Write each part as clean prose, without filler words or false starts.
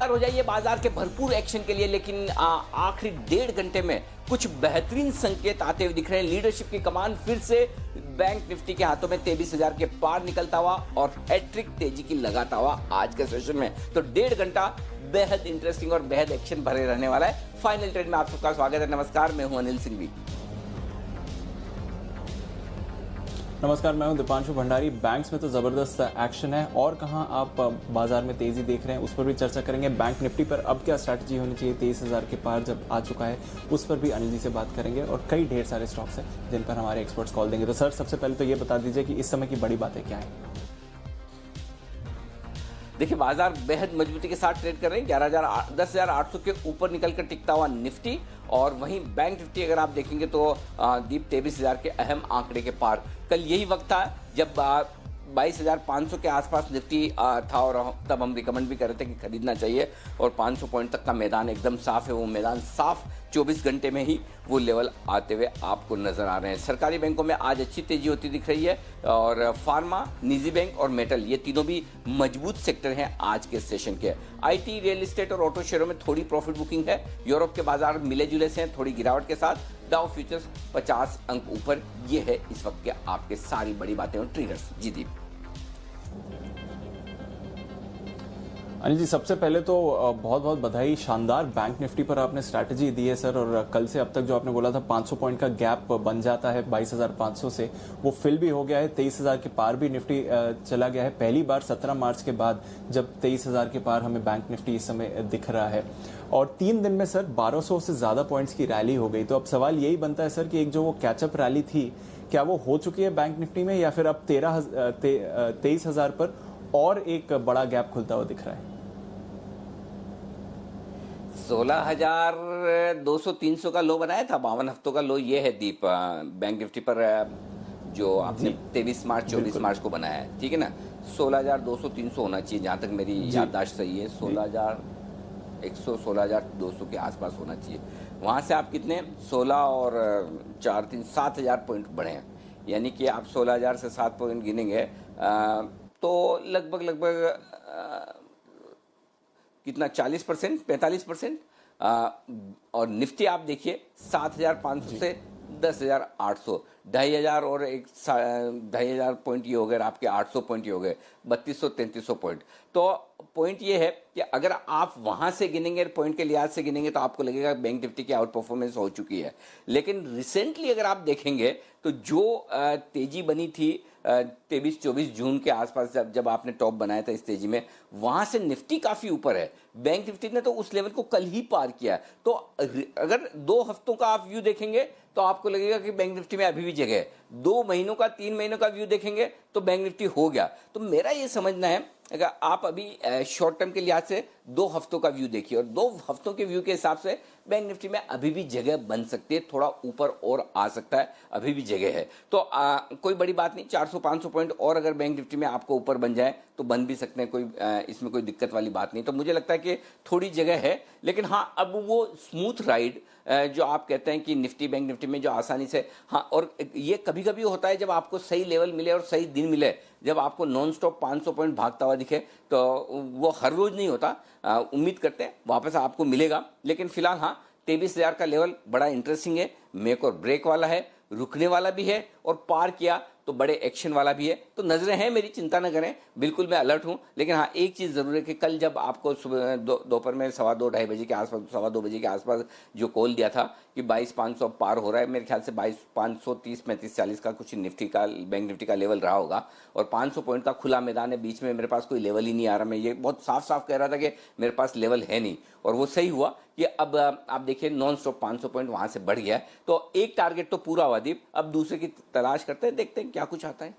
हो जाइए बाजार के भरपूर एक्शन के लिए, लेकिन आखिरी 1.5 घंटे में कुछ बेहतरीन संकेत आते हुए दिख रहे हैं। लीडरशिप की कमान फिर से बैंक निफ्टी के हाथों में 23,000 के पार निकलता हुआ और हैट्रिक तेजी की लगाता हुआ आज के सेशन में। तो 1.5 घंटा बेहद इंटरेस्टिंग और बेहद एक्शन भरे रहने वाला है। फाइनल ट्रेड में आप सबका स्वागत है। नमस्कार, मैं हूं अनिल सिंघवी। नमस्कार, मैं हूं दीपांशु भंडारी। बैंक्स में तो जबरदस्त एक्शन है और कहां आप बाजार में तेजी देख रहे हैं उस पर भी चर्चा करेंगे। बैंक निफ्टी पर अब क्या स्ट्रैटेजी होनी चाहिए, 23,000 के पार जब आ चुका है उस पर भी अनिल जी से बात करेंगे और कई ढेर सारे स्टॉक्स हैं जिन पर हमारे एक्सपर्ट्स कॉल देंगे। तो सर, सबसे पहले तो ये बता दीजिए कि इस समय की बड़ी बातें क्या है। देखिए, बाजार बेहद मजबूती के साथ ट्रेड कर रहे हैं। 10,800 के ऊपर निकलकर टिकता हुआ निफ्टी और वहीं बैंक निफ्टी अगर आप देखेंगे तो दीप 23,000 के अहम आंकड़े के पार। कल यही वक्त था जब 22,500 के आसपास निफ्टी था और तब हम रिकमेंड भी कर रहे थे कि खरीदना चाहिए और 500 पॉइंट तक का मैदान एकदम साफ है। वो मैदान साफ 24 घंटे में ही वो लेवल आते हुए आपको नजर आ रहे हैं। सरकारी बैंकों में आज अच्छी तेजी होती दिख रही है और फार्मा, निजी बैंक और मेटल ये तीनों भी मजबूत सेक्टर हैं आज के सेशन के। आईटी, रियल एस्टेट और ऑटो शेयरों में थोड़ी प्रॉफिट बुकिंग है। यूरोप के बाजार मिले जुले से हैं, थोड़ी गिरावट के साथ। डाउ फ्यूचर्स 50 अंक ऊपर। ये है इस वक्त के आपके सारी बड़ी बातें और ट्रिगर्स। जी दीप। अनिल जी, सबसे पहले तो बहुत बहुत बधाई। शानदार बैंक निफ्टी पर आपने स्ट्रैटेजी दी है सर, और कल से अब तक जो आपने बोला था 500 पॉइंट का गैप बन जाता है 22,500 से, वो फिल भी हो गया है। 23,000 के पार भी निफ्टी चला गया है। पहली बार 17 मार्च के बाद जब 23,000 के पार हमें बैंक निफ्टी इस समय दिख रहा है और 3 दिन में सर 1200 से ज्यादा पॉइंट्स की रैली हो गई। तो अब सवाल यही बनता है सर कि एक जो वो कैचअप रैली थी, क्या वो हो चुकी है बैंक निफ्टी में या फिर अब 23,000 पर और एक बड़ा गैप खुलता हुआ दिख रहा है? 16,200-300 का लो बनाया था, 52 हफ्तों का लो ये है दीप बैंक निफ्टी पर जो आपने 23 मार्च 24 मार्च को बनाया है, ठीक है ना। 16,200-300 होना चाहिए जहां तक मेरी याददाश्त सही है। 16,100 16,200 के आसपास होना चाहिए। वहां से आप कितने 16 और 4 3 7,000 पॉइंट बढ़े हैं, यानी कि आप 16,000 से 7 पॉइंट गिनेंगे तो लगभग कितना 40% 45%। और निफ्टी आप देखिए 7,500 से 10,800, 2,500 और 2,500 पॉइंट ये हो गए आपके, 800 पॉइंट ये हो गए, 3,200-3,300 पॉइंट। तो पॉइंट ये है कि अगर आप वहां से गिनेंगे, पॉइंट के लिहाज से गिनेंगे तो आपको लगेगा बैंक निफ्टी की आउट परफॉर्मेंस हो चुकी है। लेकिन रिसेंटली अगर आप देखेंगे तो जो तेजी बनी थी 23-24 जून के आसपास जब आपने टॉप बनाया था इस तेजी में, वहां से निफ्टी काफी ऊपर है। बैंक निफ्टी ने तो उस लेवल को कल ही पार किया। तो अगर 2 हफ्तों का आप व्यू देखेंगे तो आपको लगेगा कि बैंक निफ्टी में अभी भी जगह है। 2 महीनों का 3 महीनों का व्यू देखेंगे तो बैंक निफ्टी हो गया। तो मेरा ये समझना है, अगर आप अभी शॉर्ट टर्म के लिहाज से 2 हफ्तों का व्यू देखिए और 2 हफ्तों के व्यू के हिसाब से बैंक निफ्टी में अभी भी जगह बन सकती है, थोड़ा ऊपर और आ सकता है, अभी भी जगह है। तो कोई बड़ी बात नहीं, 400-500 पॉइंट और अगर बैंक निफ्टी में आपको ऊपर बन जाए तो बन भी सकते हैं, इसमें कोई दिक्कत वाली बात नहीं। तो मुझे लगता है कि थोड़ी जगह है, लेकिन हाँ, अब वो स्मूथ राइड जो आप कहते हैं कि निफ्टी बैंक निफ्टी में जो आसानी से, हाँ, और ये कभी कभी होता है जब आपको सही लेवल मिले और सही दिन मिले, जब आपको नॉन स्टॉप 500 पॉइंट भागता हुआ दिखे, तो वो हर रोज नहीं होता। उम्मीद करते हैं वापस आपको मिलेगा, लेकिन फिलहाल हाँ 23,000 का लेवल बड़ा इंटरेस्टिंग है, मेक और ब्रेक वाला है, रुकने वाला भी है और पार किया तो बड़े एक्शन वाला भी है। तो नजरें हैं मेरी, चिंता न करें, बिल्कुल मैं अलर्ट हूं। लेकिन हाँ, एक चीज जरूर है कि कल जब आपको सुबह दोपहर में 2:15 बजे के आसपास, 2:15 बजे के आसपास जो कॉल दिया था कि 22,500 पार हो रहा है, मेरे ख्याल से 22,530, 35, 40 का कुछ निफ्टी का, बैंक निफ्टी का लेवल रहा होगा और 500 पॉइंट का खुला मैदान है, बीच में मेरे पास कोई लेवल ही नहीं आ रहा। मैं ये बहुत साफ साफ कह रहा था कि मेरे पास लेवल है नहीं, और वो सही हुआ कि अब आप देखिए नॉन स्टॉप 500 पॉइंट वहां से बढ़ गया है। तो एक टारगेट तो पूरा हुआ दीप, अब दूसरे की तलाश करते हैं, देखते हैं क्या कुछ आता है।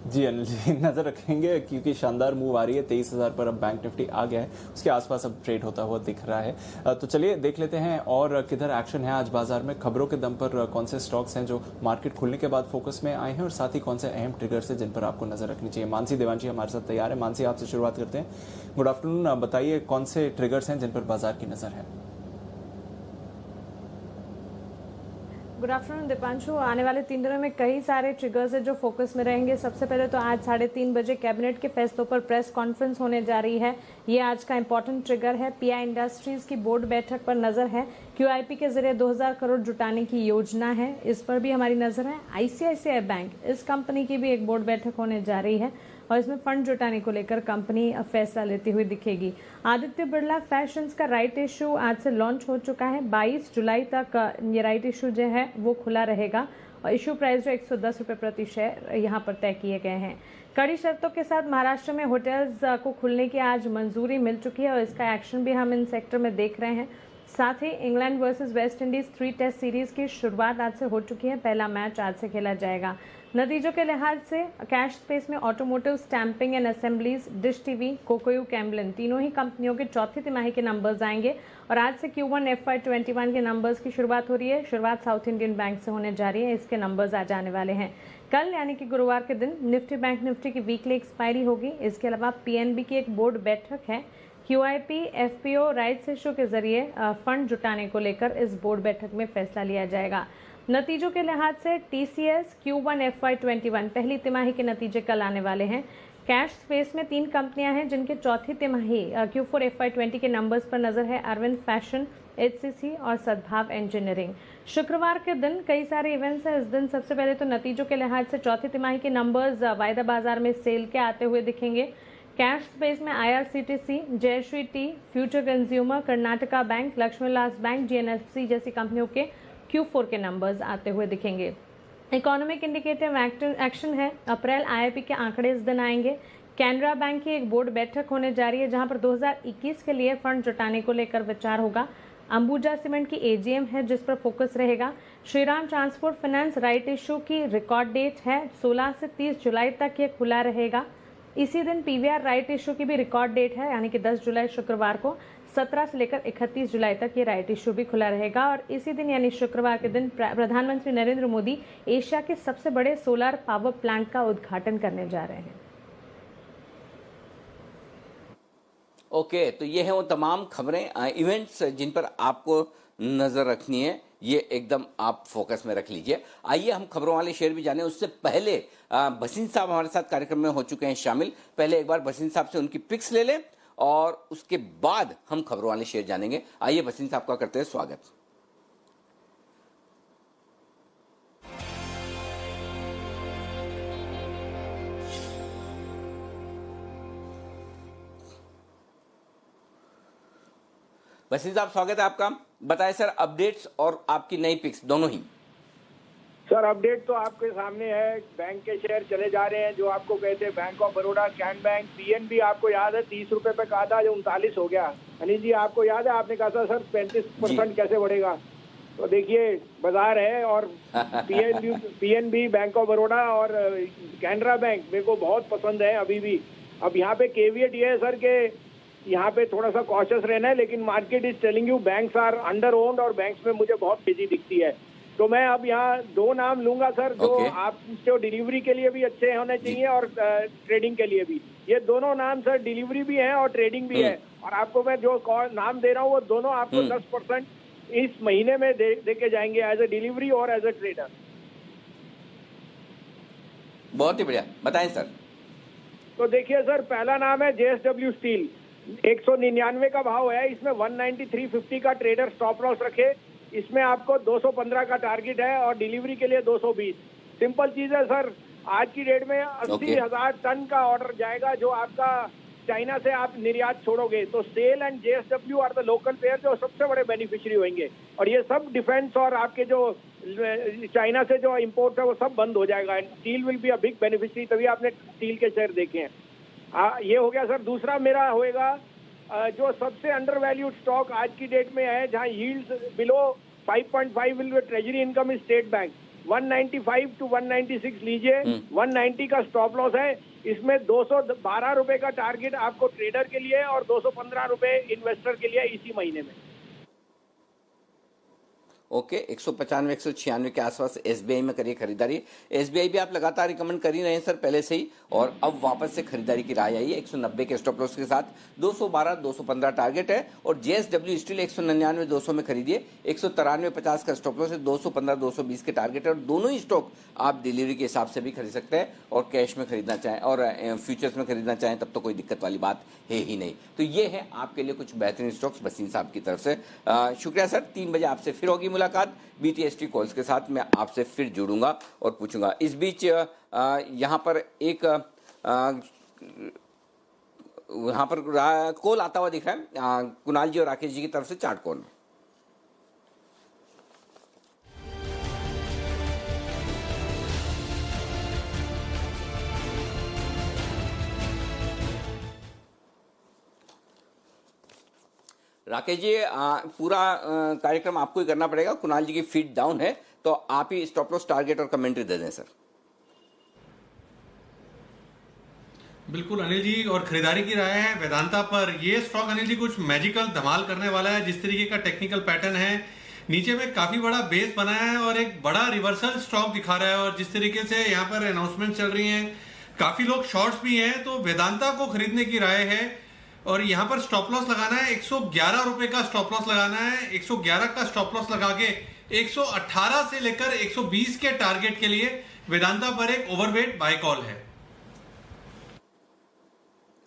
जी अनिल जी, नजर रखेंगे क्योंकि शानदार मूव आ रही है। 23,000 पर अब बैंक निफ्टी आ गया है, उसके आसपास अब ट्रेड होता हुआ दिख रहा है। तो चलिए देख लेते हैं और किधर एक्शन है आज बाजार में। खबरों के दम पर कौन से स्टॉक्स हैं जो मार्केट खुलने के बाद फोकस में आए हैं और साथ ही कौन से अहम ट्रिगर्स हैं जिन पर आपको नजर रखनी चाहिए। मानसी देवांशी हमारे साथ तैयार है। मानसी, आपसे शुरुआत करते हैं। गुड आफ्टरनून, बताइए कौन से ट्रिगर्स हैं जिन पर बाजार की नजर है। Good afternoon Deepanshu. आने वाले 3 दिनों में कई सारे ट्रिगर्स है जो फोकस में रहेंगे। सबसे पहले तो आज 3:30 बजे कैबिनेट के फैसलों पर प्रेस कॉन्फ्रेंस होने जा रही है। ये आज का इंपॉर्टेंट ट्रिगर है। पीआई इंडस्ट्रीज की बोर्ड बैठक पर नजर है। क्यूआईपी के जरिए 2000 करोड़ जुटाने की योजना है, इस पर भी हमारी नजर है। आईसीआईसीआई बैंक, इस कंपनी की भी एक बोर्ड बैठक होने जा रही है और इसमें फंड जुटाने को लेकर कंपनी फैसला लेती हुई दिखेगी। आदित्य बिरला फैशंस का राइट इशू आज से लॉन्च हो चुका है। 22 जुलाई तक ये राइट इशू जो है वो खुला रहेगा और इशू प्राइस जो 110 रुपये प्रति शेयर यहाँ पर तय किए गए हैं। कड़ी शर्तों के साथ महाराष्ट्र में होटल्स को खुलने की आज मंजूरी मिल चुकी है और इसका एक्शन भी हम इन सेक्टर में देख रहे हैं। साथ ही England versus West Indies 3 test series की शुरुआत आज से हो चुकी है। पहला मैच आज से खेला जाएगा। नतीजों के लिहाज से कैश स्पेस में automotive, stamping and assemblies, dish TV, कोकोयू, कैम्बलिन तीनों ही कंपनियों के चौथी तिमाही के नंबर्स आएंगे और आज से Q1 FY21 के नंबर्स की शुरुआत हो रही है। शुरुआत साउथ इंडियन बैंक से होने जा रही है। इसके नंबर्स आ जाने वाले हैं। कल यानी कि गुरुवार के दिन निफ्टी बैंक निफ्टी की वीकली एक्सपायरी होगी। इसके अलावा पीएनबी की एक बोर्ड बैठक है। क्यूआईपी एफपीओ राइट्स इशू के जरिए फंड जुटाने को लेकर इस बोर्ड बैठक में फैसला लिया जाएगा। नतीजों के लिहाज से टीसीएस Q1 FY21 पहली तिमाही के नतीजे कल आने वाले हैं। कैश स्पेस में 3 कंपनियां हैं जिनके चौथी तिमाही Q4 FY20 के नंबर्स पर नजर है। अरविंद फैशन, HCC और सद्भाव इंजीनियरिंग। शुक्रवार के दिन कई सारे इवेंट्स हैं। इस दिन सबसे पहले तो नतीजों के लिहाज से चौथी तिमाही के नंबर्स वायदा बाजार में सेल के आते हुए दिखेंगे। कैश स्पेस में IRCTC, Jayshree tea, future consumer, Karnataka bank, Lakshmi Vilas bank, GNFC जैसी कंपनियों के Q4 के नंबर्स आते हुए दिखेंगे। इकोनॉमिक इंडिकेटिव एक्शन है। अप्रैल IIP के आंकड़े इस दिन आएंगे। कैनरा बैंक की एक बोर्ड बैठक होने जा रही है जहां पर 2021 के लिए फंड जुटाने को लेकर विचार होगा। अंबुजा सीमेंट की AGM है जिस पर फोकस रहेगा। Shriram transport finance right issue की रिकॉर्ड डेट है 16 से 30 जुलाई तक ये खुला रहेगा। इसी दिन PVR राइट इशू की भी रिकॉर्ड डेट है यानी कि 10 जुलाई शुक्रवार को। 17 से लेकर 31 जुलाई तक ये राइट इशू भी खुला रहेगा और इसी दिन यानी शुक्रवार के दिन प्रधानमंत्री नरेंद्र मोदी एशिया के सबसे बड़े सोलर पावर प्लांट का उद्घाटन करने जा रहे हैं। ओके, तो ये है वो तमाम खबरें, इवेंट्स जिन पर आपको नजर रखनी है, ये एकदम आप फोकस में रख लीजिए। आइए हम खबरों वाले शेयर भी जाने। उससे पहले भसीन साहब हमारे साथ कार्यक्रम में हो चुके हैं शामिल। पहले एक बार भसीन साहब से उनकी पिक्स ले लें और उसके बाद हम खबरों वाले शेयर जानेंगे। आइए भसीन साहब का करते हैं स्वागत। भसीन साहब स्वागत है आपका। बताएं सर, अपडेट्स और आपकी नई पिक्स दोनों ही। सर अपडेट तो आपके सामने है। बैंक के शेयर चले जा रहे हैं जो आपको कहते हैं bank of Baroda, can bank, PNB आपको याद है 30 रुपए पे कहा था जो 39 हो गया। अनिल जी आपको याद है आपने कहा था सर 35% कैसे बढ़ेगा। तो देखिए बाजार है और पीएनबी, बैंक ऑफ बड़ौदा और कैनरा बैंक मेरे को बहुत पसंद है अभी भी। अब यहाँ पे केवियट ये है सर के यहाँ पे थोड़ा सा कॉशियस रहना है, लेकिन market is telling you banks are under owned और बैंक्स में मुझे बहुत तेजी दिखती है। तो मैं अब यहाँ 2 नाम लूंगा सर जो आप जो डिलीवरी के लिए भी अच्छे होने चाहिए और ट्रेडिंग के लिए भी। ये दोनों नाम सर डिलीवरी भी है और ट्रेडिंग भी है और आपको मैं जो नाम दे रहा हूँ वो दोनों आपको 10% इस महीने में दे के जाएंगे एज ए डिलीवरी और एज ए ट्रेडर। बहुत ही बढ़िया, बताएं सर। तो देखिए सर पहला नाम है JSW स्टील। 199 का भाव है, इसमें 193.50 का ट्रेडर स्टॉप लॉस रखे। इसमें आपको 215 का टारगेट है और डिलीवरी के लिए 220। सिंपल चीज है सर, आज की डेट में 80,000 टन का ऑर्डर जाएगा जो आपका चाइना से आप निर्यात छोड़ोगे। तो SAIL and JSW are the local player जो सबसे बड़े बेनिफिशियरी होंगे और ये सब डिफेंस और आपके जो चाइना से जो इम्पोर्ट है वो सब बंद हो जाएगा and steel will be a big beneficiary. तभी आपने स्टील के शेयर देखे हैं। ये हो गया सर। दूसरा मेरा होएगा जो सबसे अंडर वैल्यूड स्टॉक आज की डेट में है जहां yields below 5.5 will be treasury income is state bank. 195 to 196 लीजिए। 190 का स्टॉप लॉस है। इसमें 212 रुपए का टारगेट आपको ट्रेडर के लिए और 215 रुपए इन्वेस्टर के लिए इसी महीने में। ओके 195 196 के आसपास एसबीआई में करिए खरीदारी। एसबीआई भी आप लगातार रिकमेंड कर ही रहे हैं सर पहले से ही, और अब वापस से खरीदारी की राय आई है 190 के स्टॉप लॉस के साथ। 212 215 टारगेट है। और जेएसडब्ल्यू स्टील 199 200 में खरीदिए, 193 50 का स्टॉप लॉस है, 215 220 के टारगेट है। और दोनों ही स्टॉक आप डिलीवरी के हिसाब से भी खरीद सकते हैं, और कैश में खरीदना चाहें और फ्यूचर्स में खरीदना चाहें तब तो कोई दिक्कत वाली बात है ही नहीं। तो ये है आपके लिए कुछ बेहतरीन स्टॉक्स वसीम साहब की तरफ से। शुक्रिया सर। 3 बजे आपसे फिर होगी मुलाकात BTST कॉल्स के साथ। मैं आपसे फिर जुड़ूंगा और पूछूंगा। इस बीच यहाँ पर एक यहाँ पर कॉल आता हुआ दिख रहा है कुणाल जी और राकेश जी की तरफ से, चार्ट कॉल। राकेश जी पूरा कार्यक्रम आपको ही करना पड़ेगा। कुणाल जी की फीड डाउन है तो आप ही स्टॉप लॉस, टारगेट और कमेंट्री दे दें सर। बिल्कुल अनिल जी, और खरीदारी की राय है वेदांता पर। ये स्टॉक अनिल जी कुछ मैजिकल धमाल करने वाला है। जिस तरीके का टेक्निकल पैटर्न है, नीचे में काफी बड़ा बेस बनाया है और एक बड़ा रिवर्सल स्टॉक दिखा रहा है। और जिस तरीके से यहाँ पर अनाउंसमेंट चल रही हैं, काफी लोग शॉर्ट्स भी हैं, तो वेदांता को खरीदने की राय है। और यहाँ पर स्टॉप लॉस लगाना है 111 रुपए का स्टॉप लॉस लगाना है। 111 का स्टॉप लॉस लगा के 118 से लेकर 120 के टारगेट के लिए वेदांता पर एक ओवरवेट बाय कॉल है।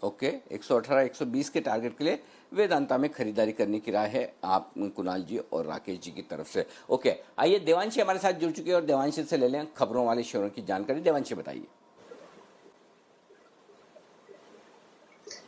ओके 118 120 के टारगेट के लिए वेदांता में खरीदारी करने की राय है आप कुणाल जी और राकेश जी की तरफ से। ओके आइए देवांशी हमारे साथ जुड़ चुके हैं और देवांशी से ले लें खबरों वाले शेयरों की जानकारी। देवांशी बताइए।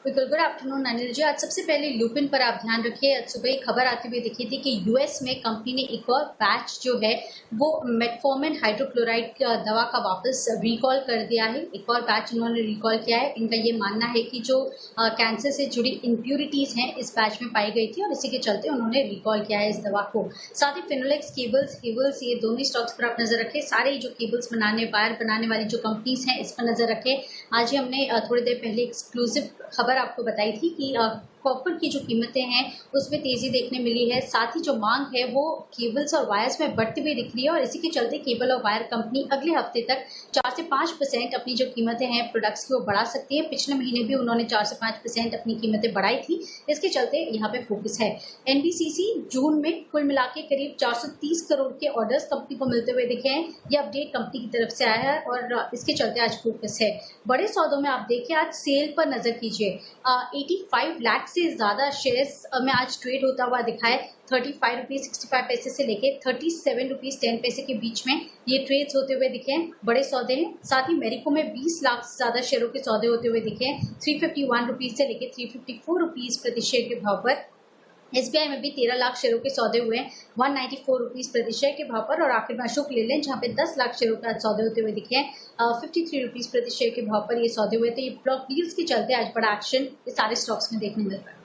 Good afternoon Anil ji. आज सबसे पहले लुपिन पर आप ध्यान रखिए। आज सुबह एक खबर आती हुई दिखी थी कि यूएस में कंपनी ने एक और बैच जो है वो मेटफॉर्मिन हाइड्रोक्लोराइड दवा का वापस रिकॉल कर दिया है। एक और बैच इन्होंने रिकॉल किया है। इनका ये मानना है कि जो कैंसर से जुड़ी इम्प्यूरिटीज हैं इस बैच में पाई गई थी और इसी के चलते उन्होंने रिकॉल किया है इस दवा को। साथ ही फिनोलेक्स केबल्स ये दोनों स्टॉक्स पर आप नजर रखें। सारे जो केबल्स बनाने, वायर बनाने वाली जो कंपनीज हैं इस पर नजर रखें। आज ही हमने थोड़ी देर पहले एक्सक्लूसिव खबर आपको बताई थी कि कॉपर की जो कीमतें हैं उसमें तेजी देखने मिली है। साथ ही जो मांग है वो केबल्स और वायर्स में बढ़ती हुई दिख रही है और इसी के चलते केबल और वायर कंपनी अगले हफ्ते तक 4 से 5% अपनी जो कीमतें हैं प्रोडक्ट्स की वो बढ़ा सकती है। पिछले महीने भी उन्होंने 4 से 5% अपनी कीमतें बढ़ाई थी। इसके चलते यहाँ पे फोकस है। NBCC जून में कुल मिला के करीब 430 करोड़ के ऑर्डर्स कंपनी को मिलते हुए दिखे हैं। ये अपडेट कंपनी की तरफ से आया है और इसके चलते आज फोकस है। बड़े सौदों में आप देखिए, आज सेल पर नजर कीजिए। 85 लाख से ज्यादा शेयर्स में आज ट्रेड होता हुआ दिखा है। 35 रुपीज 65 पैसे से लेके 37 रुपीज 10 पैसे के बीच में ये ट्रेड्स होते हुए दिखे हैं। बड़े सौदे हैं। साथ ही मेरिको में 20 लाख से ज्यादा शेयरों के सौदे होते हुए दिखे हैं। 351 रुपीज से लेके 354 रुपीज प्रति शेयर के भाव पर। SBI में भी 13 लाख शेयरों के सौदे हुए हैं 194 रुपीज प्रति शेयर के भाव पर। और आखिर में अशोक ले लें जहां पे 10 लाख शेयरों के आज सौदे होते हुए दिखे हैं 53 रुपीज प्रति शेयर के भाव पर ये सौदे हुए। तो ये ब्लॉक डील्स के चलते आज बड़ा एक्शन ये सारे स्टॉक्स में देखने मिल रहा है।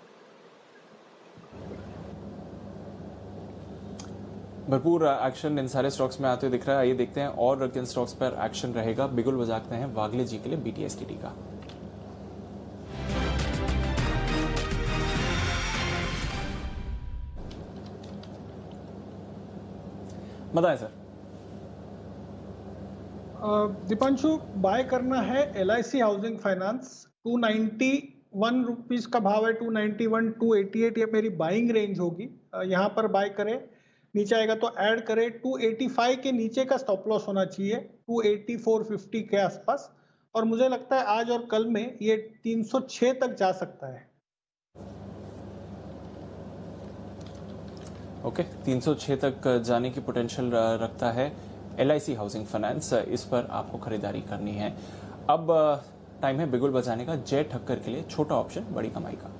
भरपूर एक्शन इन सारे स्टॉक्स में आते हुए दिख रहा है। आइए देखते हैं और किन स्टॉक्स पर एक्शन रहेगा। बिगुल बजाते हैं वागले जी के लिए BTST का। बताएं सर। दीपांशु, बाय करना है LIC हाउसिंग फाइनेंस। 291 रुपीज का भाव है। 291 288 ये मेरी बाइंग रेंज होगी। यहाँ पर बाय करें। नीचे आएगा तो ऐड करें। 285 के नीचे का स्टॉप लॉस होना चाहिए 284.50 के आसपास। और मुझे लगता है आज और कल में ये 306 तक जा सकता है। ओके 306 तक जाने की पोटेंशियल रखता है LIC हाउसिंग फाइनेंस। इस पर आपको खरीदारी करनी है। अब टाइम है बिगुल बजाने का। जय ठक्कर के लिए छोटा ऑप्शन बड़ी कमाई का।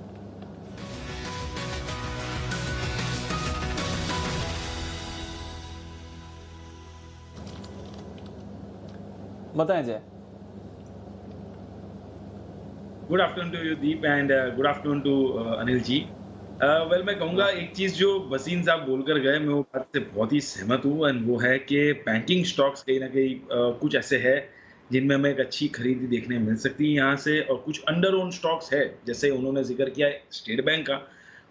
बताएं जय। Good afternoon to you Deep and good afternoon to Anil ji. Well मैं कहूँगा एक चीज़ जो वसीम साहब बोलकर गए, मैं वो बात से बहुत ही सहमत हूँ। एंड वो है कि बैंकिंग स्टॉक्स कहीं ना कहीं कुछ ऐसे है जिनमें हमें एक अच्छी खरीदी देखने मिल सकती है यहाँ से। और कुछ अंडर ओन स्टॉक्स है, जैसे उन्होंने जिक्र किया स्टेट बैंक का,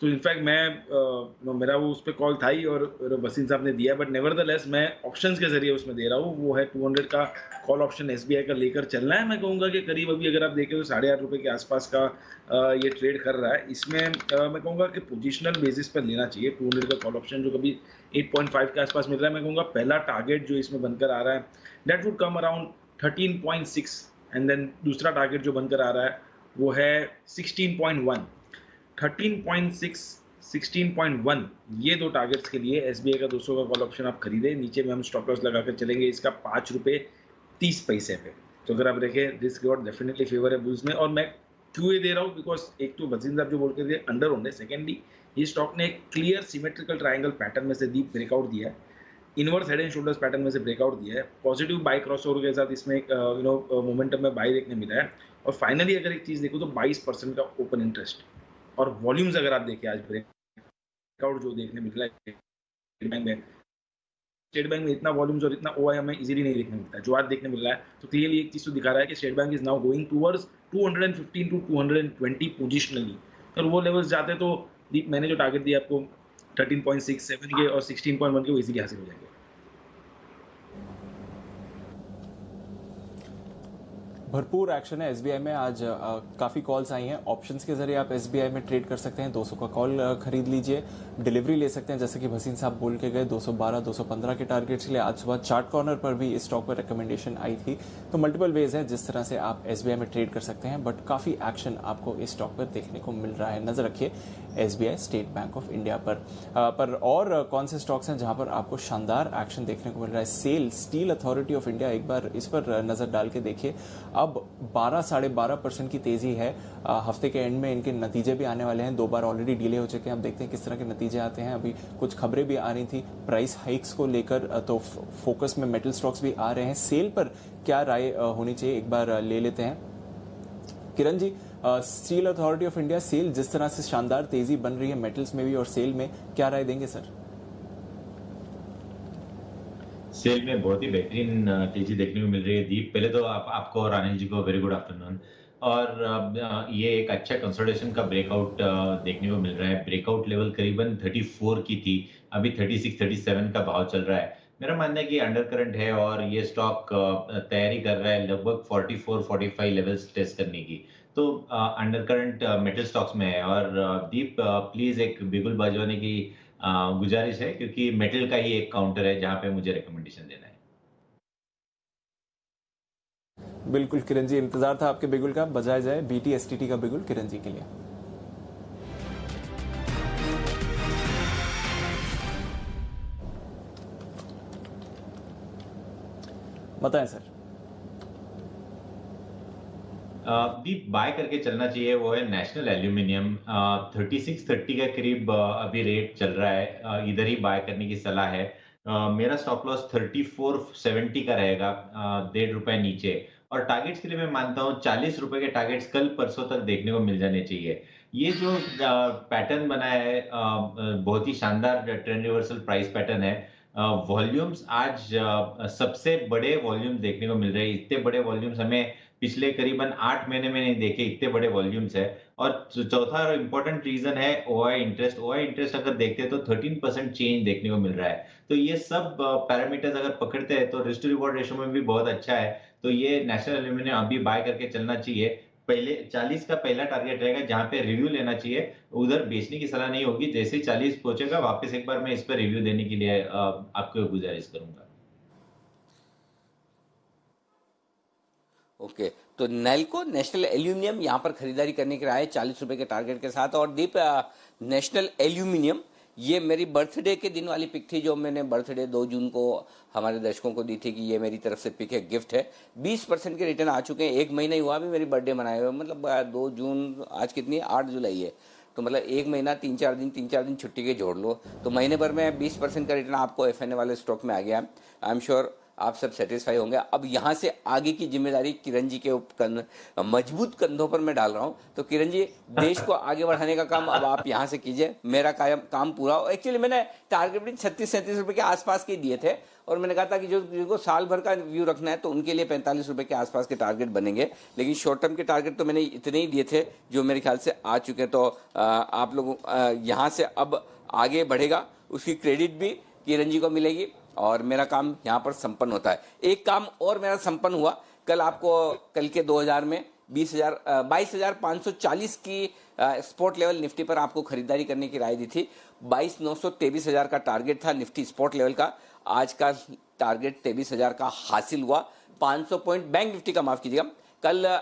तो इनफैक्ट मेरा वो उस पर कॉल था ही और वसीम साहब ने दिया, बट नेवरदलेस मैं ऑप्शंस के जरिए उसमें दे रहा हूँ। वो है 200 का कॉल ऑप्शन एसबीआई का लेकर चलना है। मैं कहूँगा कि करीब अभी अगर आप देखें तो 8.5 रुपये के आसपास का ये ट्रेड कर रहा है। इसमें मैं कहूँगा कि पोजिशनल बेसिस पर लेना चाहिए। 200 का कॉल ऑप्शन जो कभी 8.5 के आसपास मिल रहा है, मैं कहूँगा पहला टारगेट जो इसमें बनकर आ रहा है that would come around 13.6 and then दूसरा टारगेट जो बनकर आ रहा है वो है 16.1। 13.6 16.1 ये दो टारगेट्स के लिए एसबीआई का 200 का कॉल ऑप्शन आप खरीदें। नीचे में हम स्टॉप लॉस लगाकर चलेंगे इसका 5 रुपये 30 पैसे पे। तो अगर आप देखें रिस्क रिवॉर्ड डेफिनेटली फेवर है बुल्स में। और मैं क्यों ये दे रहा हूँ, बिकॉज एक तो वसीम साहब जो बोल के अंडर होंगे, सेकेंडली ये स्टॉक ने एक क्लियर सिमेट्रिकल ट्राइंगल पैटर्न में से डीप ब्रेकआउट दिया है, inverse head and shoulders pattern में से ब्रेकआउट दिया है, पॉजिटिव बाई क्रॉसओवर के साथ इसमें एक मोमेंटम में बाई देखने मिला है। और फाइनली अगर एक चीज़ देखो तो 22% का ओपन इंटरेस्ट और वॉल्यूम्स अगर आप देखें आज ब्रेकआउट जो देखने मिल रहा है स्टेट बैंक में इतना वॉल्यूम्स और इतना ओआई हमें इजीली नहीं देखने मिलता है। जो आज देखने मिल रहा है तो क्लियरली एक चीज़ तो दिखा रहा है कि state bank is now going towards 215 to 220 positionally. और वो लेवल्स जाते तो मैंने जो टारगेट दिया आपको 13.67 के और 16.1 के वो इजीली हासिल हो जाएंगे। भरपूर एक्शन है एसबीआई में आज। काफी कॉल्स आई हैं। ऑप्शंस के जरिए आप एसबीआई में ट्रेड कर सकते हैं। 200 का कॉल खरीद लीजिए, डिलीवरी ले सकते हैं जैसे कि भसीन साहब बोल के गए 212 215 के टारगेट्स के लिए। आज सुबह चार्ट कॉर्नर पर भी इस स्टॉक पर रिकमेंडेशन आई थी। तो मल्टीपल वेज है जिस तरह से आप एसबीआई में ट्रेड कर सकते हैं, बट काफी एक्शन आपको इस स्टॉक पर देखने को मिल रहा है। नजर रखिए SBI state bank of India पर और कौन से स्टॉक्स हैं जहां पर आपको शानदार एक्शन देखने को मिल रहा है। SAIL Steel authority of India, एक बार इस पर नजर डाल के देखिए। अब 12-12.5% की तेजी है। हफ्ते के एंड में इनके नतीजे भी आने वाले हैं। 2 बार ऑलरेडी डिले हो चुके हैं। अब देखते हैं किस तरह के नतीजे आते हैं। अभी कुछ खबरें भी आ रही थी प्राइस हाइक्स को लेकर, तो फोकस में मेटल स्टॉक्स भी आ रहे हैं। सेल पर क्या राय होनी चाहिए, एक बार ले लेते हैं। Kiran ji, steel authority of India, SAIL जिस तरह से शानदार तेजी बन रही है मेटल्स में भी और सेल में, क्या राय देंगे सर? सेल में बहुत ही बेहतरीन तेजी देखने को मिल रही है। दीप, पहले तो आपको और अनिल जी को वेरी गुड आफ्टरनून। और ये एक अच्छा कंसोलिडेशन का ब्रेकआउट देखने को मिल रहा है। ब्रेकआउट लेवल करीबन 34 की थी, अभी 36-37 का भाव चल रहा है। मेरा मानना है कि अंडर करंट है और ये स्टॉक तैयारी कर रहा है लगभग 44-45 लेवल्स टेस्ट करने की। तो अंडर करंट मेटल स्टॉक्स में है। और दीप प्लीज एक बिगुल बजवाने की गुजारिश है, क्योंकि मेटल का ही एक काउंटर है जहां पे मुझे रिकमेंडेशन देना है। बिल्कुल किरण जी, इंतजार था आपके बिगुल का, बजाया जाए BTSTT का बिगुल किरण जी के लिए। बताएं सर। दीप, बाय करके चलना चाहिए, वो है नेशनल एल्यूमिनियम। 3630 के करीब अभी रेट चल रहा है, इधर ही बाय करने की सलाह है। मेरा स्टॉप लॉस 3470 का रहेगा, 1.5 रुपए नीचे। और टारगेट्स के लिए मैं मानता हूँ 40 रुपए के टारगेट्स कल परसों तक देखने को मिल जाने चाहिए। ये जो पैटर्न बना है बहुत ही शानदार ट्रेंड रिवर्सल प्राइस पैटर्न है। वॉल्यूम्स आज सबसे बड़े वॉल्यूम्स देखने को मिल रहे हैं। इतने बड़े वॉल्यूम्स हमें पिछले करीबन 8 महीने में नहीं देखे, इतने बड़े वॉल्यूम्स है। और चौथा और इम्पोर्टेंट रीजन है ओआई इंटरेस्ट। ओआई इंटरेस्ट अगर देखते हैं तो 13% चेंज देखने को मिल रहा है। तो ये सब पैरामीटर्स अगर पकड़ते हैं तो रिस्क टू रिवॉर्ड रेशियो में भी बहुत अच्छा है। तो ये नेशनल एल्यूमिनियम अभी बाय करके चलना चाहिए। पहले 40 का पहला टारगेट रहेगा जहां पे रिव्यू लेना चाहिए, उधर बेचने की सलाह नहीं होगी। जैसे 40 पहुंचेगा वापस एक बार मैं इस पर रिव्यू देने के लिए आपको गुजारिश करूंगा। ओके, तो नैल्को नेशनल एल्यूमिनियम यहाँ पर खरीदारी करने के राय 40 रुपए के टारगेट के साथ। और दीप, नेशनल एल्यूमिनियम ये मेरी बर्थडे के दिन वाली पिक थी, जो मैंने बर्थडे 2 जून को हमारे दर्शकों को दी थी कि ये मेरी तरफ से पिक है, गिफ्ट है। 20% के रिटर्न आ चुके हैं। 1 महीना ही हुआ अभी मेरी बर्थडे मनाए हुए, मतलब 2 जून, आज कितनी है, 8 जुलाई है। तो मतलब 1 महीना 3-4 दिन छुट्टी के जोड़ लो तो महीने भर में 20% का रिटर्न आपको एफएनए वाले स्टॉक में आ गया। आई एम श्योर आप सब सेटिस्फाई होंगे। अब यहाँ से आगे की जिम्मेदारी किरण जी के मजबूत कंधों पर मैं डाल रहा हूँ। तो किरण जी, देश को आगे बढ़ाने का काम अब आप यहाँ से कीजिए, मेरा काम पूरा हो। एक्चुअली मैंने टारगेट 36-37 रुपए के आसपास के दिए थे और मैंने कहा था कि जो जिनको साल भर का व्यू रखना है तो उनके लिए 45 रुपए के आसपास के टारगेट बनेंगे, लेकिन शॉर्ट टर्म के टारगेट तो मैंने इतने ही दिए थे जो मेरे ख्याल से आ चुके हैं। तो आप लोगों यहाँ से अब आगे बढ़ेगा, उसकी क्रेडिट भी किरण जी को मिलेगी और मेरा काम यहाँ पर संपन्न होता है। एक काम और मेरा संपन्न हुआ, कल आपको कल के 2000 में 22,540 की स्पॉट लेवल निफ्टी पर आपको खरीदारी करने की राय दी थी। 22,900 23,000 का टारगेट था निफ्टी स्पॉट लेवल का, आज का टारगेट 23,000 का हासिल हुआ। 500 पॉइंट बैंक निफ्टी का, माफ कीजिएगा, कल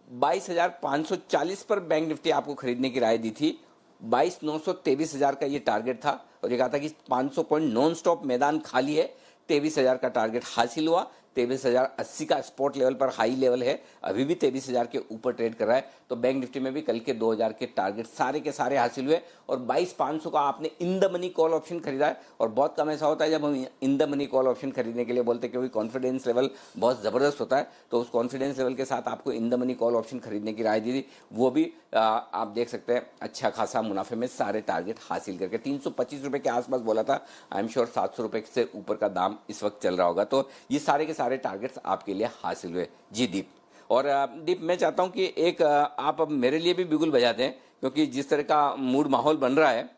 22,540 पर बैंक निफ्टी आपको खरीदने की राय दी थी। 22,900 23,000 का ये टारगेट था और ये कहा था कि 500 पॉइंट नॉन स्टॉप मैदान खाली है। 23,000 का टारगेट हासिल हुआ। 23,080 का स्पॉट लेवल पर हाई लेवल है, अभी भी 23,000 के ऊपर ट्रेड कर रहा है। तो बैंक निफ्टी में भी कल के 2,000 के टारगेट सारे के सारे हासिल हुए और 22,500 का आपने इन द मनी कॉल ऑप्शन खरीदा है। और बहुत कम ऐसा होता है जब हम इन द मनी कॉल ऑप्शन खरीदने के लिए बोलते हैं, क्योंकि कॉन्फिडेंस लेवल बहुत ज़बरदस्त होता है। तो उस कॉन्फिडेंस लेवल के साथ आपको इन द मनी कॉल ऑप्शन खरीदने की राय दी थी, वो भी आप देख सकते हैं अच्छा खासा मुनाफे में सारे टारगेट हासिल करके 325 रुपये के आसपास बोला था। आई एम श्योर 700 रुपये से ऊपर का दाम इस वक्त चल रहा होगा। तो ये सारे के सारे टारगेट्स आपके लिए हासिल हुए। जी दीप, और दीप मैं चाहता हूं कि एक आप अब मेरे लिए भी बिगुल बजा दें, क्योंकि जिस तरह का मूड माहौल बन रहा है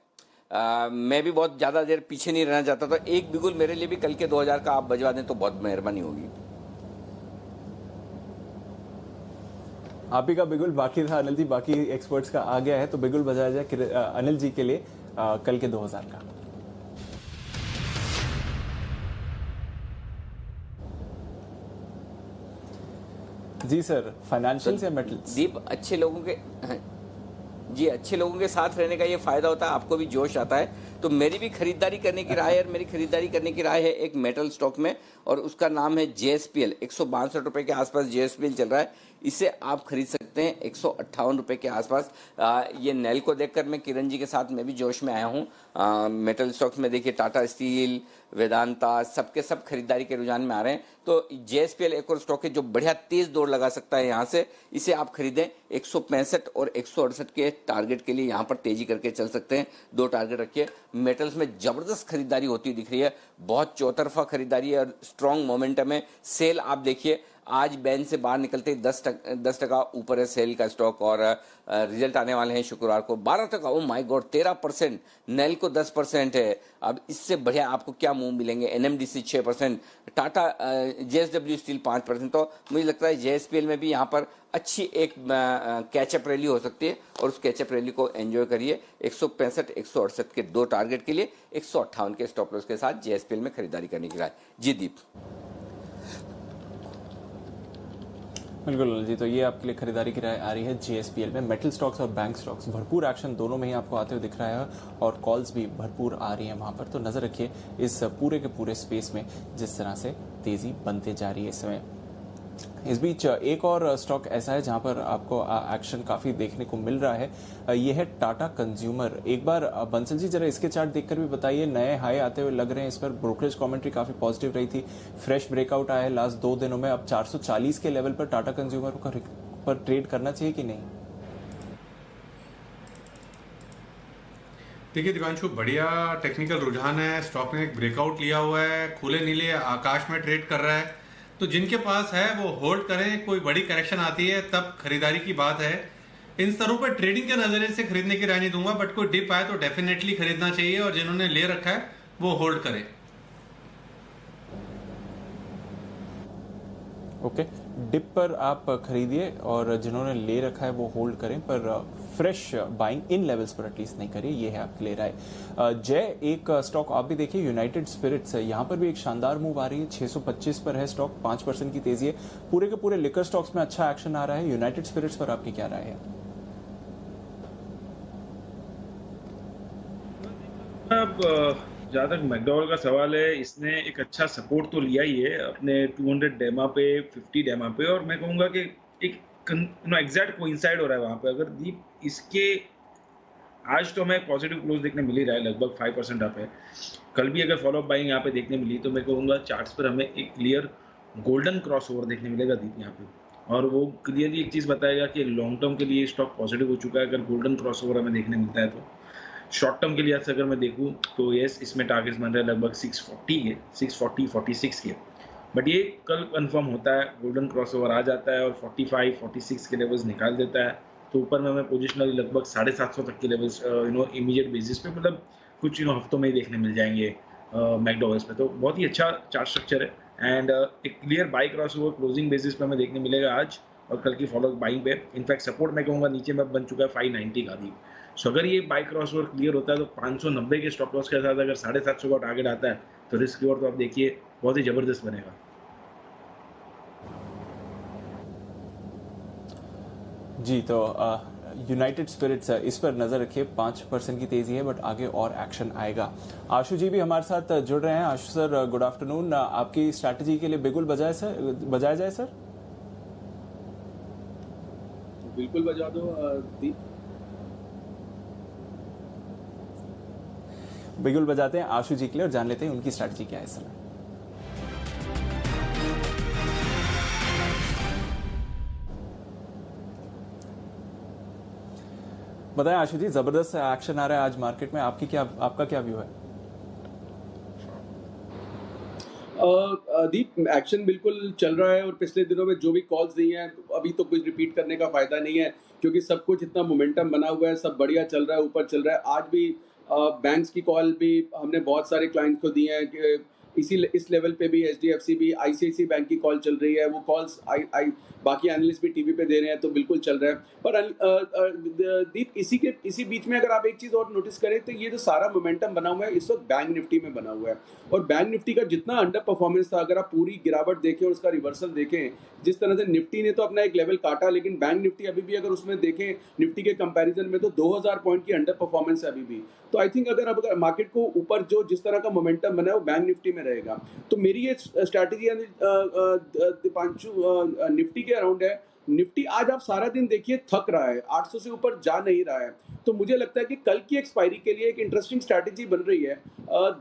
मैं भी बहुत ज़्यादा देर पीछे नहीं रहना चाहता। तो एक बिगुल मेरे लिए भी कल के 2000 का आप बजवा दें तो बहुत मेहरबानी होगी। आप ही का बिगुल बाकी था अनिल जी, बाकी एक्सपर्ट्स का आ गया है, तो बिगुल बजाया जाए अनिल जी के लिए कल के 2000 का। जी सर, फाइनेंशियल या मेटल्स? दीप, अच्छे लोगों के साथ रहने का ये फायदा होता है, आपको भी जोश आता है। तो मेरी भी खरीदारी करने की राय है, और मेरी खरीदारी करने की राय है एक मेटल स्टॉक में, और उसका नाम है JSPL। 162 रुपए के आसपास JSPL चल रहा है, इसे आप खरीद सकते हैं 158 रुपए के आसपास। ये नेल को देखकर मैं किरण जी के साथ मैं भी जोश में आया हूँ। मेटल स्टॉक्स में देखिए टाटा स्टील, वेदांता, सबके सब खरीदारी के रुझान में आ रहे हैं। तो JSPL एक और स्टॉक है जो बढ़िया तेज दौड़ लगा सकता है यहाँ से, इसे आप खरीदें। 165 और 168 के टारगेट के लिए यहाँ पर तेजी करके चल सकते हैं। 2 टारगेट रखिए। मेटल्स में जबरदस्त खरीदारी होती दिख रही है, बहुत चौतरफा खरीदारी है और स्ट्रॉन्ग मोमेंटम है। सेल आप देखिए, आज बैंड से बाहर निकलते ही 10% ऊपर है सेल का स्टॉक, और रिजल्ट आने वाले हैं शुक्रवार को 12%। Oh my God, 13%। नेल को 10% है। अब इससे बढ़िया आपको क्या मूव मिलेंगे। NMDC 6%, Tata JSW steel 5%। तो मुझे लगता है JSPL में भी यहाँ पर अच्छी एक कैचअप रैली हो सकती है, और उस कैचअप रैली को एंजॉय करिए। 165 168 के 2 टारगेट के लिए 158 के स्टॉप लॉस के साथ JSPL में खरीदारी करने की राय। जी दीप। बिल्कुल जी, तो ये आपके लिए खरीदारी की राय आ रही है JSPL में। मेटल स्टॉक्स और बैंक स्टॉक्स भरपूर एक्शन दोनों में ही आपको आते हुए दिख रहा है, और कॉल्स भी भरपूर आ रही है वहां पर। तो नजर रखिए इस पूरे के पूरे स्पेस में जिस तरह से तेजी बनते जा रही है इस समय। इस बीच एक और स्टॉक ऐसा है जहां पर आपको एक्शन काफी देखने को मिल रहा है, ये है टाटा कंज्यूमर। एक बार बंसल जी जरा इसके चार्ट देखकर भी बताइए, नए हाई आते हुए लग रहे हैं। इस पर ब्रोकरेज कमेंट्री काफी पॉजिटिव रही थी, फ्रेश ब्रेकआउट आया है लास्ट 2 दिनों में। अब 440 के लेवल पर टाटा कंज्यूमर पर ट्रेड करना चाहिए कि नहीं? देखिए दिवांशु, बढ़िया टेक्निकल रुझान है, स्टॉक ने एक ब्रेकआउट लिया हुआ है, खुले नीले आकाश में ट्रेड कर रहा है। तो जिनके पास है वो होल्ड करें, कोई बड़ी करेक्शन आती है तब खरीदारी की बात है। इन स्तरों पर ट्रेडिंग के नजरिए से खरीदने की राय नहीं दूंगा, बट कोई डिप आए तो डेफिनेटली खरीदना चाहिए, और जिन्होंने ले रखा है वो होल्ड करें। ओके, डिप पर आप खरीदिए, और जिन्होंने ले रखा है वो होल्ड करें, पर फ्रेश बाइंग इन लेवल्स पर एटलीस्ट नहीं करिए। ये है आपके लिए राय। जय, एक स्टॉक आप भी देखिए, यूनाइटेड स्पिरिट्स है, यहाँ पर भी एक शानदार मूव आ रही है। 625 पर है स्टॉक, 5% की तेजी है। पूरे के पूरे लिकर स्टॉक्स में अच्छा एक्शन आ रहा है। यूनाइटेड स्पिरिट्स पर आपकी क्या राय है? अब जहाँ तक मैकडॉवल का सवाल है, इसने एक अच्छा सपोर्ट तो लिया ही है अपने 200 डेमा पे, 50 डेमा पे, और मैं कहूँगा कि एक एग्जैक्ट कोइंसाइड हो रहा है वहाँ पे। अगर दीप इसके आज तो हमें पॉजिटिव क्लोज देखने मिल ही रहा है, लगभग 5% अप है। कल भी अगर फॉलोअप बाइंग यहाँ पे देखने मिली तो मैं कहूँगा चार्ट्स पर हमें एक क्लियर गोल्डन क्रॉस ओवर देखने मिलेगा दीप यहाँ पे, और वो क्लियरली एक चीज़ बताएगा कि लॉन्ग टर्म के लिए स्टॉक पॉजिटिव हो चुका है अगर गोल्डन क्रॉस ओवर हमें देखने मिलता है तो। शॉर्ट टर्म के लिहाज से अगर मैं देखूँ तो यस, इसमें टारगेट्स बन रहे हैं लगभग 640 के, 640 46 के, बट ये कल कंफर्म होता है, गोल्डन क्रॉसओवर आ जाता है और 45 46 के लेवल्स निकाल देता है, तो ऊपर में हमें पोजिशनली लगभग 750 तक के लेवल्स इमीडिएट बेसिस पे, मतलब कुछ हफ्तों में ही देखने मिल जाएंगे मैकडॉवेल्स पे। तो बहुत ही अच्छा चार्ट स्ट्रक्चर है एंड एक clear by crossover closing basis पे हमें देखने मिलेगा आज और कल की फॉलो बाइंग पे। इनफैक्ट सपोर्ट मैं कहूँगा नीचे में बन चुका है 590 का भी। सो अगर ये बाई क्रॉसओवर क्लियर होता है तो 590 के स्टॉप लॉस के साथ अगर 750 का टारगेट आता है तो रिस्क रिवॉर्ड तो आप देखिए बहुत ही जबरदस्त बनेगा। जी, तो यूनाइटेड स्पिरिट्स इस पर नजर रखिए, 5% की तेजी है बट आगे और एक्शन आएगा। आशु जी भी हमारे साथ जुड़ रहे हैं। आशु सर, गुड आफ्टरनून। आपकी स्ट्रैटेजी के लिए बिगुल बजाया जाए सर? बिल्कुल बजा दो दीप। बिगुल बजाते हैं आशु जी के लिए और जान लेते हैं उनकी स्ट्रैटेजी क्या है इस समय। बताएं आशु जी, जबरदस्त एक्शन आ रहा है आज मार्केट में, आपका क्या व्यू है? दीप, एक्शन बिल्कुल चल रहा है और पिछले दिनों में जो भी कॉल्स दी हैं अभी तो कुछ रिपीट करने का फायदा नहीं है क्योंकि सब कुछ इतना मोमेंटम बना हुआ है, सब बढ़िया चल रहा है, ऊपर चल रहा है। आज भी बैंक्स की कॉल भी हमने बहुत सारे क्लाइंट्स को दी हैं कि इस लेवल पे भी HDFC भी, ICICI बैंक की कॉल चल रही है, वो कॉल्स बाकी एनालिस्ट भी टीवी पे दे रहे हैं, तो बिल्कुल चल रहा है। पर दीप, इसी बीच में अगर आप एक चीज़ और नोटिस करें तो ये जो सारा मोमेंटम बना हुआ है इस वक्त बैंक निफ्टी में बना हुआ है और बैंक निफ्टी का जितना अंडर परफॉर्मेंस था, अगर आप पूरी गिरावट देखें और उसका रिवर्सल देखें, जिस तरह से निफ्टी ने तो अपना एक लेवल काटा, लेकिन बैंक निफ्टी अभी भी अगर उसमें देखें निफ्टी के कंपैरिजन में तो 2000 पॉइंट की अंडर परफॉर्मेंस है अभी भी। तो आई थिंक अगर मार्केट को ऊपर जो जिस तरह का मोमेंटम बना है वो बैंक निफ्टी में रहेगा। तो मेरी ये स्ट्रैटेजी दीपांशु निफ्टी के अराउंड है। निफ्टी आज आप सारा दिन देखिए थक रहा है, 800 से ऊपर जा नहीं रहा है, तो मुझे लगता है कि कल की एक्सपायरी के लिए एक इंटरेस्टिंग स्ट्रैटेजी बन रही है।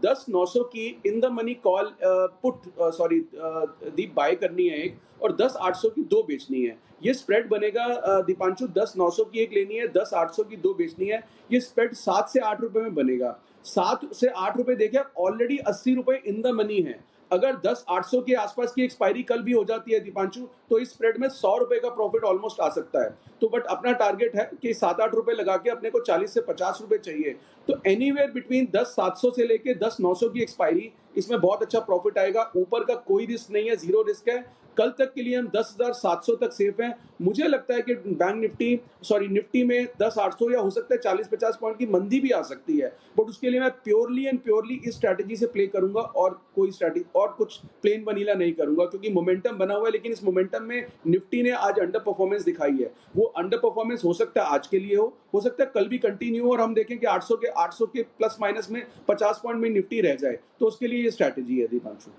10,900 की in the money call Deep buy करनी है एक, और 10,800 की 2 बेचनी है। ये स्प्रेड बनेगा दीपांशु, 10,900 की एक लेनी है, 10,800 की 2 बेचनी है। ये स्प्रेड 7 से 8 रुपए में बनेगा। 7 से 8 रुपए देखिए, ऑलरेडी 80 रुपए इन द मनी है। अगर 10,800 के आसपास की एक्सपायरी कल भी हो जाती है दीपांशु, तो इस स्प्रेड में 100 रुपए का प्रॉफिट ऑलमोस्ट आ सकता है। तो बट अपना टारगेट है कि 7-8 रुपए लगा के अपने को 40 से 50 रुपए चाहिए। तो एनीवेयर बिटवीन 10,700 से लेके 10,900 की एक्सपायरी, इसमें बहुत अच्छा प्रॉफिट आएगा। ऊपर का कोई रिस्क नहीं है, जीरो रिस्क है। कल तक के लिए हम 10,700 तक सेफ हैं। मुझे लगता है कि निफ्टी में 10,800 या हो सकता है 40-50 पॉइंट की मंदी भी आ सकती है, बट उसके लिए मैं प्योरली इस स्ट्रैटेजी से प्ले करूंगा और कोई स्ट्रैटेजी और कुछ प्लेन वनीला नहीं करूंगा, क्योंकि मोमेंटम बना हुआ है। लेकिन इस मोमेंटम में निफ्टी ने आज अंडर परफॉर्मेंस दिखाई है। वो अंडर परफॉर्मेंस हो सकता है आज के लिए हो सकता है कल भी कंटिन्यू हो और हम देखें कि 800 के प्लस माइनस में 50 पॉइंट में निफ्टी रह जाए। तो उसके लिए ये स्ट्रैटेजी है दीपांशु।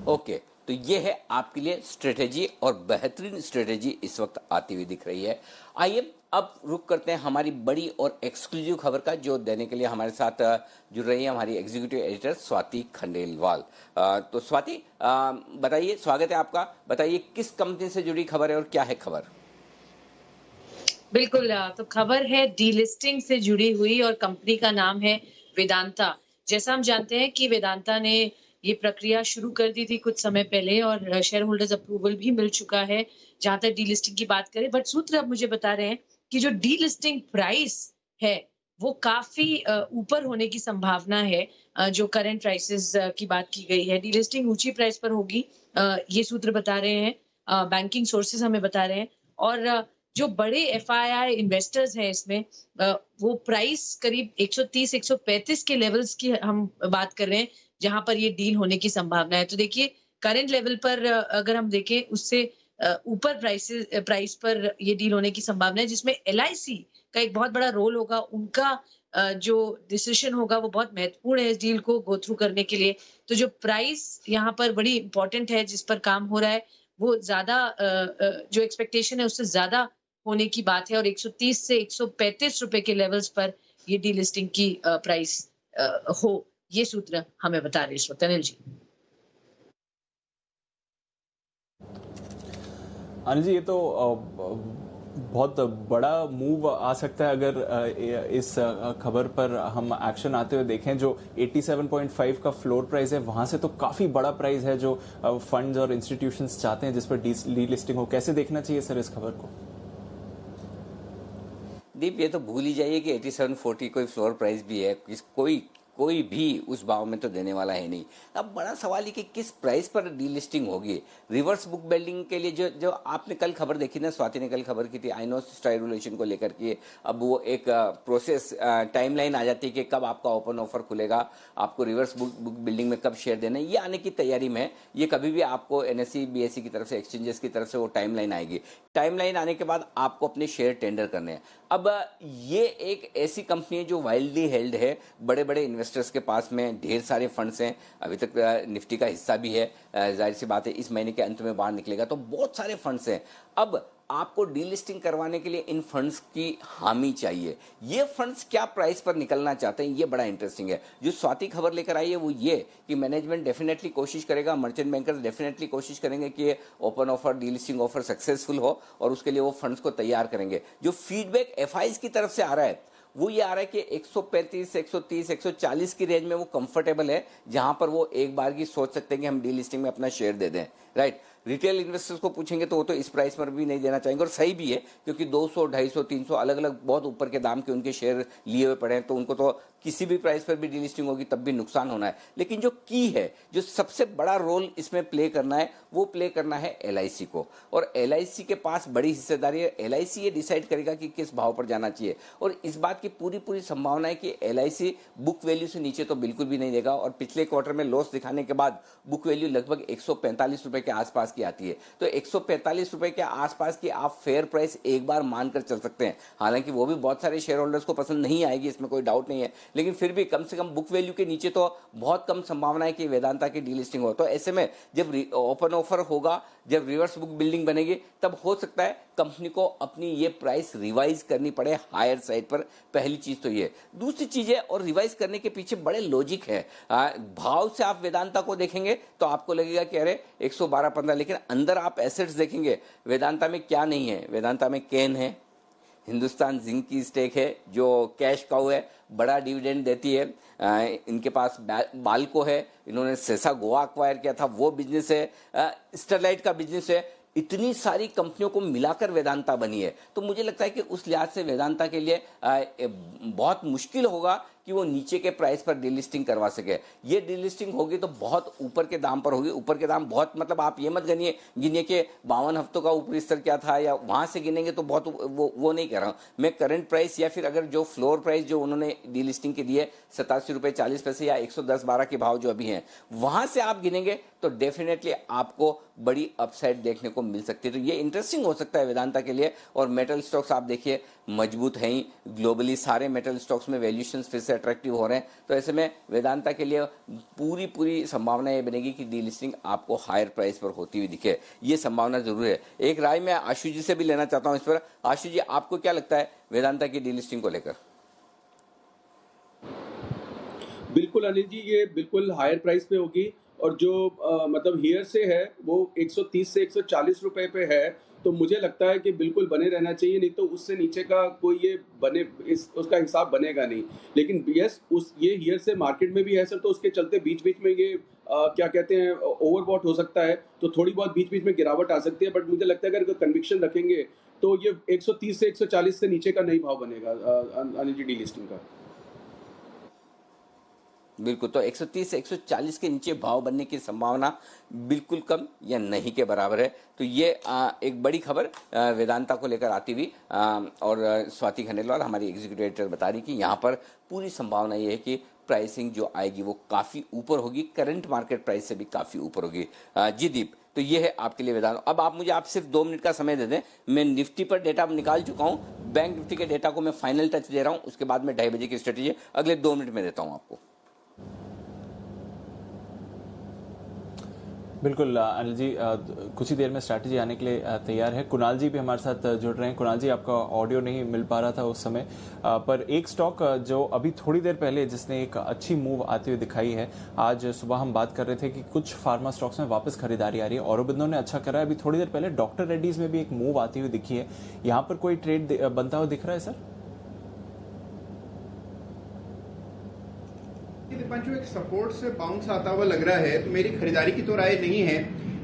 ओके, तो ये है आपके लिए स्ट्रेटेजी और बेहतरीन स्ट्रेटेजी इस वक्त आती हुई दिख रही है। आइए अब रुक करते हैं हमारी बड़ी और एक्सक्लूसिव खबर का, जो देने के लिए हमारे साथ जुड़ रही है हमारी एग्जीक्यूटिव एडिटर स्वाति खंडेलवाल। तो स्वाति, बताइए, स्वागत है आपका। बताइए किस कंपनी से जुड़ी खबर है और क्या है खबर? बिल्कुल, तो खबर है डीलिस्टिंग से जुड़ी हुई और कंपनी का नाम है वेदांता। जैसा हम जानते हैं कि वेदांता ने ये प्रक्रिया शुरू कर दी थी कुछ समय पहले और शेयर होल्डर्स अप्रूवल भी मिल चुका है जहां तक डीलिस्टिंग की बात करें। बट सूत्र अब मुझे बता रहे हैं कि जो डीलिस्टिंग प्राइस है वो काफी ऊपर होने की संभावना है। जो करंट प्राइसेस की बात की गई है, डीलिस्टिंग ऊंची प्राइस पर होगी, ये सूत्र बता रहे हैं, बैंकिंग सोर्सेज हमें बता रहे हैं। और जो बड़े FII इन्वेस्टर्स हैं इसमें, वो प्राइस करीब 130-135 के लेवल्स की हम बात कर रहे हैं जहां पर ये डील होने की संभावना है। तो देखिए करंट लेवल पर अगर हम देखें उससे ऊपर प्राइस पर ये डील होने की संभावना है, जिसमें LIC का एक बहुत बड़ा रोल होगा। उनका जो डिसीजन होगा वो बहुत महत्वपूर्ण है इस डील को गो थ्रू करने के लिए। तो जो प्राइस यहाँ पर बड़ी इंपॉर्टेंट है जिस पर काम हो रहा है, वो ज्यादा जो एक्सपेक्टेशन है उससे ज्यादा होने की बात है और 130 से 135 रुपए के लेवल्स पर ये डीलिस्टिंग की प्राइस हो, ये सूत्र हमें बता रहे इस वक्त। अनिल जी। अनिल जी, ये तो बहुत बड़ा मूव आ सकता है अगर इस खबर पर हम एक्शन आते हुए देखें। जो 87.5 का फ्लोर प्राइस है वहां से तो काफी बड़ा प्राइस है जो फंड्स और इंस्टीट्यूशंस चाहते हैं जिस पर डीलिस्टिंग हो। कैसे देखना चाहिए सर इस खबर को? दीप, ये तो भूल ही जाइए कि 8740 कोई फ्लोर प्राइस भी है, कोई भी उस भाव में तो देने वाला है नहीं। अब बड़ा सवाल है कि किस प्राइस पर डीलिस्टिंग होगी। रिवर्स बुक बिल्डिंग के लिए जो आपने कल खबर देखी ना, स्वाति ने कल खबर की थी आइनोस रेगुलेशन को लेकर के, अब वो एक प्रोसेस टाइमलाइन आ जाती है कि कब आपका ओपन ऑफर खुलेगा, आपको रिवर्स बुक बिल्डिंग में कब शेयर देना है, ये आने की तैयारी में है। ये कभी भी आपको NSE BSE की तरफ से, एक्सचेंजेस की तरफ से वो टाइमलाइन आएगी। टाइमलाइन आने के बाद आपको अपने शेयर टेंडर करने हैं। अब ये एक ऐसी कंपनी है जो वाइल्डली हेल्ड है, बड़े बड़े इन्वेस्टर्स के पास में ढेर सारे फंड्स हैं, अभी तक निफ्टी का हिस्सा भी है, जाहिर सी बात है इस महीने के अंत में बाहर निकलेगा, तो बहुत सारे फंड्स हैं। अब आपको डीलिस्टिंग करवाने के लिए इन फंड्स की हामी चाहिए। ये फंड्स क्या प्राइस पर निकलना चाहते हैं, ये बड़ा इंटरेस्टिंग है। जो स्वाति खबर लेकर आई है वो ये कि मैनेजमेंट डेफिनेटली कोशिश करेगा, मर्चेंट बैंकर्स डेफिनेटली कोशिश करेंगे कि open offer, delisting offer successful हो और उसके लिए वो फंड्स को तैयार करेंगे। जो फीडबैक FIs की तरफ से आ रहा है वो ये आ रहा है कि 135, 130, 140 की रेंज में वो कंफर्टेबल है, जहां पर वो एक बार की सोच सकते हैं कि हम डीलिस्टिंग में अपना शेयर दे दें। राइट, रिटेल इन्वेस्टर्स को पूछेंगे तो वो तो इस प्राइस पर भी नहीं देना चाहेंगे, और सही भी है क्योंकि 200, 250, 300 अलग अलग बहुत ऊपर के दाम के उनके शेयर लिए हुए पड़े हैं, तो उनको तो किसी भी प्राइस पर भी डीलिस्टिंग होगी तब भी नुकसान होना है। लेकिन जो की है, जो सबसे बड़ा रोल इसमें प्ले करना है, वो प्ले करना है LIC को, और LIC के पास बड़ी हिस्सेदारी है। LIC ये डिसाइड करेगा कि किस भाव पर जाना चाहिए, और इस बात की पूरी संभावना है कि LIC बुक वैल्यू से नीचे तो बिल्कुल भी नहीं देगा, और पिछले क्वार्टर में लॉस दिखाने के बाद बुक वैल्यू लगभग 145 रुपए के आसपास की आती है। तो 145 रुपए के आसपास की आप फेयर प्राइस एक बार मानकर चल सकते हैं। हालांकि वो भी बहुत सारे शेयर होल्डर्स को पसंद नहीं आएगी, इसमें कोई डाउट नहीं है, लेकिन फिर भी कम से कम बुक वैल्यू के नीचे तो बहुत कम संभावना है कि वेदांता की डीलिस्टिंग हो। तो ऐसे में जब ओपन ऑफर होगा, जब रिवर्स बुक बिल्डिंग बनेगी, तब हो सकता है कंपनी को अपनी ये प्राइस रिवाइज करनी पड़े हायर साइड पर। पहली चीज तो ये। दूसरी चीज है, और रिवाइज करने के पीछे बड़े लॉजिक है। भाव से आप वेदांता को देखेंगे तो आपको लगेगा कि अरे 112-15, लेकिन अंदर आप एसेट्स देखेंगे, वेदांता में क्या नहीं है। वेदांता में कैन है, हिंदुस्तान जिंक की स्टेक है जो कैश काउ है, बड़ा डिविडेंड देती है। इनके पास बाल्को है, इन्होंने सेसा गोवा एक्वायर किया था, वो बिजनेस है, स्टरलाइट का बिजनेस है। इतनी सारी कंपनियों को मिलाकर वेदांता बनी है, तो मुझे लगता है कि उस लिहाज से वेदांता के लिए बहुत मुश्किल होगा कि वो नीचे के प्राइस पर डीलिस्टिंग करवा सके। ये डीलिस्टिंग होगी तो बहुत ऊपर के दाम पर होगी। ऊपर के दाम बहुत, मतलब आप ये मत गिनिए कि 52 हफ्तों का ऊपरी स्तर क्या था, या वहां से गिनेंगे तो बहुत वो नहीं कह रहा हूं मैं। करंट प्राइस या फिर अगर जो फ्लोर प्राइस जो उन्होंने डीलिस्टिंग के दिए 87 रुपए 40 पैसे या 110-12 के भाव जो अभी हैं, वहां से आप गिनेंगे तो डेफिनेटली आपको बड़ी अपसाइड देखने को मिल सकती है। तो ये इंटरेस्टिंग हो सकता है वेदांता के लिए। और मेटल स्टॉक्स आप देखिए मजबूत हैं ही, ग्लोबली सारे मेटल स्टॉक्स में वैल्यूएशंस फिर से अट्रैक्टिव हो रहे हैं। तो ऐसे में वेदांता के लिए पूरी संभावना ये बनेगी कि डीलिस्टिंग आपको हायर प्राइस पर होती हुई दिखे। ये संभावना जरूर है। एक राय मैं आशु जी से भी लेना चाहता हूं इस पर। आशु जी, आपको क्या लगता है वेदांता की डीलिस्टिंग को लेकर? बिल्कुल अनिल जी, ये बिल्कुल हायर प्राइस पे होगी, और जो मतलब हियर से है वो 130 से 140 रुपए पे है, तो मुझे लगता है कि बिल्कुल बने रहना चाहिए, नहीं तो उससे नीचे का कोई ये बने उसका हिसाब बनेगा नहीं। लेकिन यस, ये हियर से मार्केट में भी है सर, तो उसके चलते बीच बीच में ये क्या कहते हैं ओवरबॉट हो सकता है, तो थोड़ी बहुत बीच बीच में गिरावट आ सकती है। बट मुझे लगता है अगर कन्विक्शन रखेंगे तो ये 130 से 140 से नीचे का नहीं भाव बनेगा अनिल जी डीलिस्टिंग का। बिल्कुल, तो 130 से 140 के नीचे भाव बनने की संभावना बिल्कुल कम या नहीं के बराबर है। तो ये एक बड़ी खबर वेदांता को लेकर आती हुई, और स्वाति खंडेलवाल हमारी एग्जीक्यूटिव एडिटर बता रही कि यहाँ पर पूरी संभावना ये है कि प्राइसिंग जो आएगी वो काफ़ी ऊपर होगी, करंट मार्केट प्राइस से भी काफ़ी ऊपर होगी। जी दीप, तो ये है आपके लिए वेदांता। अब आप सिर्फ 2 मिनट का समय दे दें। मैं निफ्टी पर डेटा निकाल चुका हूँ, बैंक निफ्टी के डेटा को मैं फाइनल टच दे रहा हूँ, उसके बाद में 2:30 बजे की स्ट्रेटेजी अगले 2 मिनट में देता हूँ आपको। बिल्कुल अनिल जी, कुछ ही देर में स्ट्रैटेजी आने के लिए तैयार है। कुणाल जी भी हमारे साथ जुड़ रहे हैं। कुणाल जी, आपका ऑडियो नहीं मिल पा रहा था उस समय, पर एक स्टॉक जो अभी थोड़ी देर पहले जिसने एक अच्छी मूव आती हुई दिखाई है, आज सुबह हम बात कर रहे थे कि कुछ फार्मा स्टॉक्स में वापस खरीदारी आ रही है। औरोबिंदो ने अच्छा करा है। अभी थोड़ी देर पहले डॉक्टर रेड्डीज में भी एक मूव आती हुई दिखी है। यहाँ पर कोई ट्रेड बनता हुआ दिख रहा है सर? दीपांशु, एक सपोर्ट से बाउंस आता हुआ लग रहा है, तो मेरी खरीदारी की तो राय नहीं है,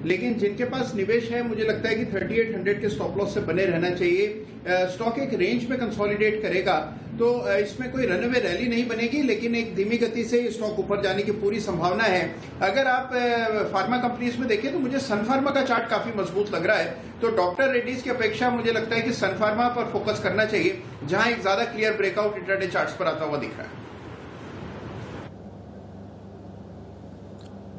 लेकिन जिनके पास निवेश है मुझे लगता है कि 3800 के स्टॉप लॉस से बने रहना चाहिए। स्टॉक एक रेंज में कंसोलिडेट करेगा तो इसमें कोई रनअवे रैली नहीं बनेगी, लेकिन एक धीमी गति से स्टॉक ऊपर जाने की पूरी संभावना है। अगर आप फार्मा कंपनीज में देखें तो मुझे सन फार्मा का चार्ट काफी मजबूत लग रहा है, तो डॉक्टर रेड्डीज की अपेक्षा मुझे लगता है कि सन फार्मा पर फोकस करना चाहिए, जहां एक ज्यादा क्लियर ब्रेकआउट इंट्राडे चार्ट्स पर आता हुआ दिख रहा है।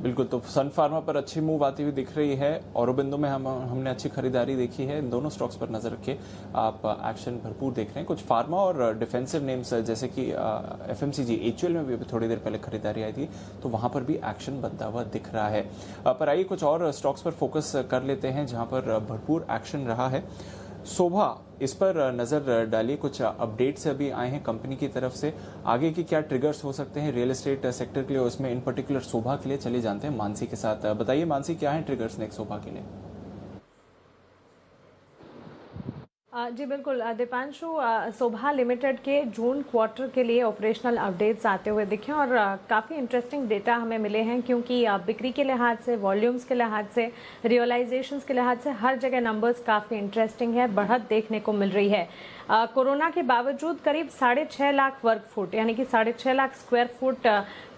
बिल्कुल, तो सन फार्मा पर अच्छी मूव आती हुई दिख रही है। औरोबिंदो में हमने अच्छी खरीदारी देखी है। इन दोनों स्टॉक्स पर नजर रखिए, आप एक्शन भरपूर देख रहे हैं। कुछ फार्मा और डिफेंसिव नेम्स जैसे कि एफएमसीजी, एचयूएल में भी अभी थोड़ी देर पहले खरीदारी आई थी, तो वहां पर भी एक्शन बनता हुआ दिख रहा है। पर आइए कुछ और स्टॉक्स पर फोकस कर लेते हैं जहां पर भरपूर एक्शन रहा है। शोभा, इस पर नजर डालिए। कुछ अपडेट्स अभी आए हैं कंपनी की तरफ से, आगे की क्या ट्रिगर्स हो सकते हैं रियल एस्टेट सेक्टर के लिए, उसमें इन पर्टिकुलर शोभा के लिए। चले जानते हैं मानसी के साथ। बताइए मानसी, क्या है ट्रिगर्स नेक्स्ट शोभा के लिए? जी बिल्कुल दीपांशु, शोभा लिमिटेड के जून क्वार्टर के लिए ऑपरेशनल अपडेट्स आते हुए दिखे और काफ़ी इंटरेस्टिंग डेटा हमें मिले हैं, क्योंकि बिक्री के लिहाज से, वॉल्यूम्स के लिहाज से, रियलाइजेशंस के लिहाज से हर जगह नंबर्स काफ़ी इंटरेस्टिंग है, बढ़त देखने को मिल रही है। कोरोना के बावजूद करीब 6.5 लाख वर्ग फुट यानी कि 6.5 लाख स्क्वायर फुट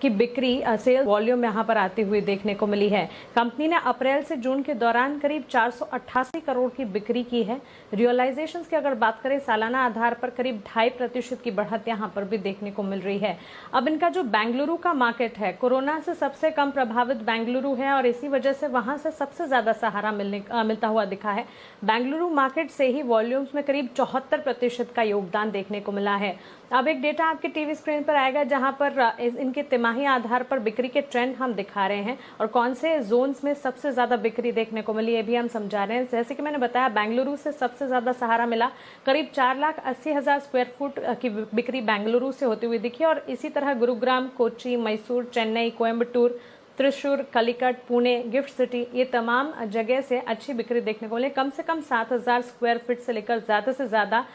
की बिक्री सेल वॉल्यूम यहाँ पर आती हुई देखने को मिली है। कंपनी ने अप्रैल से जून के दौरान करीब 488 करोड़ की बिक्री की है। रियलाइजेशंस की अगर बात करें सालाना आधार पर करीब 2.5% की बढ़त यहाँ पर भी देखने को मिल रही है। अब इनका जो बेंगलुरु का मार्केट है, कोरोना से सबसे कम प्रभावित बेंगलुरु है और इसी वजह से वहां से सबसे ज्यादा सहारा मिलता हुआ दिखा है। बेंगलुरु मार्केट से ही वॉल्यूम्स में करीब 74% का योगदान देखने को मिला है। अब एक डेटा आपके टीवी स्क्रीन पर आएगा जहां पर इनके तिमाही आधार पर बिक्री के ट्रेंड हम दिखा रहे हैं और कौन से जोन्स में सबसे ज्यादा बिक्री देखने को मिली, ये भी हम समझा रहे हैं। जैसे कि मैंने बताया, बेंगलुरु से सबसे ज्यादा सहारा मिला, करीब 4,80,000 स्क्वायर फुट की बिक्री बेंगलुरु से होती हुई दिखी और इसी तरह गुरुग्राम, कोच्चि, मैसूर, चेन्नई, कोयम्बटूर, त्रिशूर, कलिकट, पुणे, गिफ्ट सिटी, ये तमाम जगह से अच्छी बिक्री देखने को मिली। कम से कम 7,000 स्क्वायर फीट से लेकर ज्यादा से ज्यादा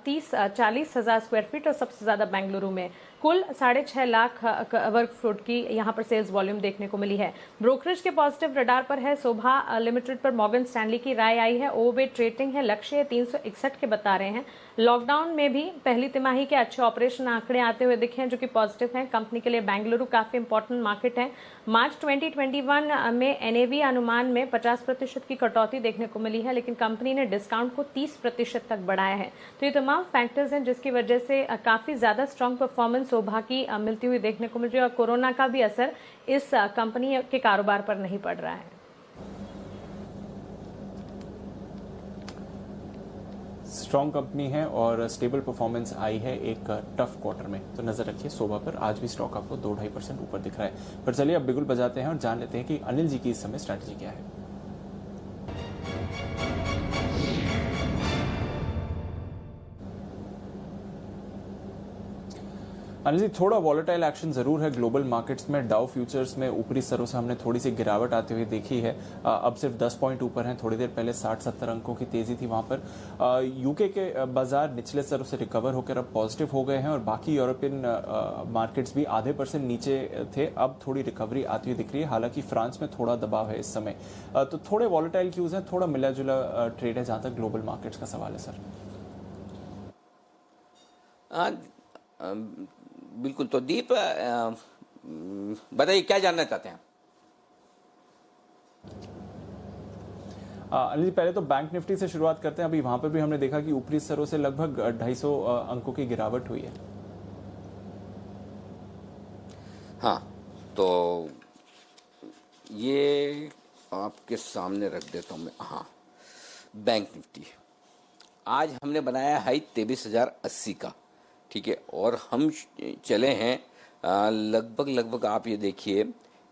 30-40,000 स्क्वायर फीट और सबसे ज्यादा बेंगलुरु में कुल 6.5 लाख वर्ग फुट की यहाँ पर सेल्स वॉल्यूम देखने को मिली है। ब्रोकरेज के पॉजिटिव रडार पर है। शोभा लिमिटेड पर मॉर्गन स्टैनली की राय आई है, ओवेट रेटिंग है, लक्ष्य 361 के बता रहे हैं। लॉकडाउन में भी पहली तिमाही के अच्छे ऑपरेशन आंकड़े आते हुए दिखे हैं जो कि पॉजिटिव हैं। कंपनी के लिए बेंगलुरु काफी इंपॉर्टेंट मार्केट है। मार्च 2021 में एनएवी अनुमान में 50% की कटौती देखने को मिली है, लेकिन कंपनी ने डिस्काउंट को 30% तक बढ़ाया है। तो ये तमाम फैक्टर्स हैं जिसकी वजह से काफी ज्यादा स्ट्रांग परफॉर्मेंस शोभा की मिलती हुई देखने को मिल रही है और कोरोना का भी असर इस कंपनी के कारोबार पर नहीं पड़ रहा है। स्ट्रॉन्ग कंपनी है और स्टेबल परफॉर्मेंस आई है एक टफ क्वार्टर में, तो नजर रखिए शोभा पर। आज भी स्टॉक आपको 2-2.5% ऊपर दिख रहा है। पर चलिए अब बिगुल बजाते हैं और जान लेते हैं कि अनिल जी की इस समय स्ट्रैटेजी क्या है। अनिल जी, थोड़ा वॉलेटाइल एक्शन जरूर है ग्लोबल मार्केट्स में। डाउ फ्यूचर्स में ऊपरी स्तरों से हमने थोड़ी सी गिरावट आती हुई देखी है, अब सिर्फ 10 पॉइंट ऊपर हैं। थोड़ी देर पहले 60-70 अंकों की तेजी थी वहां पर। यूके के बाजार निचले स्तरों से रिकवर होकर अब पॉजिटिव हो गए हैं और बाकी यूरोपियन मार्केट्स भी आधे % नीचे थे, अब थोड़ी रिकवरी आती हुई दिख रही है। हालांकि फ्रांस में थोड़ा दबाव है इस समय, तो थोड़े वॉलेटाइल क्यूज हैं, थोड़ा मिला जुला ट्रेड है जहां तक ग्लोबल मार्केट्स का सवाल है सर। बिल्कुल, तो दीप बताइए क्या जानना चाहते हैं? अनिल जी, पहले तो बैंक निफ्टी से शुरुआत करते हैं। अभी वहां पर भी हमने देखा कि ऊपरी स्तरों से लगभग 250 अंकों की गिरावट हुई है। हाँ, तो ये आपके सामने रख देता हूँ मैं। हाँ, बैंक निफ्टी आज हमने बनाया हाई 23,080 का, ठीक है, और हम चले हैं लगभग आप ये देखिए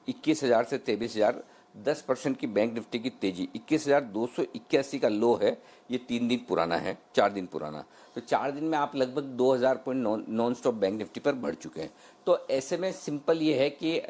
21,000 से 23,000 10% की बैंक निफ्टी की तेजी, 21,281 का लो है, ये 3 दिन पुराना है, 4 दिन पुराना। तो 4 दिन में आप लगभग 2,000 point non stop bank Nifty पर बढ़ चुके हैं। तो ऐसे में सिंपल ये है कि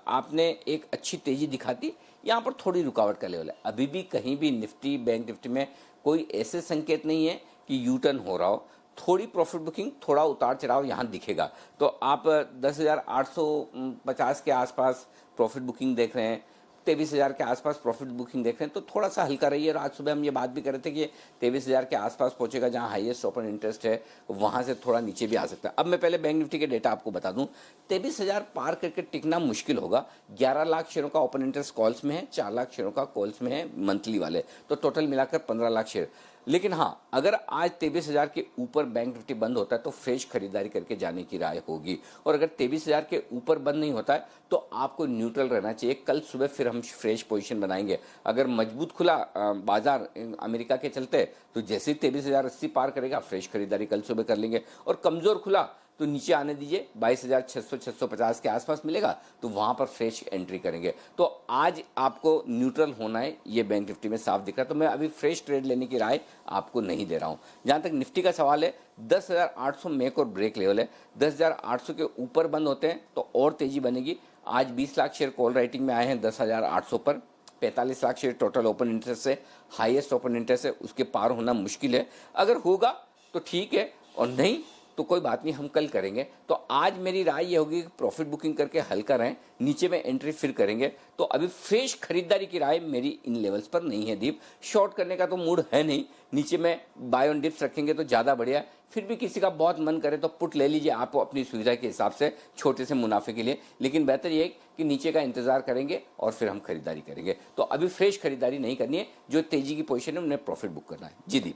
आपने एक अच्छी तेजी दिखाती, यहाँ पर थोड़ी रुकावट का लेवल है। अभी भी कहीं भी निफ्टी बैंक निफ्टी में कोई ऐसे संकेत नहीं है कि यू टर्न हो रहा हो। थोड़ी प्रॉफिट बुकिंग, थोड़ा उतार चढ़ाव यहाँ दिखेगा। तो आप 10,850 के आसपास प्रॉफिट बुकिंग देख रहे हैं, 23,000 के आसपास प्रॉफिट बुकिंग देख रहे हैं, तो थोड़ा सा हल्का रहिए। और आज सुबह हम ये बात भी कर रहे थे कि 23,000 के आसपास पहुंचेगा, जहां हाईएस्ट ओपन इंटरेस्ट है, वहां से थोड़ा नीचे भी आ सकता है। अब मैं पहले बैंक निफ्टी के डेटा आपको बता दूं, 23,000 पार करके टिकना मुश्किल होगा। 11 लाख शेयरों का ओपन इंटरेस्ट कॉल्स में है, 4 लाख शेयरों का कॉल्स में है मंथली वाले, तो टोटल मिलाकर 15 लाख शेयर। लेकिन हाँ, अगर आज 23,000 के ऊपर बैंक निफ्टी बंद होता है तो फ्रेश खरीदारी करके जाने की राय होगी। और अगर 23,000 के ऊपर बंद नहीं होता है तो आपको न्यूट्रल रहना चाहिए। कल सुबह फिर हम फ्रेश पोजीशन बनाएंगे। अगर मजबूत खुला बाजार अमेरिका के चलते, तो जैसे ही 23,080 पार करेगा फ्रेश खरीदारी कल सुबह कर लेंगे। और कमजोर खुला तो नीचे आने दीजिए, 22,600-650 के आसपास मिलेगा, तो वहां पर फ्रेश एंट्री करेंगे। तो आज आपको न्यूट्रल होना है, ये बैंक निफ्टी में साफ दिख रहा है। तो मैं अभी फ्रेश ट्रेड लेने की राय आपको नहीं दे रहा हूं। जहां तक निफ्टी का सवाल है, 10,800 मेक और ब्रेक लेवल है। 10,800 के ऊपर बंद होते हैं तो और तेजी बनेगी। आज 20 लाख शेयर कॉल राइटिंग में आए हैं 10,800 पर। 45 lakh share total open interest से, हाईएस्ट ओपन इंटरेस्ट है, उसके पार होना मुश्किल है। अगर होगा तो ठीक है, और नहीं तो कोई बात नहीं, हम कल करेंगे। तो आज मेरी राय ये होगी कि प्रॉफिट बुकिंग करके हल्का रहें, नीचे में एंट्री फिर करेंगे। तो अभी फ्रेश खरीदारी की राय मेरी इन लेवल्स पर नहीं है दीप। शॉर्ट करने का तो मूड है नहीं, नीचे में बाय ऑन डिप्स रखेंगे तो ज़्यादा बढ़िया है। फिर भी किसी का बहुत मन करे तो पुट ले लीजिए आप अपनी सुविधा के हिसाब से, छोटे से मुनाफे के लिए। लेकिन बेहतर ये है कि नीचे का इंतजार करेंगे और फिर हम खरीदारी करेंगे। तो अभी फ्रेश खरीदारी नहीं करनी है, जो तेजी की पोजीशन है उन्हें प्रॉफिट बुक करना है। जी दीप।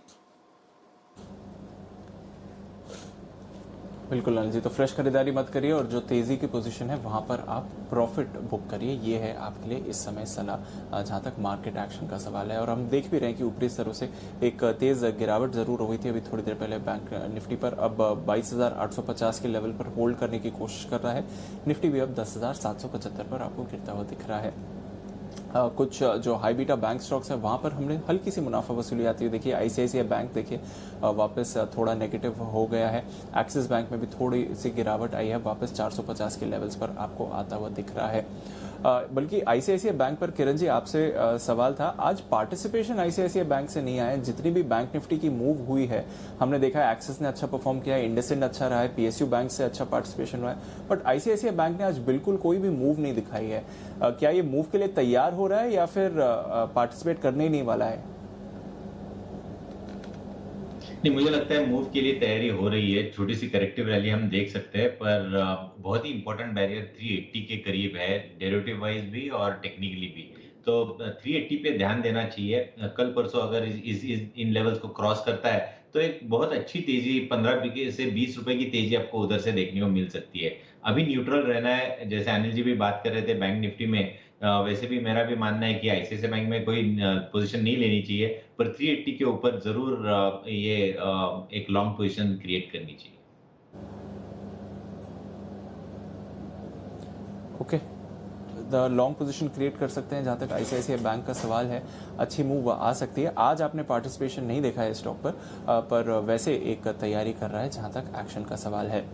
बिल्कुल अनिल जी, तो फ्रेश खरीदारी मत करिए और जो तेजी की पोजीशन है वहां पर आप प्रॉफिट बुक करिए। ये है आपके लिए इस समय सलाह जहां तक मार्केट एक्शन का सवाल है। और हम देख भी रहे हैं कि ऊपरी स्तरों से एक तेज गिरावट जरूर हुई थी अभी थोड़ी देर पहले बैंक निफ्टी पर। अब 22,850 के लेवल पर होल्ड करने की कोशिश कर रहा है। निफ्टी भी अब 10,775 पर आपको गिरता हुआ दिख रहा है। कुछ जो हाई बीटा बैंक स्टॉक्स है वहां पर हमने हल्की सी मुनाफा वसूली आती हुई देखिए। आईसीआईसीआई बैंक देखिए वापस थोड़ा नेगेटिव हो गया है। एक्सिस बैंक में भी थोड़ी सी गिरावट आई है, वापस 450 के लेवल्स पर आपको आता हुआ दिख रहा है। बल्कि आईसीआईसीआई बैंक पर किरण जी आपसे सवाल था, आज पार्टिसिपेशन आईसीआईसीआई बैंक से नहीं आए। जितनी भी बैंक निफ्टी की मूव हुई है हमने देखा है एक्सिस ने अच्छा परफॉर्म किया है, इंडसइंड अच्छा रहा है, पीएसयू बैंक से अच्छा पार्टिसिपेशन हुआ है, बट आईसीआईसीआई बैंक ने आज बिल्कुल कोई भी मूव नहीं दिखाई है। क्या ये मूव के लिए तैयार हो रहा है या फिर पार्टिसिपेट करने ही नहीं वाला है? नहीं, मुझे लगता है मूव के लिए तैयारी हो रही है। छोटी सी करेक्टिव रैली हम देख सकते हैं, पर बहुत ही इंपॉर्टेंट बैरियर 380 के करीब है, डेरिवेटिव वाइज भी और टेक्निकली भी। तो 380 पे ध्यान देना चाहिए। कल परसों अगर इन लेवल्स को क्रॉस करता है तो एक बहुत अच्छी तेजी 15 से 20 रुपए की तेजी आपको उधर से देखने को मिल सकती है। अभी न्यूट्रल रहना है, जैसे अनिल जी भी बात कर रहे थे बैंक निफ्टी में। वैसे भी मेरा भी मानना है कि आईसीआईसीआई बैंक में कोई पोजीशन नहीं लेनी चाहिए, पर 380 के ऊपर जरूर ये एक लॉन्ग पोजीशन क्रिएट करनी चाहिए। Okay, the long position create कर सकते हैं। जहां तक आईसीआईसीआई बैंक का सवाल है, अच्छी मूव आ सकती है। आज आपने पार्टिसिपेशन नहीं देखा है स्टॉक पर वैसे एक तैयारी कर रहा है जहां तक एक्शन का सवाल है।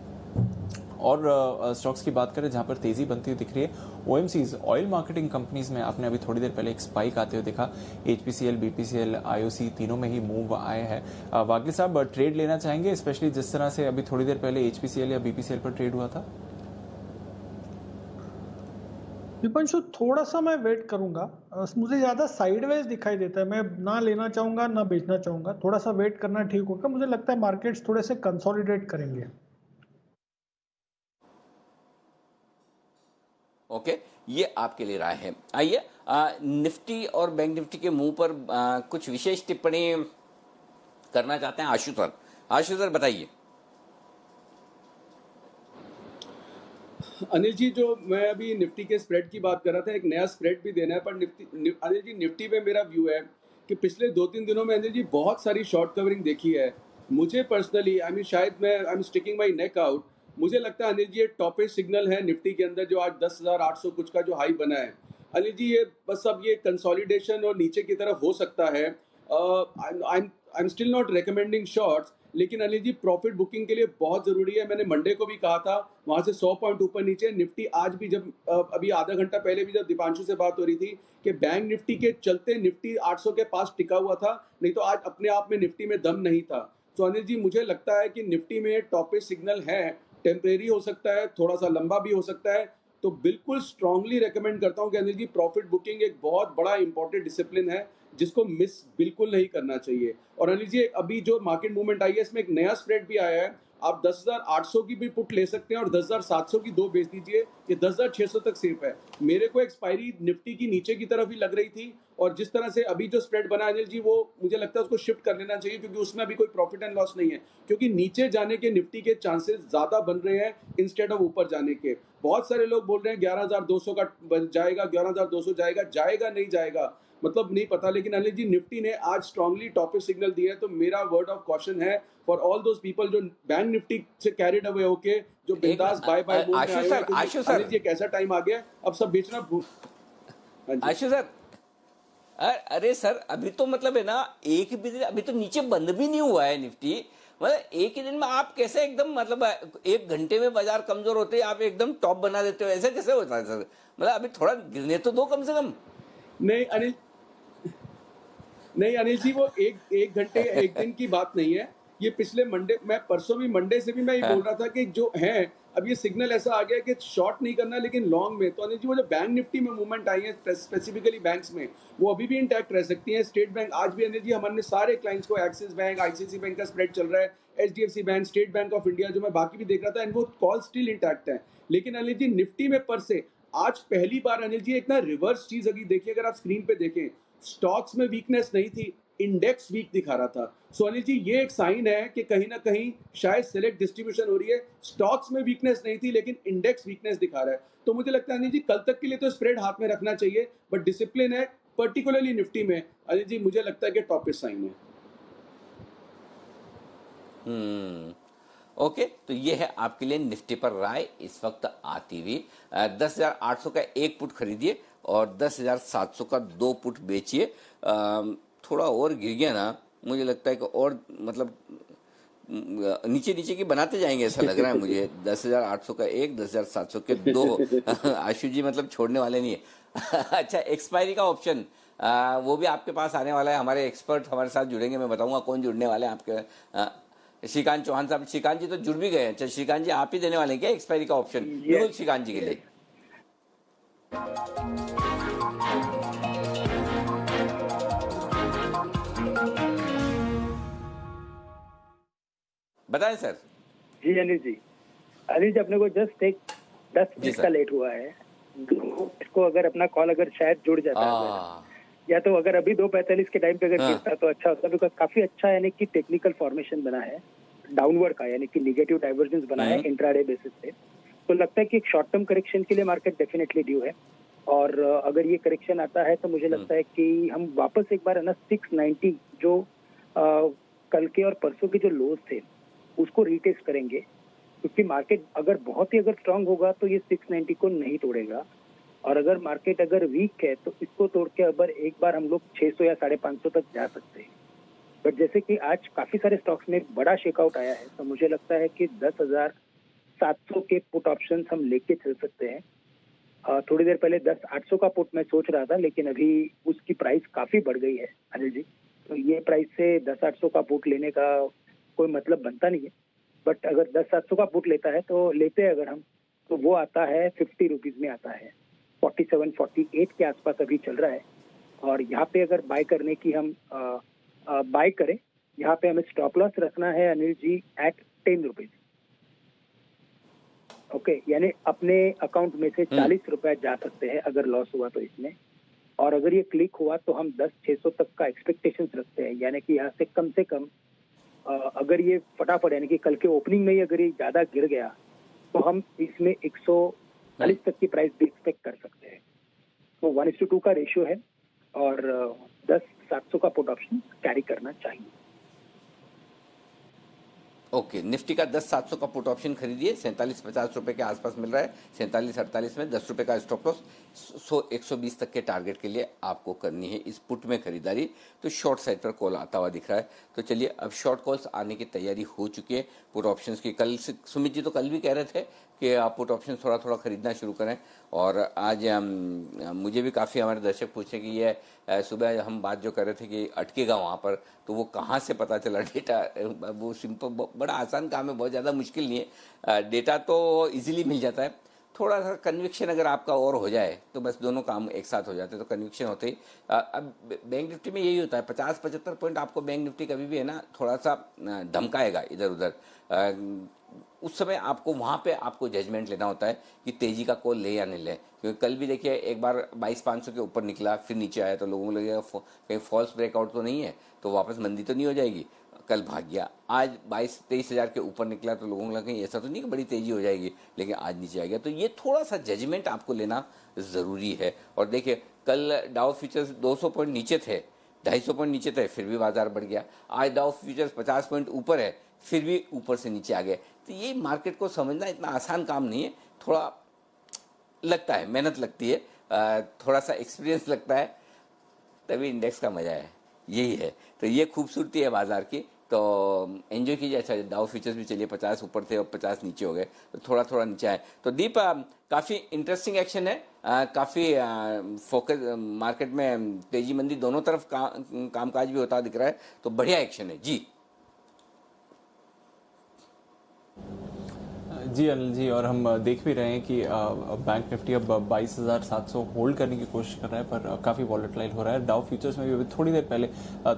और स्टॉक्स की बात करें जहां पर तेजी बनती हुई दिख रही है, ओएमसीज ऑयल मार्केटिंग कंपनीज में आपने अभी थोड़ी देर पहले एक स्पाइक आते हुए देखा। एचपीसीएल, बीपीसीएल, आईओसी तीनों में ही मूव आए हैं। वाकई साहब ट्रेड लेना चाहेंगे, स्पेशली जिस तरह से अभी थोड़ी देर पहले एचपीसीएल या बीपीसीएल पर ट्रेड हुआ था? दीपांशु, थोड़ा सा मैं वेट करूंगा। मुझे ज्यादा साइडवेज दिखाई देता है, मैं ना लेना चाहूंगा ना बेचना चाहूंगा। थोड़ा सा वेट करना ठीक होगा। मुझे लगता है मार्केट्स थोड़े से कंसोलिडेट करेंगे। ओके, ये आपके लिए राय है। आइए निफ्टी और बैंक निफ्टी के मुंह पर कुछ विशेष टिप्पणी करना चाहते हैं आशु सर। आशु सर बताइए। अनिल जी, जो मैं अभी निफ्टी के स्प्रेड की बात कर रहा था, एक नया स्प्रेड भी देना है। पर अनिल जी, निफ्टी में मेरा व्यू है कि पिछले 2-3 दिनों में अनिल जी बहुत सारी शॉर्ट कवरिंग देखी है। मुझे पर्सनली शायद मैं I am sticking my neck out. मुझे लगता है अनिल जी ये टॉपेज सिग्नल है निफ्टी के अंदर, जो आज 10,800 कुछ का जो हाई बना है। अनिल जी ये बस अब ये कंसोलिडेशन और नीचे की तरफ हो सकता है। I am still not recommending shorts, लेकिन अनिल जी प्रॉफिट बुकिंग के लिए बहुत जरूरी है। मैंने मंडे को भी कहा था, वहां से 100 पॉइंट ऊपर नीचे निफ्टी आज भी, जब अभी आधा घंटा पहले भी जब दीपांशु से बात हो रही थी कि बैंक निफ्टी के चलते निफ्टी 800 के पास टिका हुआ था, नहीं तो आज अपने आप में निफ्टी में दम नहीं था। तो अनिल जी मुझे लगता है कि निफ्टी में टॉपिक सिग्नल है, टेम्परेरी हो सकता है, थोड़ा सा लंबा भी हो सकता है, तो बिल्कुल स्ट्रांगली रेकमेंड करता हूं कि अनिल जी प्रॉफिट बुकिंग एक बहुत बड़ा इंपॉर्टेंट डिसिप्लिन है जिसको मिस बिल्कुल नहीं करना चाहिए। और अनिल जी अभी जो मार्केट मूवमेंट आई है इसमें एक नया स्प्रेड भी आया है, आप 10,800 की भी पुट ले सकते हैं और 10,700 की दो बेच दीजिए, ये 10,600 तक सेफ है। मेरे को एक्सपायरी निफ्टी की नीचे की तरफ ही लग रही थी, और जिस तरह से अभी जो स्प्रेड बना अनिल जी वो मुझे लगता है उसको शिफ्ट कर लेना चाहिए, क्योंकि उसमें अभी कोई प्रॉफिट एंड लॉस नहीं है, क्योंकि नीचे जाने के निफ्टी के चांसेस ज्यादा बन रहे हैं इंस्टेड ऑफ ऊपर जाने के। बहुत सारे लोग बोल रहे हैं 11,200 का जाएगा, 11,200 जाएगा, जाएगा नहीं जाएगा मतलब नहीं पता, लेकिन अनिल जी निफ्टी ने आज स्ट्रांगली टॉपिक सिग्नल दिया है, तो मेरा वर्ड ऑफ कॉशन है फॉर ऑल दोस पीपल जो बैंक निफ्टी से कैरिड अवे होके जो बिंदास बाय बाय मूव में आए हैं। अनिल जी एक ऐसा टाइम आ गया अब सब बेचना आशु सर, अरे सर अभी तो मतलब है ना, एक भी दिन अभी तो नीचे बंद भी नहीं हुआ है निफ्टी, मतलब एक ही दिन में आप कैसे एकदम मतलब 1 घंटे में बाजार कमजोर होते हैं आप एकदम टॉप बना देते हो, ऐसे कैसे होता है सर? मतलब अभी थोड़ा गिरने तो दो कम से कम। नहीं अनिल जी वो एक घंटे एक दिन की बात नहीं है, ये पिछले मंडे, मैं परसों भी मंडे से भी मैं ये बोल रहा था कि जो है अब ये सिग्नल ऐसा आ गया कि शॉर्ट नहीं करना लेकिन लॉन्ग में। तो अनिल जी वो जो बैंक निफ्टी में मूवमेंट आई है स्पेसिफिकली बैंक्स में, वो अभी भी इंटैक्ट रह सकती है। स्टेट बैंक आज भी अनिल जी हमारे सारे क्लाइंट्स को एक्सिस बैंक, आईसीआईसी बैंक का स्प्रेड चल रहा है, HDFC bank, state bank of India जो मैं बाकी भी देख रहा था, एंड वो कॉल स्टिल इंटैक्ट है। लेकिन अनिल जी निफ्टी में पर से आज पहली बार अनिल जी एक ना रिवर्स चीज अभी देखिए, अगर आप स्क्रीन पे देखें स्टॉक्स में वीकनेस नहीं थी, इंडेक्स वीक दिखा रहा था। सो अनिल जी ये एक साइन है कि कहीं ना कहीं शायद सेलेक्ट डिस्ट्रीब्यूशन हो रही है, स्टॉक्स में वीकनेस नहीं थी लेकिन इंडेक्स वीकनेस दिखा रहा है। तो मुझे लगता है अनिल जी कल तक के लिए तो स्प्रेड हाथ में रखना चाहिए, बट डिसिप्लिन है पर्टिकुलरली निफ्टी में अनिल जी, मुझे लगता है कि टॉप पे साइन है। ओके, तो ये है आपके लिए निफ्टी पर राय इस वक्त आती हुई। 10,800 का एक पुट खरीदिए और 10,700 का 2 पुट बेचिए। थोड़ा और गिर गया ना, मुझे लगता है कि और मतलब नीचे नीचे की बनाते जाएंगे ऐसा लग रहा है मुझे। 10,800 का एक, 10,700 के 2। आशु जी मतलब छोड़ने वाले नहीं है। अच्छा, एक्सपायरी का ऑप्शन वो भी आपके पास आने वाला है, हमारे एक्सपर्ट हमारे साथ जुड़ेंगे, मैं बताऊंगा कौन जुड़ने वाले हैं आपके। श्रीकांत चौहान साहब, श्रीकांत जी तो जुड़ भी गए। अच्छा श्रीकांत जी आप ही देने वाले हैं क्या एक्सपायरी का ऑप्शन? बिल्कुल श्रीकांत जी के लिए बताएं सर। जी अनिल जी, अपने को जस्ट एक 10 मिनट का लेट हुआ है, इसको अगर अपना कॉल अगर शायद जुड़ जाता है या तो अगर अभी 2:45 के टाइम पे अगर गिरता तो अच्छा होता, बिकॉज काफी अच्छा यानी कि टेक्निकल फॉर्मेशन बना है डाउनवर्ड का, यानी कि निगेटिव डाइवर्जेंस बना है इंट्राडे बेसिस पे। तो लगता है कि एक शॉर्ट टर्म करेक्शन के लिए मार्केट डेफिनेटली ड्यू है, और अगर ये करेक्शन आता है तो मुझे लगता है कि हम वापस एक बार है ना 690 जो कल के और परसों के जो लोज थे उसको रीटेस्ट करेंगे, क्योंकि मार्केट अगर बहुत ही अगर स्ट्रांग होगा तो ये 690 को नहीं तोड़ेगा, और अगर मार्केट अगर वीक है तो इसको तोड़ के अगर एक बार हम लोग 600 या 550 तक जा सकते हैं। बट जैसे कि आज काफी सारे स्टॉक्स में बड़ा शेकआउट आया है, तो मुझे लगता है कि 10,700 के पुट ऑप्शंस हम लेके चल सकते हैं। थोड़ी देर पहले 10,800 का पुट मैं सोच रहा था, लेकिन अभी उसकी प्राइस काफी बढ़ गई है अनिल जी, तो ये प्राइस से 10,800 का पुट लेने का कोई मतलब बनता नहीं है। बट अगर 10,700 का पुट लेता है तो लेते हैं अगर हम, तो वो आता है 50 रुपीज में आता है, 47-48 के आसपास अभी चल रहा है। और यहाँ पे अगर बाय करने की हम बाय करें, यहाँ पे हमें स्टॉप लॉस रखना है Anil ji eight 10 rupees. Okay, यानी अपने अकाउंट में से 40 रुपए जा सकते हैं अगर लॉस हुआ तो इसमें, और अगर ये क्लिक हुआ तो हम 10,600 तक का एक्सपेक्टेशंस रखते हैं, यानी कि यहाँ से कम अगर ये फटाफट यानी कि कल के ओपनिंग में ही अगर ये ज्यादा गिर गया तो हम इसमें 140 तक की प्राइस भी एक्सपेक्ट कर सकते हैं। तो 1:2 का रेशियो है और 10,700 का पुट ऑप्शन कैरी करना चाहिए। ओके, निफ्टी का 10,700 का पुट ऑप्शन खरीदिए, 47-50 रुपए के आसपास मिल रहा है, 47-48 में 10 रुपए का स्टॉप लॉस, 120 तक के टारगेट के लिए आपको करनी है इस पुट में खरीदारी। तो शॉर्ट साइड पर कॉल आता हुआ दिख रहा है, तो चलिए अब शॉर्ट कॉल्स आने की तैयारी हो चुकी है पुट ऑप्शंस की। कल सुमित जी तो कल भी कह रहे थे कि आप पुट ऑप्शन थोड़ा थोड़ा खरीदना शुरू करें, और आज मुझे भी काफ़ी हमारे दर्शक पूछे कि ये सुबह हम बात जो कर रहे थे कि अटकेगा वहाँ पर, तो वो कहाँ से पता चला डेटा? वो सिंपल, बड़ा आसान काम है, बहुत ज़्यादा मुश्किल नहीं है, डेटा तो इजीली मिल जाता है। थोड़ा सा कन्विक्शन अगर आपका और हो जाए तो बस दोनों काम एक साथ हो जाते हैं। तो कन्विक्शन होते ही अब बैंक निफ्टी में यही होता है, 50-75 पॉइंट आपको बैंक निफ्टी कभी भी है ना थोड़ा सा धमकाएगा इधर उधर। उस समय आपको वहाँ पे आपको जजमेंट लेना होता है कि तेजी का कॉल ले या नहीं ले, क्योंकि कल भी देखिए एक बार 22,500 के ऊपर निकला, फिर नीचे आया, तो लोगों को लगेगा कहीं फॉल्स ब्रेकआउट तो नहीं है, तो वापस मंदी तो नहीं हो जाएगी। कल भाग गया, आज 22-23 हज़ार के ऊपर निकला, तो लोगों को लगा कहीं ऐसा तो नहीं कि बड़ी तेजी हो जाएगी, लेकिन आज नीचे आ गया। तो ये थोड़ा सा जजमेंट आपको लेना ज़रूरी है। और देखिए कल डाउ फ्यूचर्स 200 पॉइंट नीचे थे, 250 पॉइंट नीचे थे, फिर भी बाजार बढ़ गया। आज डाउ फ्यूचर्स 50 पॉइंट ऊपर है, फिर भी ऊपर से नीचे आ गए। तो ये मार्केट को समझना इतना आसान काम नहीं है, थोड़ा लगता है, मेहनत लगती है, थोड़ा सा एक्सपीरियंस लगता है, तभी इंडेक्स का मजा है, यही है। तो ये खूबसूरती है बाजार की, तो एंजॉय कीजिए। अच्छा, डाउ फ्यूचर्स भी चलिए 50 ऊपर थे और 50 नीचे हो गए, तो थोड़ा थोड़ा नीचे आए। तो दीप काफ़ी इंटरेस्टिंग एक्शन है, काफ़ी फोकस, मार्केट में तेजी मंदी दोनों तरफ कामकाज भी होता दिख रहा है, तो बढ़िया एक्शन है जी। जी अनिल जी, और हम देख भी रहे हैं कि बैंक निफ्टी अब 22,700 होल्ड करने की कोशिश कर रहा है, पर काफ़ी वॉलेटाइल हो रहा है। डाउ फ्यूचर्स में भी अभी थोड़ी देर पहले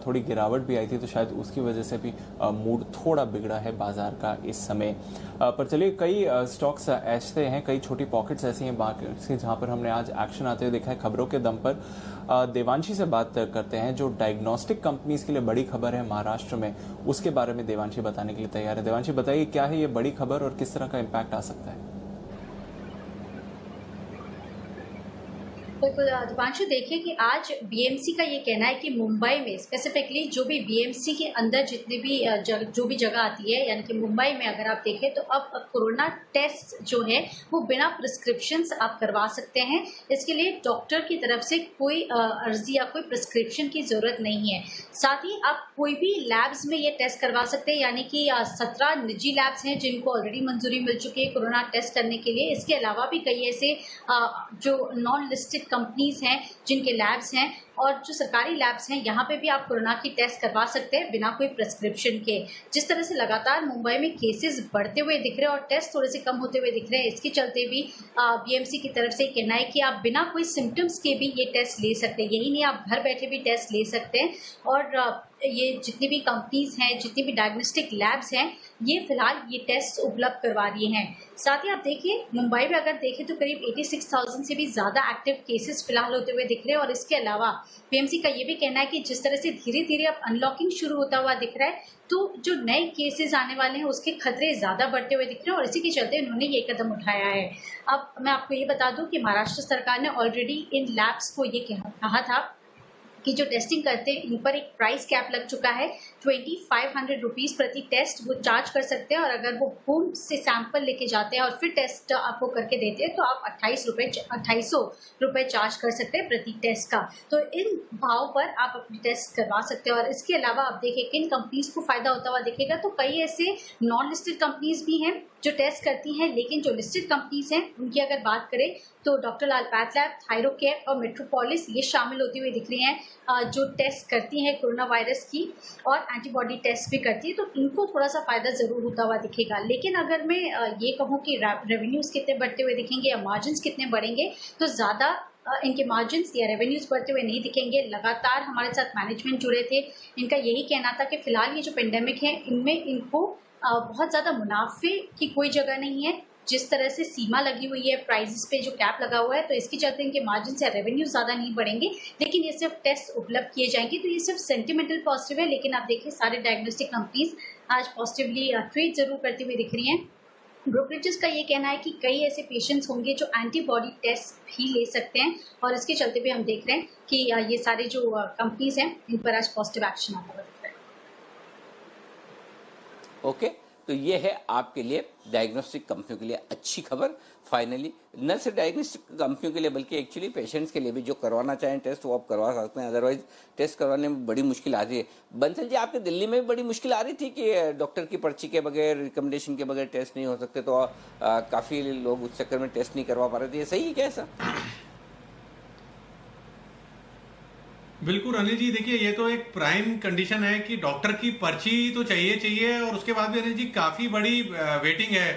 थोड़ी गिरावट भी आई थी, तो शायद उसकी वजह से भी मूड थोड़ा बिगड़ा है बाजार का इस समय। पर चलिए, कई स्टॉक्स ऐसे हैं, कई छोटी पॉकेट्स ऐसी हैं मार्केट से जहां पर हमने आज एक्शन आते हुए देखा है। खबरों के दम पर देवांशी से बात करते हैं, जो डायग्नोस्टिक कंपनीज के लिए बड़ी खबर है महाराष्ट्र में, उसके बारे में देवांशी बताने के लिए तैयार है। देवांशी, बताइए क्या है ये बड़ी खबर और किस तरह का इम्पैक्ट आ सकता है? बिल्कुल दीपांशु, देखिए कि आज बीएमसी का ये कहना है कि मुंबई में स्पेसिफिकली जो भी बीएमसी के अंदर जितने भी जो भी जगह आती है, यानी कि मुंबई में अगर आप देखें तो अब कोरोना टेस्ट जो है वो बिना प्रिस्क्रिप्शन आप करवा सकते हैं। इसके लिए डॉक्टर की तरफ से कोई अर्जी या कोई प्रिस्क्रिप्शन की जरूरत नहीं है। साथ ही आप कोई भी लैब्स में ये टेस्ट करवा सकते हैं, यानी कि 17 निजी लैब्स हैं जिनको ऑलरेडी मंजूरी मिल चुकी है कोरोना टेस्ट करने के लिए। इसके अलावा भी कई ऐसे जो नॉन लिस्टेड कंपनीज हैं जिनके लैब्स हैं, और जो सरकारी लैब्स हैं यहाँ पे भी आप कोरोना की टेस्ट करवा सकते हैं बिना कोई प्रिस्क्रिप्शन के। जिस तरह से लगातार मुंबई में केसेस बढ़ते हुए दिख रहे हैं और टेस्ट थोड़े से कम होते हुए दिख रहे हैं, इसके चलते भी बीएमसी की तरफ से कहना है कि आप बिना कोई सिम्टम्स के भी ये टेस्ट ले सकते हैं। यही नहीं, आप घर बैठे भी टेस्ट ले सकते हैं। और ये जितनी भी कंपनीज हैं, जितनी भी डायग्नोस्टिक लैब्स हैं, ये फिलहाल ये टेस्ट उपलब्ध करवा रही हैं। साथ ही आप देखिए मुंबई में अगर देखें तो करीब 86,000 से भी ज़्यादा एक्टिव केसेस फिलहाल होते हुए दिख रहे हैं। और इसके अलावा बीएमसी का ये भी कहना है कि जिस तरह से धीरे धीरे अब अनलॉकिंग शुरू होता हुआ दिख रहा है, तो जो नए केसेस आने वाले हैं उसके खतरे ज़्यादा बढ़ते हुए दिख रहे हैं, और इसी के चलते उन्होंने ये कदम उठाया है। अब मैं आपको ये बता दूं कि महाराष्ट्र सरकार ने ऑलरेडी इन लैब्स को ये कहा था कि जो टेस्टिंग करते हैं इन पर एक प्राइस कैप लग चुका है। 2,500 रुपीज़ प्रति टेस्ट वो चार्ज कर सकते हैं, और अगर वो होम से सैंपल लेके जाते हैं और फिर टेस्ट आपको करके देते हैं तो आप 2,800 रुपये चार्ज कर सकते हैं प्रति टेस्ट का। तो इन भाव पर आप अपनी टेस्ट करवा सकते हैं। और इसके अलावा आप देखिए किन कंपनीज को फायदा होता हुआ दिखेगा, तो कई ऐसे नॉन लिस्टेड कंपनीज भी हैं जो टेस्ट करती हैं, लेकिन जो लिस्टेड कंपनीज हैं उनकी अगर बात करें तो डॉक्टर लाल पैथ लैब, थायरोकेयर और मेट्रोपोलिस ये शामिल होती हुई दिख रही हैं, जो टेस्ट करती हैं कोरोना वायरस की और एंटीबॉडी टेस्ट भी करती है। तो इनको थोड़ा सा फायदा जरूर होता हुआ दिखेगा। लेकिन अगर मैं ये कहूँ कि रेवेन्यूज कितने बढ़ते हुए दिखेंगे या मार्जिन कितने बढ़ेंगे, तो ज़्यादा इनके मार्जिन्स या रेवेन्यूज बढ़ते हुए नहीं दिखेंगे। लगातार हमारे साथ मैनेजमेंट जुड़े थे, इनका यही कहना था कि फिलहाल ये जो पेंडेमिक है इनमें इनको बहुत ज़्यादा मुनाफे की कोई जगह नहीं है। जिस तरह से सीमा लगी हुई है, प्राइसेस पे जो कैप लगा हुआ है, तो इसके चलते इनके मार्जिन या रेवेन्यू ज़्यादा नहीं बढ़ेंगे, लेकिन ये सिर्फ टेस्ट उपलब्ध किए जाएंगे। तो ये सिर्फ सेंटिमेंटल पॉजिटिव है, लेकिन आप देखिए सारे डायग्नोस्टिक कंपनीज आज पॉजिटिवली ट्रेड जरूर करती हुई दिख रही हैं। ब्रोकरेजेस का ये कहना है कि कई ऐसे पेशेंट्स होंगे जो एंटीबॉडी टेस्ट भी ले सकते हैं, और इसके चलते भी हम देख रहे हैं कि ये सारे जो कंपनीज हैं इन पर आज पॉजिटिव एक्शन आता है। ओके, तो ये है आपके लिए डायग्नोस्टिक कंपनियों के लिए अच्छी खबर। फाइनली न सिर्फ डायग्नोस्टिक कंपनियों के लिए बल्कि एक्चुअली पेशेंट्स के लिए भी, जो करवाना चाहें टेस्ट वो आप करवा सकते हैं, अदरवाइज टेस्ट करवाने में बड़ी मुश्किल आ रही है। बंसल जी, आपके दिल्ली में भी बड़ी मुश्किल आ रही थी कि डॉक्टर की पर्ची के बगैर, रिकमेंडेशन के बगैर टेस्ट नहीं हो सकते, तो काफ़ी लोग उस चक्कर में टेस्ट नहीं करवा पा रहे थे, ये सही है क्या ऐसा? बिल्कुल अनिल जी, देखिए ये तो एक प्राइम कंडीशन है कि डॉक्टर की पर्ची तो चाहिए और उसके बाद भी अनिल जी काफी बड़ी वेटिंग है।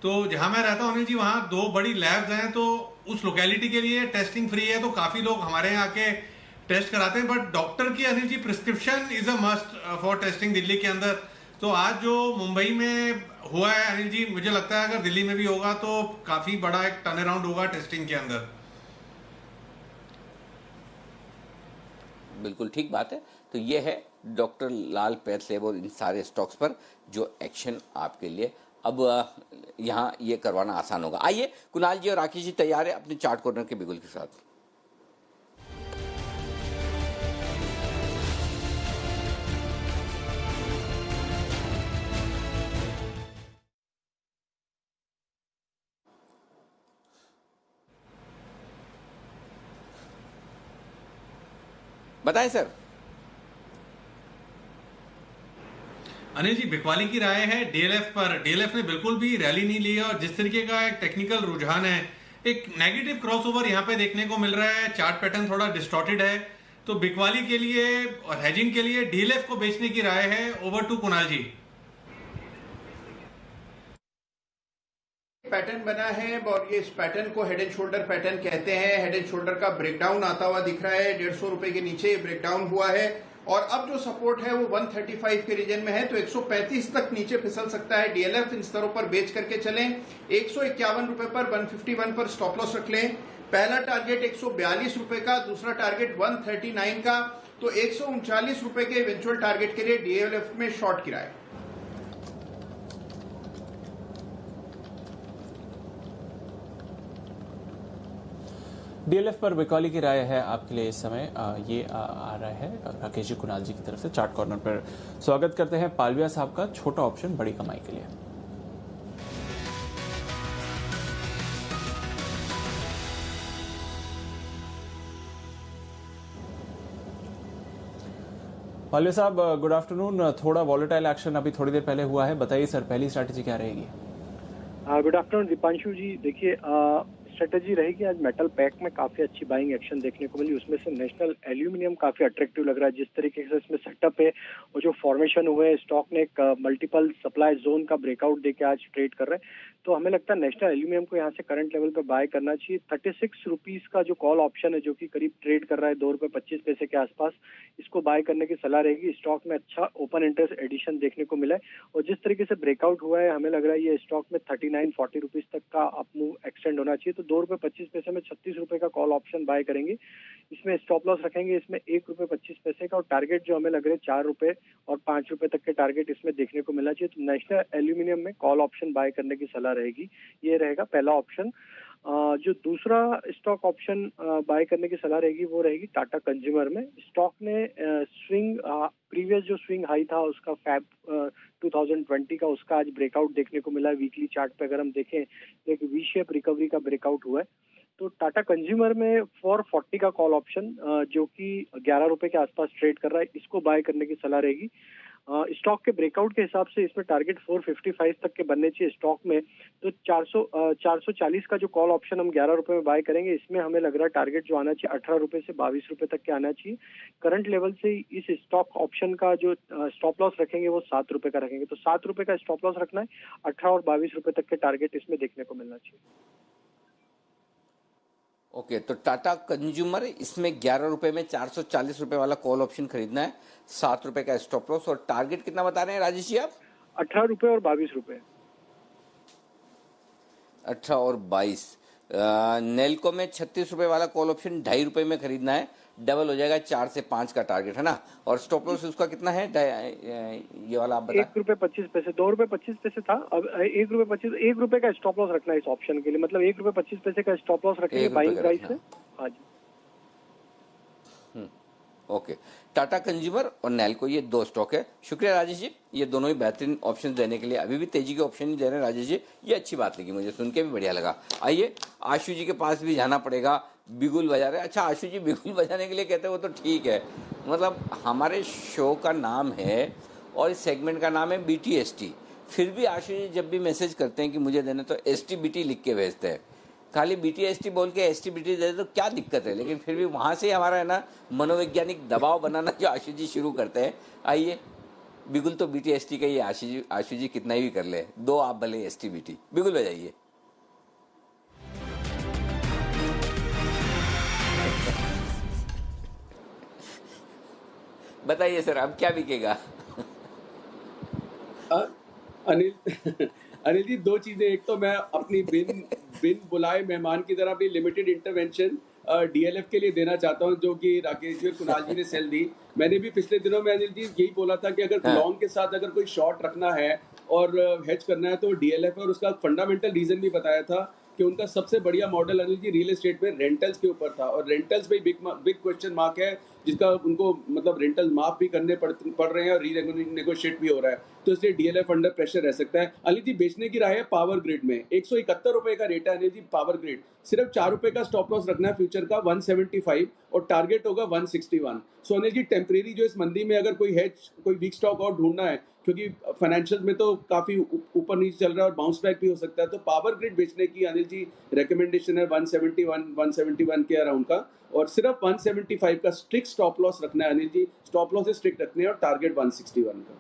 तो जहां मैं रहता हूं अनिल जी, वहां 2 बड़ी लैब्स हैं, तो उस लोकेलिटी के लिए टेस्टिंग फ्री है, तो काफी लोग हमारे यहाँ आके टेस्ट कराते हैं। बट डॉक्टर की Anil ji prescription is a must for testing Delhi के अंदर। तो आज जो मुंबई में हुआ है अनिल जी, मुझे लगता है अगर दिल्ली में भी होगा तो काफी बड़ा एक टर्न अराउंड होगा टेस्टिंग के अंदर। बिल्कुल ठीक बात है। तो ये है डॉक्टर लाल पैथ लैब और इन सारे स्टॉक्स पर जो एक्शन आपके लिए अब यहाँ ये करवाना आसान होगा। आइए कुणाल जी और राकेश जी तैयार है अपने चार्ट कॉर्नर के बिगुल के साथ। बताएं सर। अनिल जी, बिकवाली की राय है डीएलएफ पर। डीएलएफ ने बिल्कुल भी रैली नहीं ली और जिस तरीके का एक टेक्निकल रुझान है, एक नेगेटिव क्रॉसओवर यहाँ पे देखने को मिल रहा है, चार्ट पैटर्न थोड़ा डिस्टॉर्टेड है। तो बिकवाली के लिए और हेजिंग के लिए डीएलएफ को बेचने की राय है। Over to Kunal ji. Pattern बना है और ये इस पैटर्न को हेड एंड शोल्डर पैटर्न कहते हैं। हेड एंड शोल्डर का ब्रेकडाउन आता हुआ दिख रहा है, 150 रुपए के नीचे ब्रेकडाउन हुआ है और अब जो सपोर्ट है वो 135 के रीजन में है, तो 135 तक नीचे फिसल सकता है डीएलएफ। इन स्तरों पर बेच करके चलें। 151 रुपए पर 151 पर स्टॉप लॉस रख लें। पहला टारगेट 142 रुपए का, दूसरा टारगेट 139 का, तो 139 रुपए के इवेंचुअल टारगेट के लिए डीएलएफ में शॉर्ट किराया। डीएलएफ पर बिकवाली की राय है आपके लिए इस समय। ये आ रहा है राकेश जी कुणाल जी की तरफ से। चार्ट कॉर्नर पर स्वागत करते हैं पालविया साहब का। छोटा ऑप्शन बड़ी कमाई के लिए। पालविया साहब गुड आफ्टरनून। थोड़ा वॉलेटाइल एक्शन अभी थोड़ी देर पहले हुआ है, बताइए सर पहली स्ट्रैटेजी क्या रहेगी? गुड आफ्टरनून दीपांशु जी। देखिए स्ट्रेटेजी रहेगी आज मेटल पैक में काफी अच्छी बाइंग एक्शन देखने को मिली। उसमें से नेशनल एल्यूमिनियम काफी अट्रैक्टिव लग रहा है, जिस तरीके से इसमें सेटअप है और जो फॉर्मेशन हुए है, स्टॉक ने एक मल्टीपल सप्लाई जोन का ब्रेकआउट देके आज ट्रेड कर रहे हैं। तो हमें लगता है नेशनल एल्यूमिनियम को यहाँ से करंट लेवल पे बाय करना चाहिए। 36 रुपीज का जो कॉल ऑप्शन है, जो कि करीब ट्रेड कर रहा है 2 रुपए 25 पैसे के आसपास, इसको बाय करने की सलाह रहेगी। स्टॉक में अच्छा ओपन इंटरेस्ट एडिशन देखने को मिला है और जिस तरीके से ब्रेकआउट हुआ है, हमें लग रहा है ये स्टॉक में 39-40 रुपीज तक का अप मूव एक्सटेंड होना चाहिए। तो 2 रुपए 25 पैसे में 36 रुपए का कॉल ऑप्शन बाय करेंगे। इसमें स्टॉप लॉस रखेंगे इसमें 1 रुपए 25 पैसे का और टारगेट जो हमें लग रहे हैं 4 रुपए और 5 रुपए तक के टारगेट इसमें देखने को मिलना चाहिए। तो नेशनल एल्यूमिनियम में कॉल ऑप्शन बाय करने की सलाह रहेगी। ये रहेगा पहला ऑप्शन। जो दूसरा स्टॉक ऑप्शन बाय करने की सलाह रहेगी वो रहेगी टाटा कंज्यूमर में। स्टॉक ने स्विंग प्रीवियस जो स्विंग हाई था उसका फैब 2020 का, उसका आज ब्रेकआउट देखने को मिला है। वीकली चार्ट पे अगर हम देखें तो एक वी शेप रिकवरी का ब्रेकआउट हुआ है। तो टाटा कंज्यूमर में 440 का कॉल ऑप्शन जो कि 11 रुपए के आसपास ट्रेड कर रहा है, इसको बाय करने की सलाह रहेगी। स्टॉक के ब्रेकआउट के हिसाब से इसमें टारगेट 455 तक के बनने चाहिए स्टॉक में। तो 440 का जो कॉल ऑप्शन हम 11 रुपए में बाय करेंगे, इसमें हमें लग रहा है टारगेट जो आना चाहिए 18 रुपए से 22 रुपए तक के आना चाहिए। करंट लेवल से इस स्टॉक ऑप्शन का जो स्टॉप लॉस रखेंगे वो 7 रुपए का रखेंगे। तो 7 रुपए का स्टॉप लॉस रखना है, 18 और 22 रुपए तक के टारगेट इसमें देखने को मिलना चाहिए। ओके, तो टाटा कंज्यूमर इसमें 11 रुपए में 440 रुपए वाला कॉल ऑप्शन खरीदना है, 7 रुपए का स्टॉप लॉस और टारगेट कितना बता रहे हैं राजेश जी आप? 18 रुपए और 22 रुपए। 18 और 22। नेल्को में 36 रुपए वाला कॉल ऑप्शन 2.5 रुपए में खरीदना है, डबल हो जाएगा 4 से 5 का टारगेट है ना। और स्टॉप लॉस उसका कितना है ये वाला आप बताएं। 1 रुपए 25 पैसे, 2 रुपए 25 पैसे था, अब 1 रुपए का स्टॉप लॉस रखना है इस ऑप्शन के लिए। मतलब 1 रुपए 25 पैसे का स्टॉप लॉस रखेंगे बाइंग प्राइस से। हाँ जी। ओके, टाटा कंज्यूमर और नैल्को, ये 2 स्टॉक है। शुक्रिया राजेश जी, ये दोनों ही बेहतरीन ऑप्शन देने के लिए। अभी भी तेजी के ऑप्शन ही दे रहे हैं राजेश जी, ये अच्छी बात लगी मुझे, सुन के भी बढ़िया लगा। आइए आशु जी के पास भी जाना पड़ेगा, बिगुल बजा रहे हैं। अच्छा आशु जी बिगुल बजाने के लिए कहते हैं, वो तो ठीक है, मतलब हमारे शो का नाम है और इस सेगमेंट का नाम है BTST, फिर भी आशु जी जब भी मैसेज करते हैं कि मुझे देना तो STBT लिख के भेजते हैं। खाली BTST बोल के STBT दे तो क्या दिक्कत है, लेकिन फिर भी वहाँ से हमारा है ना मनोवैज्ञानिक दबाव बनाना जो आशु जी शुरू करते हैं। आइए, बिगुल तो BTST का ही, आशु जी कितना ही भी कर ले, 2 आप भले STBT, बिगुल बजाइए। बताइए सर, अब क्या बिकेगा? अनिल जी 2 चीजें, एक तो मैं अपनी बिन बुलाए मेहमान की तरह अपनी लिमिटेड इंटरवेंशन DLF के लिए देना चाहता हूं, जो कि राकेश जी और कुणाल जी ने सेल दी। मैंने भी पिछले दिनों में अनिल जी यही बोला था कि अगर लॉन्ग के साथ अगर कोई शॉर्ट रखना है और हेज करना है तो DLF है, और उसका फंडामेंटल रीजन भी बताया था कि उनका सबसे बढ़िया model Anil ji real estate में रेंटल्स के ऊपर था, और रेंटल्स पे बिग क्वेश्चन मार्क है, जिसका उनको मतलब रेंटल माफ भी करने पड़ रहे हैं और रीनेगोशिएट भी हो रहा है, तो इसलिए DLF अंडर प्रेशर रह सकता है। अनिल जी बेचने की राय है पावर ग्रिड में, 171 रुपए का रेट है अनिल जी पावर ग्रिड, सिर्फ 4 रुपए का स्टॉप लॉस रखना है फ्यूचर का 175 और टारगेट होगा 161। सो अनिल जी टेम्परेरी जो इस मंदी में अगर कोई वीक स्टॉक और ढूंढना है, क्योंकि फाइनेंशियल में तो काफी ऊपर नीचे चल रहा है और बाउंस बैक भी हो सकता है, तो पावर ग्रिड बेचने की अनिल जी रिकमेंडेशन है 171 के अराउंड का, और सिर्फ 175 का स्ट्रिक्ट स्टॉप लॉस रखना है Anil ji, stop loss strict रखने हैं और टारगेट 161 का।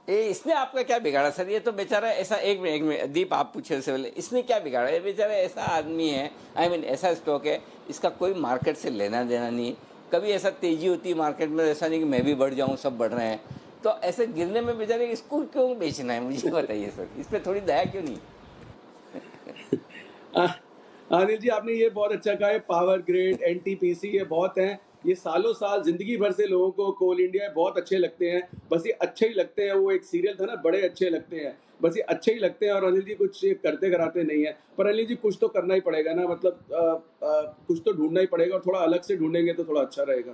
इसने आपका क्या बिगाड़ा सर? ये तो बेचारा ऐसा, एक मिनट दीप आप पूछे से पहले, इसने क्या बिगाड़ा? ये बेचारा ऐसा आदमी है, ऐसा स्टॉक है, इसका कोई मार्केट से लेना देना नहीं, कभी ऐसा तेजी होती है मार्केट में, ऐसा नहीं कि मैं भी बढ़ जाऊं, सब बढ़ रहे हैं, तो ऐसे गिरने में बेचारे इसको क्यों बेचना है, मुझे बताइए सर, इस पर थोड़ी दया क्यों नहीं? अनिल जी आपने ये बहुत अच्छा कहा है, पावर ग्रिड, NTPC ये बहुत हैं, ये सालों साल जिंदगी भर से लोगों को कोल इंडिया बहुत अच्छे लगते हैं, बस ये अच्छे ही लगते हैं, वो एक सीरियल था ना, बड़े अच्छे लगते हैं, बस ये अच्छे ही लगते हैं, और अनिल जी कुछ करते कराते नहीं है, पर अनिल जी कुछ तो करना ही पड़ेगा ना, मतलब कुछ तो ढूंढना ही पड़ेगा, और थोड़ा अलग से ढूंढेंगे तो थोड़ा अच्छा रहेगा।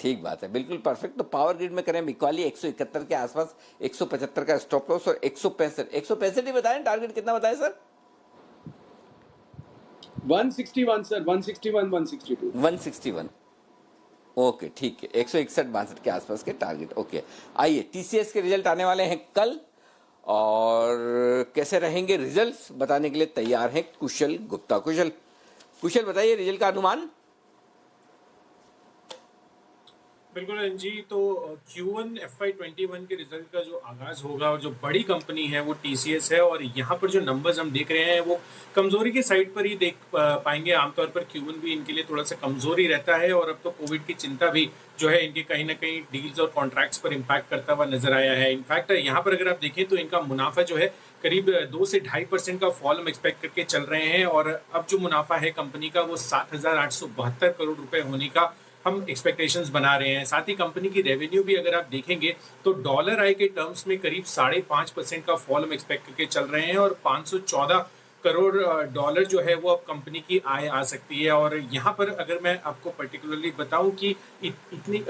ठीक बात है, बिल्कुल परफेक्ट। तो पावर ग्रिड में करें बिकवाली 171 के आसपास, 175 का स्टॉप लॉस और 165 ही बताएं, टारगेट कितना बताएं सर? 161 सर, 161 ओके ठीक है, 161-62 के आसपास के टारगेट। ओके, आइए TCS के रिजल्ट आने वाले हैं कल, और कैसे रहेंगे रिजल्ट्स बताने के लिए तैयार हैं कुशल गुप्ता। कुशल बताइए रिजल्ट का अनुमान। बिल्कुल जी, तो Q1 FY21 के रिजल्ट का जो आगाज होगा और जो बड़ी कंपनी है वो TCS है, और यहाँ पर जो नंबर्स हम देख रहे हैं वो कमजोरी की साइड पर ही देख पाएंगे। आमतौर पर Q1 भी इनके लिए थोड़ा सा कमजोरी रहता है, और अब तो कोविड की चिंता भी जो है इनके कहीं ना कहीं डील्स और कॉन्ट्रैक्ट्स पर इम्पैक्ट करता हुआ नजर आया है। इनफैक्ट यहाँ पर अगर आप देखें तो इनका मुनाफा जो है करीब 2 से 2.5% का फॉल हम एक्सपेक्ट करके चल रहे हैं, और अब जो मुनाफा है कंपनी का वो 7,872 करोड़ रुपए होने का हम एक्सपेक्टेशंस बना रहे हैं। साथ ही कंपनी की रेवेन्यू भी अगर आप देखेंगे तो डॉलर आई के टर्म्स में करीब 5.5% का फॉल हम एक्सपेक्ट करके चल रहे हैं, और 514 करोड़ डॉलर जो है वो अब कंपनी की आय आ सकती है। और यहाँ पर अगर मैं आपको पर्टिकुलरली बताऊं कि इतनी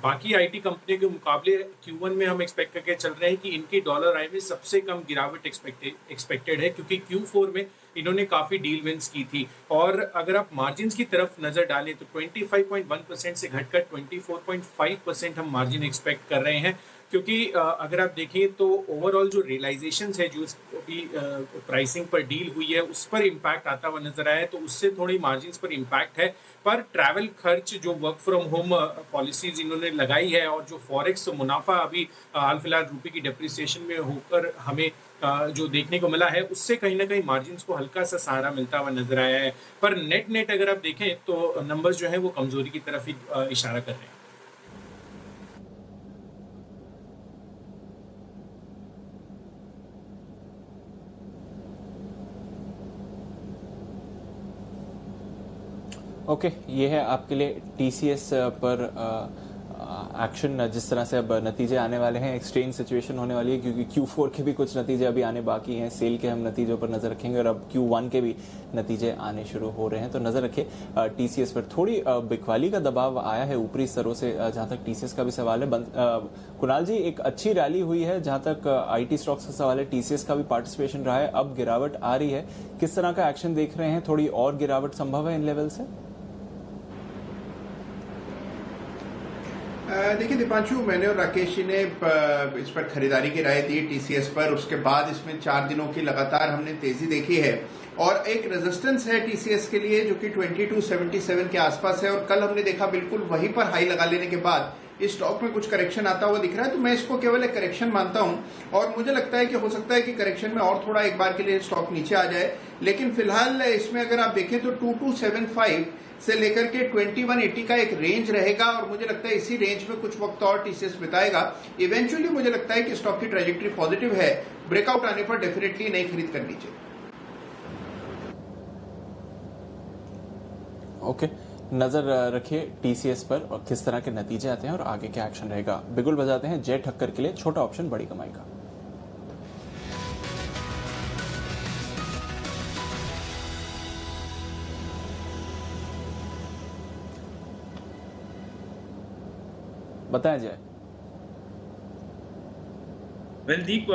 बाकी आईटी कंपनियों के मुकाबले Q1 में हम एक्सपेक्ट करके चल रहे हैं कि इनकी डॉलर आय में सबसे कम गिरावट एक्सपेक्टेड है, क्योंकि Q4 में इन्होंने काफी डील विंस की थी। और अगर आप मार्जिन्स की तरफ नजर डालें तो 25.1% से घटकर 24.5% हम मार्जिन एक्सपेक्ट कर रहे हैं, क्योंकि अगर आप देखें तो ओवरऑल जो रियलाइजेशंस है जो भी प्राइसिंग पर डील हुई है उस पर इम्पैक्ट आता हुआ नजर आया है, तो उससे थोड़ी मार्जिन्स पर इम्पैक्ट है। पर ट्रैवल खर्च, जो वर्क फ्रॉम होम पॉलिसीज इन्होंने लगाई है, और जो फॉरेक्स मुनाफा अभी हाल फिलहाल रुपये की डेप्रिसिएशन में होकर हमें जो देखने को मिला है, उससे कहीं ना कहीं मार्जिन्स को हल्का सा सहारा मिलता हुआ नजर आया है। पर नेट अगर आप देखें तो नंबर्स जो है वो कमजोरी की तरफ ही इशारा कर रहे हैं। ओके, ये है आपके लिए TCS पर एक्शन जिस तरह से अब नतीजे आने वाले हैं, एक स्ट्रेन सिचुएशन होने वाली है क्योंकि Q4 के भी कुछ नतीजे अभी आने बाकी हैं। सेल के हम नतीजों पर नजर रखेंगे और अब Q1 के भी नतीजे आने शुरू हो रहे हैं, तो नजर रखिए टीसीएस पर। थोड़ी बिकवाली का दबाव आया है ऊपरी स्तरों से जहां तक टीसीएस का भी सवाल है। कुणाल जी, एक अच्छी रैली हुई है जहां तक आईटी स्टॉक्स का सवाल है, टीसीएस का भी पार्टिसिपेशन रहा है, अब गिरावट आ रही है, किस तरह का एक्शन देख रहे हैं? थोड़ी और गिरावट संभव है इन लेवल से? देखिए दीपांशु, मैंने और राकेश जी ने इस पर खरीदारी की राय दी टीसीएस पर। उसके बाद इसमें 4 दिनों की लगातार हमने तेजी देखी है और एक रेजिस्टेंस है टीसीएस के लिए जो कि 2277 के आसपास है, और कल हमने देखा बिल्कुल वहीं पर हाई लगा लेने के बाद इस स्टॉक में कुछ करेक्शन आता हुआ दिख रहा है। तो मैं इसको केवल एक करेक्शन मानता हूं और मुझे लगता है कि हो सकता है कि करेक्शन में और थोड़ा एक बार के लिए स्टॉक नीचे आ जाए, लेकिन फिलहाल इसमें अगर आप देखें तो 2275 से लेकर के 2180 का एक रेंज रहेगा और मुझे लगता है इसी रेंज में कुछ वक्त और टीसीएस बिताएगा। इवेंचुअली मुझे लगता है कि स्टॉक की ट्रैजेक्टरी पॉजिटिव है, ब्रेकआउट आने पर डेफिनेटली नई खरीद करनी चाहिए। ओके, नजर रखिए टीसीएस पर और किस तरह के नतीजे आते हैं और आगे क्या एक्शन रहेगा। बिगुल बजाते हैं जय ठक्कर के लिए छोटा ऑप्शन बड़ी कमाई का। बताया जाए। वेल दीप,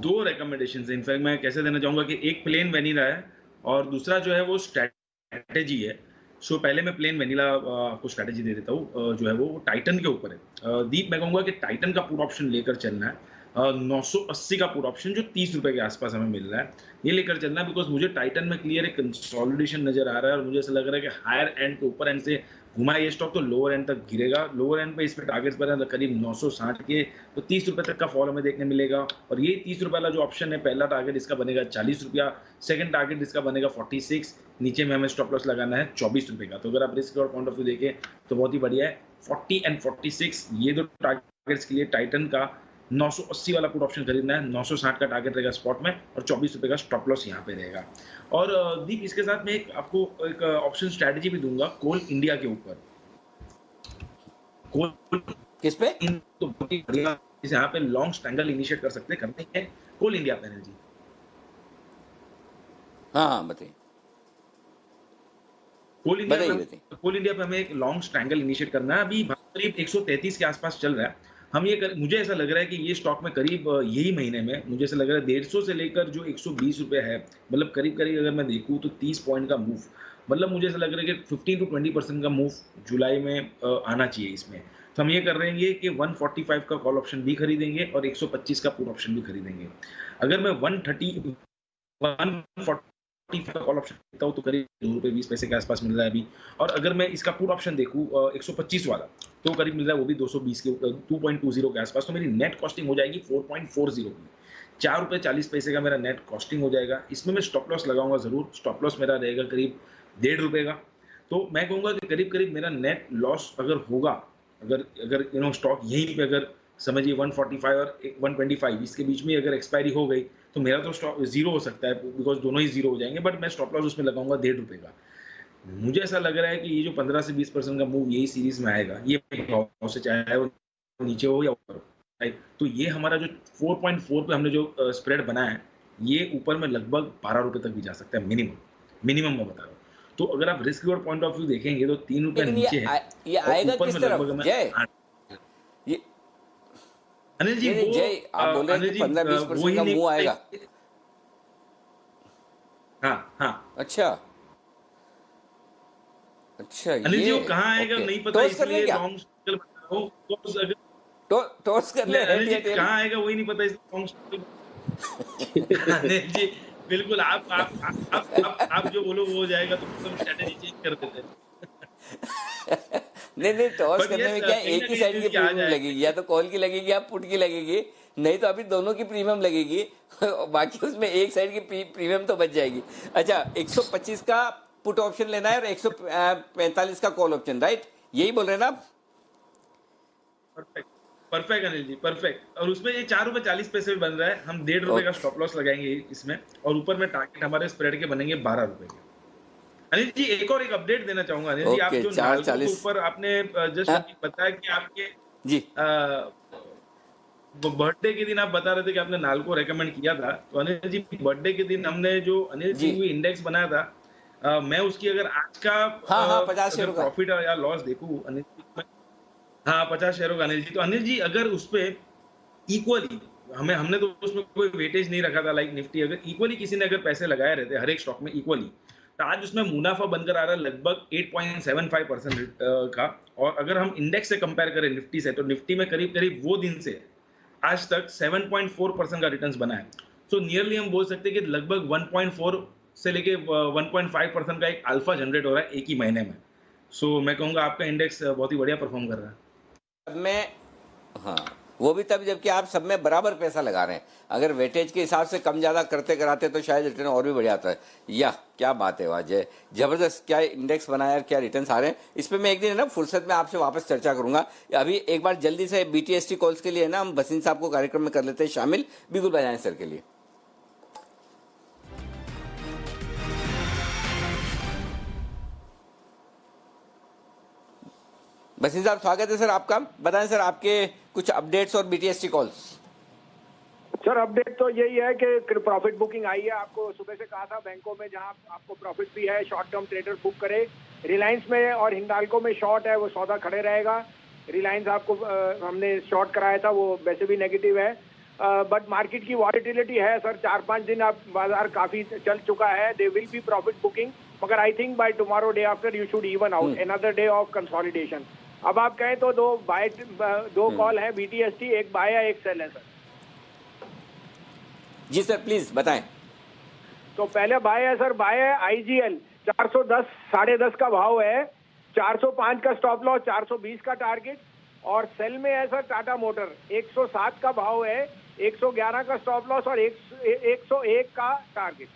2 रिकमेंडेशंस है। इनफैक्ट मैं कैसे देना चाहूंगा कि एक प्लेन वेनिला है और दूसरा जो है वो स्ट्रैटेजी है। सो पहले मैं प्लेन वेनिला आपको स्ट्रैटेजी दे देता हूँ, जो है वो टाइटन के ऊपर है। दीप, मैं कहूंगा कि टाइटन का पुट ऑप्शन लेकर चलना है। 980 का पुट ऑप्शन जो 30 रुपए के आसपास हमें मिल रहा है, ये लेकर चलना है, बिकॉज मुझे टाइटन में क्लियर एक कंसोलिडेशन नजर आ रहा है और मुझे ऐसा लग रहा है कि हायर एंड के ऊपर एंड से घुमा है ये स्टॉक तो लोअर एंड तक गिरेगा। लोअर एंड पे इस पे टारगेट्स पर है करीब 960 के, तो 30 रुपए तक का फॉल हमें देखने मिलेगा। और ये 30 रुपए वाला जो ऑप्शन है, पहला टारगेट इसका बनेगा 40 रुपया, सेकंड टारगेट इसका बनेगा 46, नीचे में हमें स्टॉप लॉस लगाना है 24 रुपए का। तो अगर आप रिस्क और पॉइंट ऑफ व्यू देखें तो बहुत ही बढ़िया है। 40 एंड 46 ये दो टारगेट्स के लिए टाइटन का 980 वाला पुट ऑप्शन खरीदना है, 960 का टारगेट रहेगा स्पॉट में और 24 रुपए का स्टॉप लॉस यहाँ पे रहेगा। और दीप, इसके साथ मैं आपको एक ऑप्शन स्ट्रैटेजी भी दूंगा कोल इंडिया के ऊपर। किस पे? तो बहुत ही बढ़िया, यहाँ पे लॉन्ग स्ट्रैंगल इनिशिएट कर सकते हैं कोल इंडिया पे एनर्जी। हाँ बताइए। कोल इंडिया पे हमें एक लॉन्ग स्ट्रैंगल इनिशिएट करना है। अभी करीब 133 के आसपास चल रहा है। हम ये मुझे ऐसा लग रहा है कि ये स्टॉक में करीब यही महीने में मुझे ऐसा लग रहा है 150 से लेकर जो 120 रुपए है, मतलब करीब करीब अगर मैं देखूं तो 30 पॉइंट का मूव, मतलब मुझे ऐसा लग रहा है कि 15 to 20% का मूव जुलाई में आना चाहिए इसमें। तो हम ये कर रहे हैं कि 145 का कॉल ऑप्शन भी खरीदेंगे और 125 का पुट ऑप्शन भी खरीदेंगे। अगर मैं 140 का कॉल ऑप्शन देता हूँ तो करीब ₹2.20 के आसपास मिल रहा है अभी। और अगर मैं इसका पुट ऑप्शन देखूँ 125 वाला तो करीब मिल रहा है वो भी 220 के 2.20 के आसपास। तो मेरी नेट कॉस्टिंग हो जाएगी 4.40 की, ₹4.40 का मेरा नेट कॉस्टिंग हो जाएगा। इसमें मैं स्टॉप लॉस लगाऊंगा जरूर। स्टॉप लॉस मेरा रहेगा करीब ₹1.5 का। तो मैं कहूंगा कि करीब करीब मेरा नेट लॉस अगर होगा, अगर स्टॉक यहीं पे अगर समझिए 145 और 125 इसके बीच में अगर एक्सपायरी हो गई तो मेरा तो स्टॉक जीरो हो सकता है, बिकॉज दोनों ही जीरो हो जाएंगे। बट मैं स्टॉप लॉस उसमें लगाऊंगा ₹1.5 का। मुझे ऐसा लग रहा है कि ये जो 15 से 20% का मूव यही सीरीज में आएगा, ये से चाहे वो नीचे हो या ऊपर हो, तो ये हमारा जो 4.4 पे हमने जो स्प्रेड बनाया है, ये ऊपर में लगभग ₹12 तक भी जा सकता है मिनिमम मैं बता रहा हूँ। तो अगर आप रिस्क और पॉइंट ऑफ व्यू देखेंगे तो ₹3 नीचे है। ये आएगा किस तरफ? जय, अनिल जी, जय आप बोल रहे हैं 15-20% का मूव आएगा। हाँ। अच्छा अनिल जी, वो कहाँ आएगा नहीं पता, इसलिए लॉन्ग सर्कल बता रहा हूँ। टॉस कर ले। अनिल जी कहाँ आएगा वही नहीं पता, इसलिए लॉन्ग सर्कल। अनिल जी बिल्कुल, आप जो बोलो वो हो जाएगा, तो हम स्ट्रेटेजी चेंज कर देते हैं। नहीं टॉस करने में क्या एक ही साइड की प्रीमियम लगेगी, या तो कॉल की लगेगी या पुट की लगेगी, नहीं तो अभी दोनों की प्रीमियम लगेगी। बाकी उसमें एक साइड की प्रीमियम तो बच जाएगी। अच्छा, 125 का पुट ऑप्शन लेना है और 145 का कॉल ऑप्शन, राइट? यही बोल रहे हैं ना आप? Perfect Anil ji, perfect. और उसमें ये ₹4.40 भी बन रहा है। हम ₹1.5 का स्टॉप लॉस लगाएंगे इसमें और ऊपर में टारगेट हमारे स्प्रेड के बनेंगे ₹12 के। अनिल जी एक अपडेट देना चाहूंगा। अनिल जी, आप जो नाल्को के ऊपर आपने जस्ट बताया कि आपके जी। बर्थडे के दिन आप बता रहे थे कि आपने नाल्को रेकमेंड किया था, तो अनिल जी बर्थडे के दिन हमने जो अनिल सिंघवी इंडेक्स बनाया था, मैं उसकी अगर आज का 50 शेयरों का प्रॉफिट या लॉस देखूं अनिल जी, हाँ 50 शेयरों का अनिल जी, तो अनिल जी अगर उस पे इक्वली हमने तो उसमें कोई वेटेज नहीं रखा था लाइक निफ्टी, अगर इक्वली किसी ने अगर पैसे लगाए रहते हर एक स्टॉक में इक्वली, तो आज उसमें मुनाफा बनकर आ रहा है लगभग 8.75% का। और अगर हम इंडेक्स से कंपेयर करें निफ्टी से, तो निफ्टी में करीब करीब वो दिन से आज तक 7.4% का रिटर्न्स बना है। सो नियरली हम बोल सकते हैं कि लगभग 1.4 से लेके 1.5% का एक अल्फा जनरेट हो रहा है एक ही महीने में। सो मैं कहूँगा आपका इंडेक्स बहुत ही बढ़िया परफॉर्म कर रहा है। मैं हाँ, वो भी तब जबकि आप सब में बराबर पैसा लगा रहे हैं। अगर वेटेज के हिसाब से कम ज़्यादा करते कराते तो शायद रिटर्न और भी बढ़िया आता है। या क्या बात है वाजय, जबरदस्त क्या इंडेक्स बनाया, क्या रिटर्न्स आ रहे हैं। इस पर मैं एक दिन है ना फुर्सत में आपसे वापस चर्चा करूंगा। अभी एक बार जल्दी से BTST कॉल्स के लिए ना हम बसीन साहब को कार्यक्रम में कर लेते हैं शामिल, बिल्कुल बजाएं सर के लिए। बसीन साहब स्वागत है सर आपका, बताएं सर आपके कुछ अपडेट्स और BTST कॉल्स। सर अपडेट तो यही है कि प्रॉफिट बुकिंग आई है, आपको सुबह से कहा था बैंकों में जहां आपको प्रॉफिट भी है शॉर्ट टर्म ट्रेडर बुक करे। रिलायंस में और हिंडाल्को में शॉर्ट है, वो सौदा खड़े रहेगा। रिलायंस आपको हमने शॉर्ट कराया था, वो वैसे भी नेगेटिव है, बट मार्केट की वॉलेटिलिटी है सर। 4-5 दिन आप बाजार काफी चल चुका है, they will be profit booking, मगर I think by tomorrow day after you should even out another day of consolidation. अब आप कहें तो दो कॉल है BTST, एक बाय है एक सेल है सर। जी सर प्लीज बताएं। तो पहले बाय है सर, बाय है IGL 410 10.5 का भाव है, 405 का स्टॉप लॉस, 420 का टारगेट। और सेल में है सर टाटा मोटर 107 का भाव है, 111 का स्टॉप लॉस और 101 का टारगेट।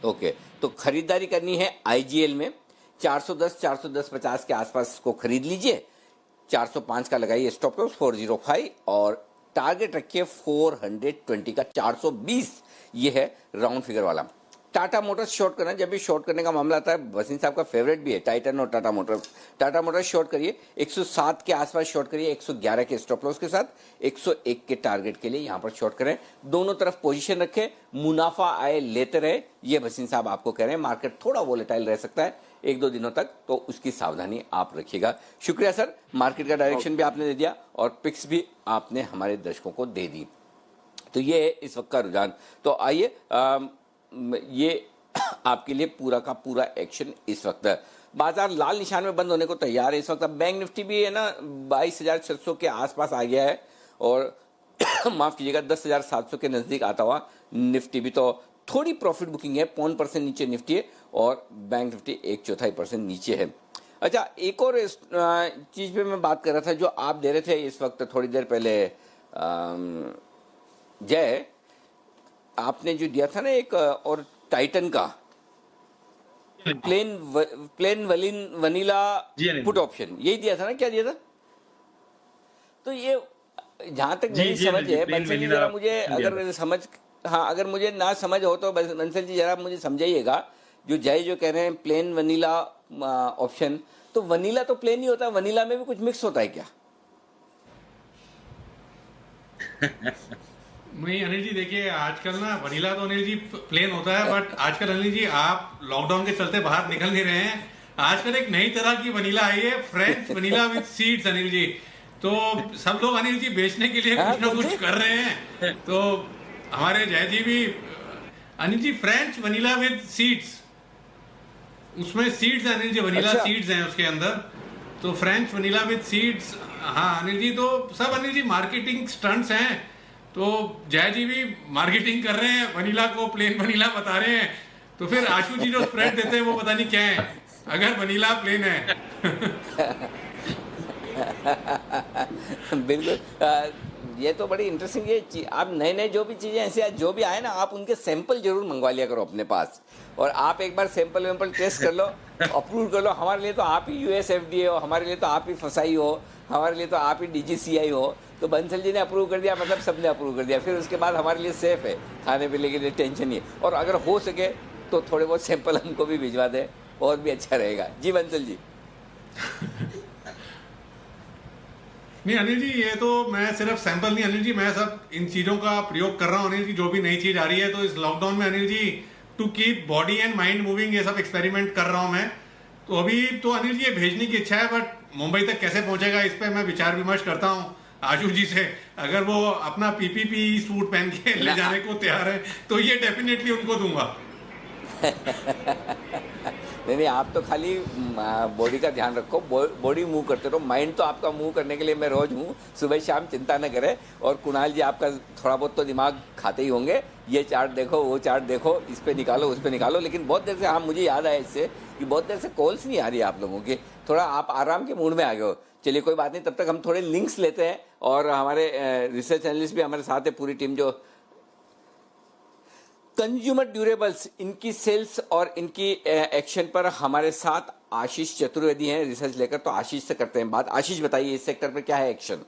ओके, तो खरीदारी करनी है IGL में 410-410.50 के आसपास को खरीद लीजिए। 405 का लगाइए स्टॉप लॉस 405 और टारगेट रखिए 420 का 420, ये है राउंड फिगर वाला। टाटा मोटर्स शॉर्ट करना, जब भी शॉर्ट करने का मामला आता है, वसीम साहब का फेवरेट भी है टाइटन और Tata Motors. Tata Motors short करिए 107 के आसपास शॉर्ट करिए, 111 के स्टॉप लॉस के साथ, 101 के टारगेट के लिए यहां पर शॉर्ट करें। दोनों तरफ पोजीशन रखें, मुनाफा आए लेते रहे, ये वसीम साहब आपको कह रहे हैं। मार्केट थोड़ा वोलेटाइल रह सकता है 1-2 दिनों तक, तो उसकी सावधानी आप रखिएगा। शुक्रिया सर, मार्केट का डायरेक्शन भी आपने दे दिया और पिक्स भी आपने हमारे दर्शकों को दे दी। तो ये है इस वक्त का रुझान। तो आइए ये आपके लिए पूरा का पूरा एक्शन इस वक्त है। बाजार लाल निशान में बंद होने को तैयार है इस वक्त। बैंक निफ्टी भी है ना 22,600 के आसपास आ गया है और माफ कीजिएगा 10,700 के नजदीक आता हुआ निफ्टी भी। तो थोड़ी प्रॉफिट बुकिंग है, 0.1% नीचे निफ्टी है और बैंक निफ्टी 1/4% नीचे है। अच्छा, एक और चीज पे मैं बात कर रहा था जो आप दे रहे थे इस वक्त थोड़ी देर पहले, जय आपने जो दिया था ना एक और टाइटन का प्लेन वनीला पुट ऑप्शन, यही दिया था ना, क्या दिया था? तो ये जहां तक मेरी समझ है बंसल जी, जरा मुझे अगर समझ, हाँ अगर मुझे ना समझ हो तो बंसल जी जरा मुझे समझाइएगा। जो जय जो कह रहे हैं प्लेन वनीला ऑप्शन, तो वनीला तो प्लेन ही होता है, वनीला में भी कुछ मिक्स होता है क्या? नहीं अनिल जी, देखिए आजकल ना वनीला तो अनिल जी प्लेन होता है, बट आजकल अनिल जी आप लॉकडाउन के चलते बाहर निकल नहीं रहे हैं। आजकल एक नई तरह की वनीला आई है, French vanilla with seeds Anil ji. तो सब लोग अनिल जी बेचने के लिए कुछ ना कुछ कर रहे हैं। तो हमारे जय जी भी Anil ji French vanilla with seeds, उसमें सीड्स है अनिल जी, वनीला सीड्स हैं उसके अंदर, तो फ्रेंच वनीला विद सीड्स। हाँ अनिल जी, तो सब अनिल जी मार्केटिंग स्टंट्स हैं। तो जय जी भी मार्केटिंग कर रहे हैं, वनीला को प्लेन वनीला बता रहे हैं, तो फिर आशु जी जो स्प्रेड देते हैं वो पता नहीं क्या है, अगर वनीला प्लेन है। बिल्कुल, ये तो बड़ी इंटरेस्टिंग है। आप नए नए जो भी चीजें ऐसे जो भी आए ना, आप उनके सैंपल जरूर मंगवा लिया करो अपने पास, और आप एक बार सैंपल वैंपल टेस्ट कर लो, अप्रूव कर लो। हमारे लिए तो आप ही US FDA हो, हमारे लिए तो आप ही FSI हो, हमारे लिए तो आप ही DGCI हो। तो बंसल जी ने अप्रूव कर दिया, मतलब सबने अप्रूव कर दिया, फिर उसके बाद हमारे लिए सेफ है, खाने पीने के लिए टेंशन नहीं है। और अगर हो सके तो थोड़े बहुत सैंपल हमको भी भिजवा दें और भी अच्छा रहेगा। जी बंसल जी। नहीं अनिल जी, ये तो मैं सिर्फ सैंपल नहीं अनिल जी, मैं सब इन चीजों का प्रयोग कर रहा हूँ अनिल जी। जो भी नई चीज आ रही है तो इस लॉकडाउन में Anil ji, to keep body and mind moving, ये सब एक्सपेरिमेंट कर रहा हूँ मैं। तो अभी तो अनिल जी ये भेजने की इच्छा है, बट मुंबई तक कैसे पहुंचेगा इस पे मैं विचार विमर्श करता हूँ आशु जी से। अगर वो अपना पीपीपी सूट पहन के ले जाने को तैयार है तो ये डेफिनेटली उनको दूंगा। नहीं, आप तो खाली बॉडी का ध्यान रखो, बॉडी मूव करते रहो, माइंड तो आपका मूव करने के लिए मैं रोज हूँ, सुबह शाम, चिंता न करें। और कुणाल जी आपका थोड़ा बहुत तो दिमाग खाते ही होंगे, ये चार्ट देखो, वो चार्ट देखो, इस पे निकालो, उस पे निकालो। लेकिन बहुत देर से, हाँ मुझे याद आया इससे कि बहुत देर से कॉल्स नहीं आ रही आप लोगों की, थोड़ा आप आराम के मूड में आ गए हो। चलिए कोई बात नहीं, तब तक हम थोड़े लिंक्स लेते हैं और हमारे रिसर्च एनालिस्ट भी हमारे साथ है, पूरी टीम। जो कंज्यूमर ड्यूरेबल्स, इनकी सेल्स और इनकी एक्शन पर हमारे साथ आशीष चतुर्वेदी हैं रिसर्च लेकर, तो आशीष से करते हैं बात। आशीष बताइए इस सेक्टर पर क्या है एक्शन?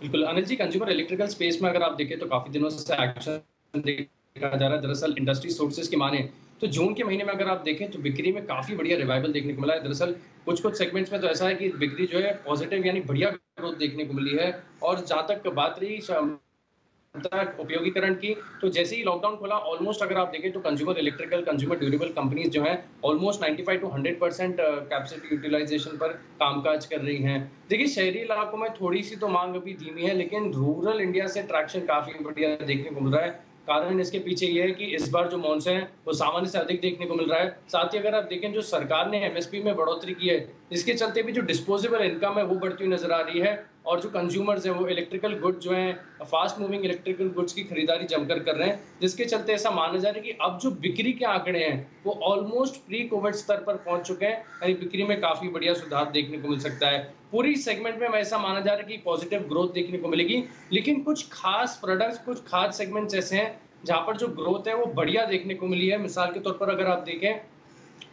बिल्कुल Anil ji, consumer electrical space में अगर आप देखें तो काफी दिनों से एक्शन देखा जा रहा है। दरअसल इंडस्ट्री सोर्सेज की माने तो जून के महीने में अगर आप देखें तो बिक्री में काफी बढ़िया रिवाइवल देखने को मिला है। दरअसल कुछ सेगमेंट्स में तो ऐसा है कि बिक्री जो है पॉजिटिव यानी बढ़िया ग्रोथ देखने को मिली है। और जहां तक बात रही उपयोगीकरण की, तो जैसे ही लॉकडाउन खोला ऑलमोस्ट अगर आप देखें तो consumer electrical, consumer durable companies जो हैं ऑलमोस्ट 95 to 100% कैपेसिटी यूटिलाइजेशन पर कामकाज कर रही हैं। देखिए शहरी इलाकों में थोड़ी सी तो मांग अभी धीमी है, लेकिन रूरल इंडिया से ट्रैक्शन काफी बढ़िया देखने को मिल रहा है। कारण इसके पीछे ये है कि इस बार जो मॉनसून है वो सामान्य से अधिक देखने को मिल रहा है। साथ ही अगर आप देखें जो सरकार ने एमएसपी में बढ़ोतरी की है, इसके चलते भी जो डिस्पोजेबल इनकम है वो बढ़ती हुई नजर आ रही है। और जो कंज्यूमर्स है वो इलेक्ट्रिकल गुड जो है, फास्ट मूविंग इलेक्ट्रिकल गुड्स की खरीदारी जमकर कर रहे हैं, जिसके चलते ऐसा माना जा रहा है कि अब जो बिक्री के आंकड़े हैं वो ऑलमोस्ट प्री कोविड स्तर पर पहुंच चुके हैं। यानी बिक्री में काफी बढ़िया सुधार देखने को मिल सकता है। पूरी सेगमेंट में ऐसा माना जा रहा है कि पॉजिटिव ग्रोथ देखने को मिलेगी, लेकिन कुछ खास प्रोडक्ट्स, कुछ खास सेगमेंट्स ऐसे हैं जहां पर जो ग्रोथ है वो बढ़िया देखने को मिली है। मिसाल के तौर पर अगर आप देखें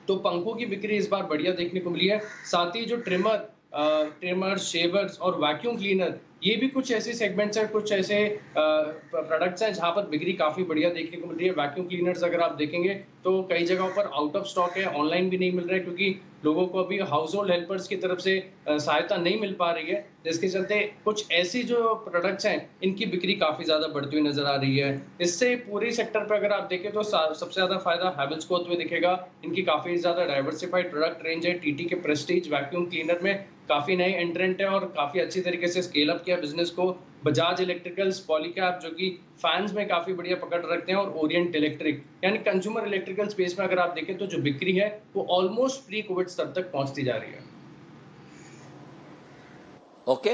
तो पंखों की बिक्री इस बार बढ़िया देखने को मिली है। साथ ही जो ट्रिमर, शेवर्स और वैक्यूम क्लीनर, ये भी कुछ ऐसे सेगमेंट्स हैं, कुछ ऐसे प्रोडक्ट्स हैं जहां पर बिक्री काफी बढ़िया देखने को मिल रही है। वैक्यूम क्लीनर्स अगर आप देखेंगे तो कई जगहों पर आउट ऑफ स्टॉक है, ऑनलाइन भी नहीं मिल रहा है क्योंकि लोगों को अभी हाउस होल्ड हेल्पर्स की तरफ से सहायता नहीं मिल पा रही है, जिसके चलते कुछ ऐसी जो प्रोडक्ट्स हैं इनकी बिक्री काफी ज्यादा बढ़ती हुई नजर आ रही है। इससे पूरी सेक्टर पर अगर आप देखें तो सबसे ज्यादा फायदा हैवेल्स को होते हुए दिखेगा। इनकी काफी ज्यादा डाइवर्सिफाइड प्रोडक्ट रेंज है। टीटी के प्रेस्टीज वैक्यूम क्लीनर में काफी नए एंट्रेंट है और काफी अच्छी तरीके से स्केल अप किया बिजनेस को। बजाज इलेक्ट्रिकल्स, पॉलीकैब जो कि फैंस में काफी बढ़िया पकड़ रखते हैं, और ओरिएंट इलेक्ट्रिक, यानी कंज्यूमर इलेक्ट्रिकल स्पेस में अगर आप देखें तो जो बिक्री है वो ऑलमोस्ट प्री कोविड स्तर तक पहुंचती जा रही है। ओके,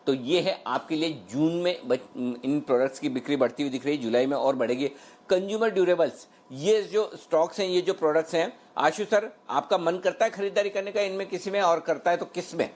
तो ये है आपके लिए जून में इन प्रोडक्ट्स की बिक्री बढ़ती हुई दिख रही है, जुलाई में और बढ़ेगी। कंज्यूमर ड्यूरेबल्स, ये जो स्टॉक्स हैं, ये जो प्रोडक्ट्स हैं, आशु सर आपका मन करता है खरीदारी करने का इनमें किसी में, और करता है तो किस में?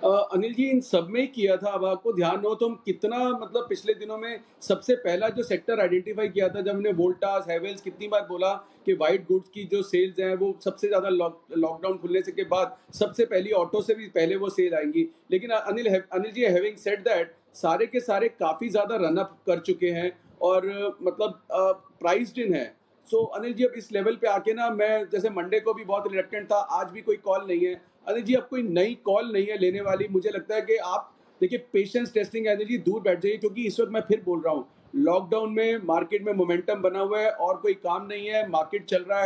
अनिल जी इन सब में ही किया था। अब आपको ध्यान हो तो हम कितना मतलब पिछले दिनों में सबसे पहला जो सेक्टर आइडेंटिफाई किया था, जब हमने वोल्टास, हैवेल्स कितनी बार बोला कि वाइट गुड्स की जो सेल्स हैं वो सबसे ज़्यादा लॉकडाउन खुलने से के बाद सबसे पहली ऑटो से भी पहले वो सेल आएंगी। लेकिन Anil ji having said that सारे के सारे काफ़ी ज़्यादा रनअप कर चुके हैं और मतलब प्राइस्ड इन है। सो अनिल जी अब इस लेवल पे आके ना, मैं जैसे मंडे को भी बहुत रिलेक्टेंट था, आज भी कोई कॉल नहीं है अनिल जी, अब कोई नई कॉल नहीं है लेने वाली। मुझे लगता है कि आप देखिए पेशेंस टेस्टिंग अनिल जी दूर बैठ जाइए, क्योंकि इस वक्त मैं फिर बोल रहा हूँ लॉकडाउन में मार्केट में मोमेंटम बना हुआ है और कोई काम नहीं है, मार्केट चल रहा है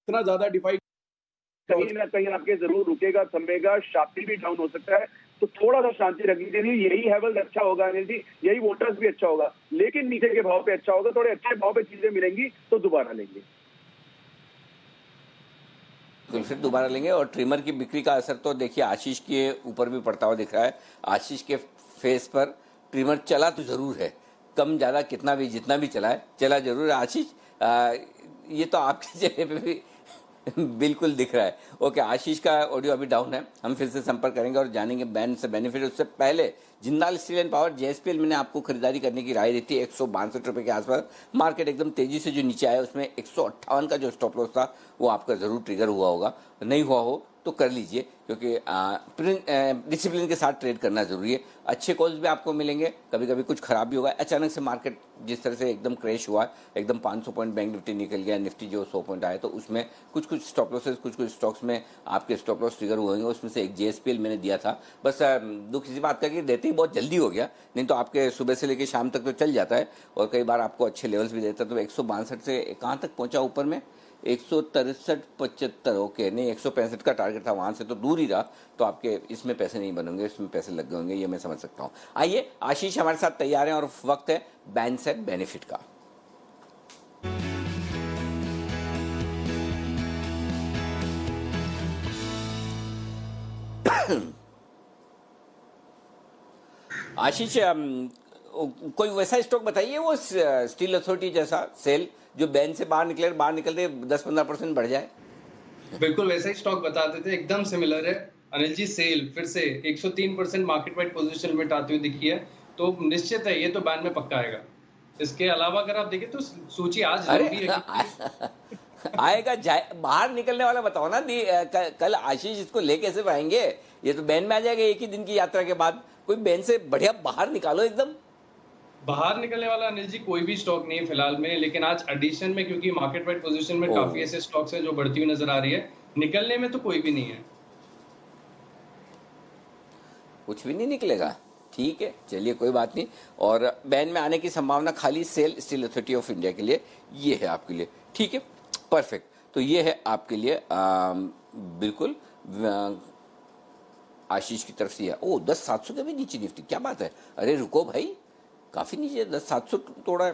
इतना ज्यादा डिफाइड, कहीं ना कहीं आपके जरूर रुकेगा, थमेगा, शार्पली भी डाउन हो सकता है, तो थोड़ा सा शांति रखनी चाहिए। यही हैवेल्स अच्छा होगा अनिल जी, यही वोल्टास भी अच्छा होगा, लेकिन नीचे के भाव पे अच्छा होगा। थोड़े अच्छे भाव पे चीजें मिलेंगी तो दोबारा लेंगे, फिर दोबारा लेंगे। और ट्रिमर की बिक्री का असर तो देखिए आशीष के ऊपर भी पड़ता हुआ दिख रहा है। आशीष के फेस पर ट्रिमर चला तो जरूर है, कम ज़्यादा कितना भी जितना भी चला है, चला जरूर है। आशीष ये तो आपके चेहरे पे भी बिल्कुल दिख रहा है। ओके, आशीष का ऑडियो अभी डाउन है, हम फिर से संपर्क करेंगे और जानेंगे बैन से बेनिफिट। उससे पहले Jindal steel and power JSPL मैंने आपको खरीदारी करने की राय दी थी 162 रुपये के आसपास। मार्केट एकदम तेजी से जो नीचे आया उसमें 158 का जो स्टॉप लॉस था वो आपका जरूर ट्रिगर हुआ होगा, नहीं हुआ हो तो कर लीजिए, क्योंकि डिसिप्लिन के साथ ट्रेड करना जरूरी है। अच्छे कॉल्स भी आपको मिलेंगे, कभी कभी कुछ खराब भी होगा। अचानक से मार्केट जिस तरह से एकदम क्रैश हुआ, एकदम 500 पॉइंट बैंक निफ्टी निकल गया, निफ्टी जो 100 पॉइंट आया, तो उसमें कुछ स्टॉप लॉसेस, कुछ स्टॉक्स में आपके स्टॉप लॉस ट्रिगर हुए होंगे। उसमें से एक JSPL मैंने दिया था। बस दुख इसी बात का कि देते ही बहुत जल्दी हो गया, नहीं तो आपके सुबह से लेकर शाम तक तो चल जाता है, और कई बार आपको अच्छे लेवल्स भी देता है। तो 162 से कहाँ तक पहुंचा ऊपर में, 163.75, ओके, नहीं 165 का टारगेट था, वहां से तो दूर ही रहा। तो आपके इसमें पैसे नहीं बनेंगे, इसमें पैसे लग गए होंगे, ये मैं समझ सकता हूँ। आइए, आशीष हमारे साथ तैयार हैं और वक्त है बैंसेट बेनिफिट का। आशीष, कोई वैसा स्टॉक बताइए वो स्टील अथॉरिटी जैसा सेल, जो बैन से बाहर निकलते 10-15% बढ़ जाए। बिल्कुल वैसा ही स्टॉक बता देते, एकदम सिमिलर है अनिल जी। सेल फिर से 103% मार्केट वाइड पोजीशन में आती हुई दिखी है, तो निश्चित है ये तो बैन में पक्का आएगा। इसके अलावा अगर आप देखें तो सूची आज जरूरी है आएगा जाए, बाहर निकलने वाला बताओ ना। कल आशीष इसको ले कैसे पाएंगे, ये तो बैन में आ जाएगा एक ही दिन की यात्रा के बाद। कोई बैन से बढ़िया बाहर निकालो, एकदम बाहर निकलने वाला अनिल जी कोई भी स्टॉक नहीं है फिलहाल में, लेकिन आज एडिशन में क्योंकि मार्केट वाइड पोजीशन में काफी ऐसे स्टॉक्स हैं जो बढ़ती हुई नजर आ रही है, निकलने में तो कोई भी नहीं है, कुछ भी नहीं निकलेगा। ठीक है, चलिए कोई बात नहीं। और बैन में आने की संभावना खाली SAIL Steel authority of India के लिए ये है आपके लिए। ठीक है, परफेक्ट। तो ये है आपके लिए बिल्कुल आशीष की तरफ से है। ओ 10,700 के भी नीचे निफ्टी, क्या बात है। अरे रुको भाई, काफी नीचे 10,700 तोड़ा है।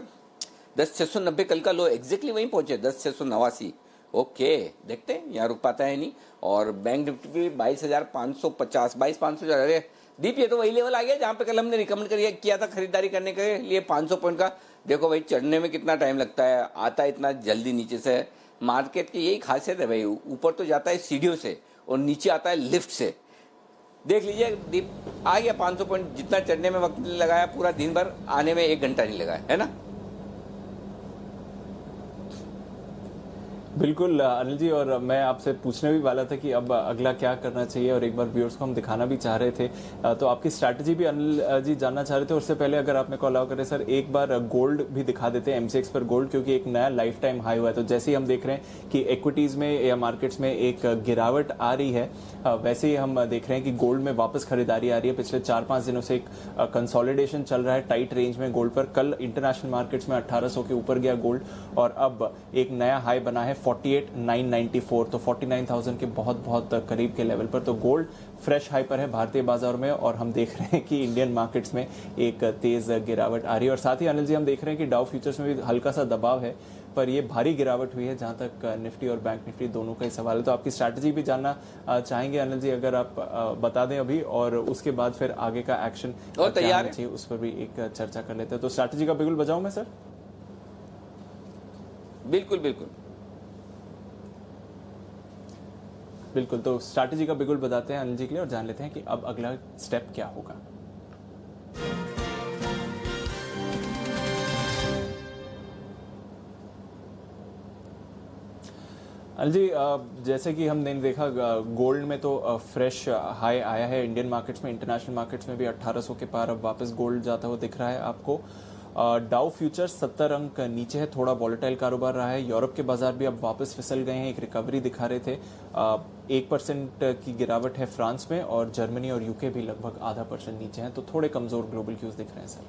10,690 कल का लो एग्जैक्टली वहीं पहुंचे, 10,689। ओके, देखते हैं यहाँ रुक पाता है नहीं। और बैंक निफ्टी भी 22,550, 22,500। अरे दीप, ये तो वही लेवल आ गया जहां पे कल हमने रिकमेंड किया था खरीदारी करने के लिए 500 पॉइंट का। देखो भाई, चढ़ने में कितना टाइम लगता है, आता है इतना जल्दी नीचे से। मार्केट की यही खासियत है भाई, ऊपर तो जाता है सीढ़ियों से और नीचे आता है लिफ्ट से। देख लीजिए दीप, आ गया 500 पॉइंट। जितना चढ़ने में वक्त लगाया पूरा दिन भर, आने में 1 घंटा नहीं लगा है ना। बिल्कुल अनिल जी, और मैं आपसे पूछने भी वाला था कि अब अगला क्या करना चाहिए, और एक बार व्यूअर्स को हम दिखाना भी चाह रहे थे। तो आपकी स्ट्रैटेजी भी अनिल जी जानना चाह रहे थे। उससे पहले अगर आप मेरे को अलाउ करें सर, एक बार गोल्ड भी दिखा देते हैं, MCX पर गोल्ड, क्योंकि एक नया लाइफ टाइम हाई हुआ है। तो जैसे ही हम देख रहे हैं कि इक्विटीज में या मार्केट्स में एक गिरावट आ रही है, वैसे ही हम देख रहे हैं कि गोल्ड में वापस खरीदारी आ रही है। पिछले 4-5 दिनों से एक कंसोलिडेशन चल रहा है टाइट रेंज में गोल्ड पर। कल इंटरनेशनल मार्केट्स में 1800 के ऊपर गया गोल्ड, और अब एक नया हाई बना है 48,994, तो 49,000 के बहुत करीब के लेवल पर। तो गोल्ड फ्रेश हाई पर है भारतीय बाजार में, और हम देख रहे हैं कि इंडियन मार्केट्स में एक तेज गिरावट आ रही है। और साथ ही अनिल जी हम देख रहे हैं कि डाउ फ्यूचर्स में भी हल्का सा दबाव है, पर ये भारी गिरावट हुई है जहां तक निफ्टी और बैंक निफ्टी दोनों का ही सवाल है। तो आपकी स्ट्रैटेजी भी जानना चाहेंगे अनिल जी, अगर आप बता दें अभी, और उसके बाद फिर आगे का एक्शन तैयार है उस पर भी एक चर्चा कर लेते हैं। तो स्ट्रैटेजी का बिगुल बजाऊं मैं सर? बिल्कुल बिल्कुल बिल्कुल। तो स्ट्रैटेजी का बिगुल बताते हैं अनिल जी के लिए, और जान लेते हैं कि अब अगला स्टेप क्या होगा। अनिल जी, जैसे कि हमने देखा गोल्ड में तो फ्रेश हाई आया है इंडियन मार्केट्स में, इंटरनेशनल मार्केट्स में भी 1800 के पार अब वापस गोल्ड जाता हुआ दिख रहा है आपको। डाउ फ्यूचर्स 70 अंक नीचे है, थोड़ा वॉलेटाइल कारोबार रहा है। यूरोप के बाजार भी अब वापस फिसल गए हैं, एक रिकवरी दिखा रहे थे। 1% की गिरावट है फ्रांस में, और जर्मनी और यूके भी लगभग 0.5% नीचे हैं। तो थोड़े कमजोर ग्लोबल क्यूज दिख रहे हैं सर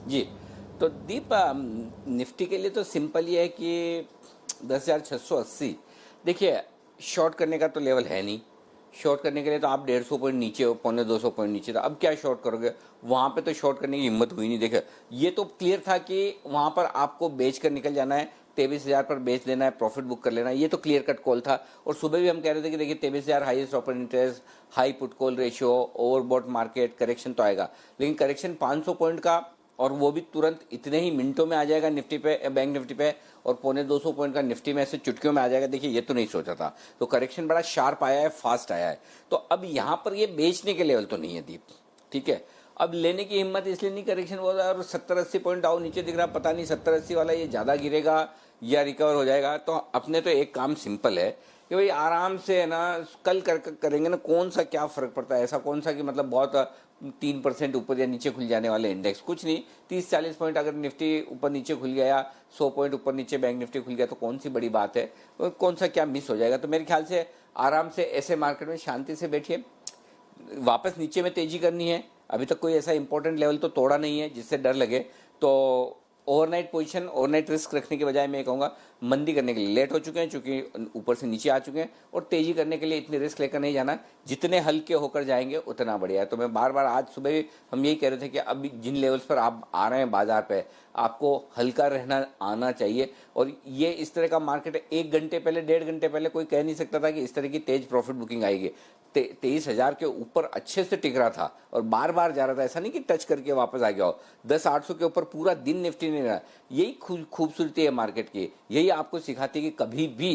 जी। तो दीप, निफ्टी के लिए तो सिंपल ही है कि 10,680। देखिए, शॉर्ट करने का तो लेवल है नहीं। शॉर्ट करने के लिए तो आप 150 पॉइंट नीचे हो, 250 पॉइंट नीचे था। अब क्या शॉर्ट करोगे, वहां पे तो शॉर्ट करने की हिम्मत हुई नहीं। देखिए, ये तो क्लियर था कि वहां पर आपको बेच कर निकल जाना है, 23,000 पर बेच देना है, प्रॉफिट बुक कर लेना है। ये तो क्लियर कट कॉल था। और सुबह भी हम कह रहे थे कि देखिए 23,000 highest open interest, high put call ratio, overbought market, correction तो आएगा, लेकिन करेक्शन 500 पॉइंट का, और वो भी तुरंत इतने ही मिनटों में आ जाएगा निफ्टी पे, बैंक निफ्टी पे, और 250 पॉइंट का निफ्टी में ऐसे चुटकियों में आ जाएगा। देखिए, ये तो नहीं सोचा था। तो करेक्शन बड़ा शार्प आया है, फास्ट आया है। तो अब यहाँ पर ये बेचने के लेवल तो नहीं है दीप, ठीक है। अब लेने की हिम्मत इसलिए नहीं, करेक्शन बहुत, और 70-80 पॉइंट डाउन नीचे दिख रहा, पता नहीं 70-80 वाला ये ज्यादा गिरेगा या रिकवर हो जाएगा। तो अपने तो एक काम सिंपल है कि भाई आराम से है ना, कल करेंगे ना, कौन सा क्या फ़र्क पड़ता है, ऐसा कौन सा कि मतलब बहुत 3% ऊपर या नीचे खुल जाने वाले इंडेक्स, कुछ नहीं। 30-40 पॉइंट अगर निफ्टी ऊपर नीचे खुल गया, 100 पॉइंट ऊपर नीचे बैंक निफ्टी खुल गया तो कौन सी बड़ी बात है, कौन सा क्या मिस हो जाएगा। तो मेरे ख्याल से आराम से ऐसे मार्केट में शांति से बैठिए। वापस नीचे में तेजी करनी है, अभी तक कोई ऐसा इंपॉर्टेंट लेवल तो तोड़ा नहीं है जिससे डर लगे। तो ओवरनाइट पोजीशन, ओवरनाइट रिस्क रखने के बजाय मैं कहूँगा मंदी करने के लिए लेट हो चुके हैं, चूंकि ऊपर से नीचे आ चुके हैं, और तेजी करने के लिए इतनी रिस्क लेकर नहीं जाना, जितने हल्के होकर जाएंगे उतना बढ़िया है। तो मैं बार बार आज सुबह भी हम यही कह रहे थे कि अब जिन लेवल्स पर आप आ रहे हैं बाजार पे, आपको हल्का रहना आना चाहिए। और ये इस तरह का मार्केट है, 1 घंटे पहले 1.5 घंटे पहले कोई कह नहीं सकता था कि इस तरह की तेज प्रॉफिट बुकिंग आएगी। 23,000 के ऊपर अच्छे से टिक रहा था और बार बार जा रहा था, ऐसा नहीं कि टच करके वापस आ गया हो। 10,800 के ऊपर पूरा दिन निफ्टी नहीं रहा। यही खूबसूरती है मार्केट की, यही आपको सिखाती है कि कभी भी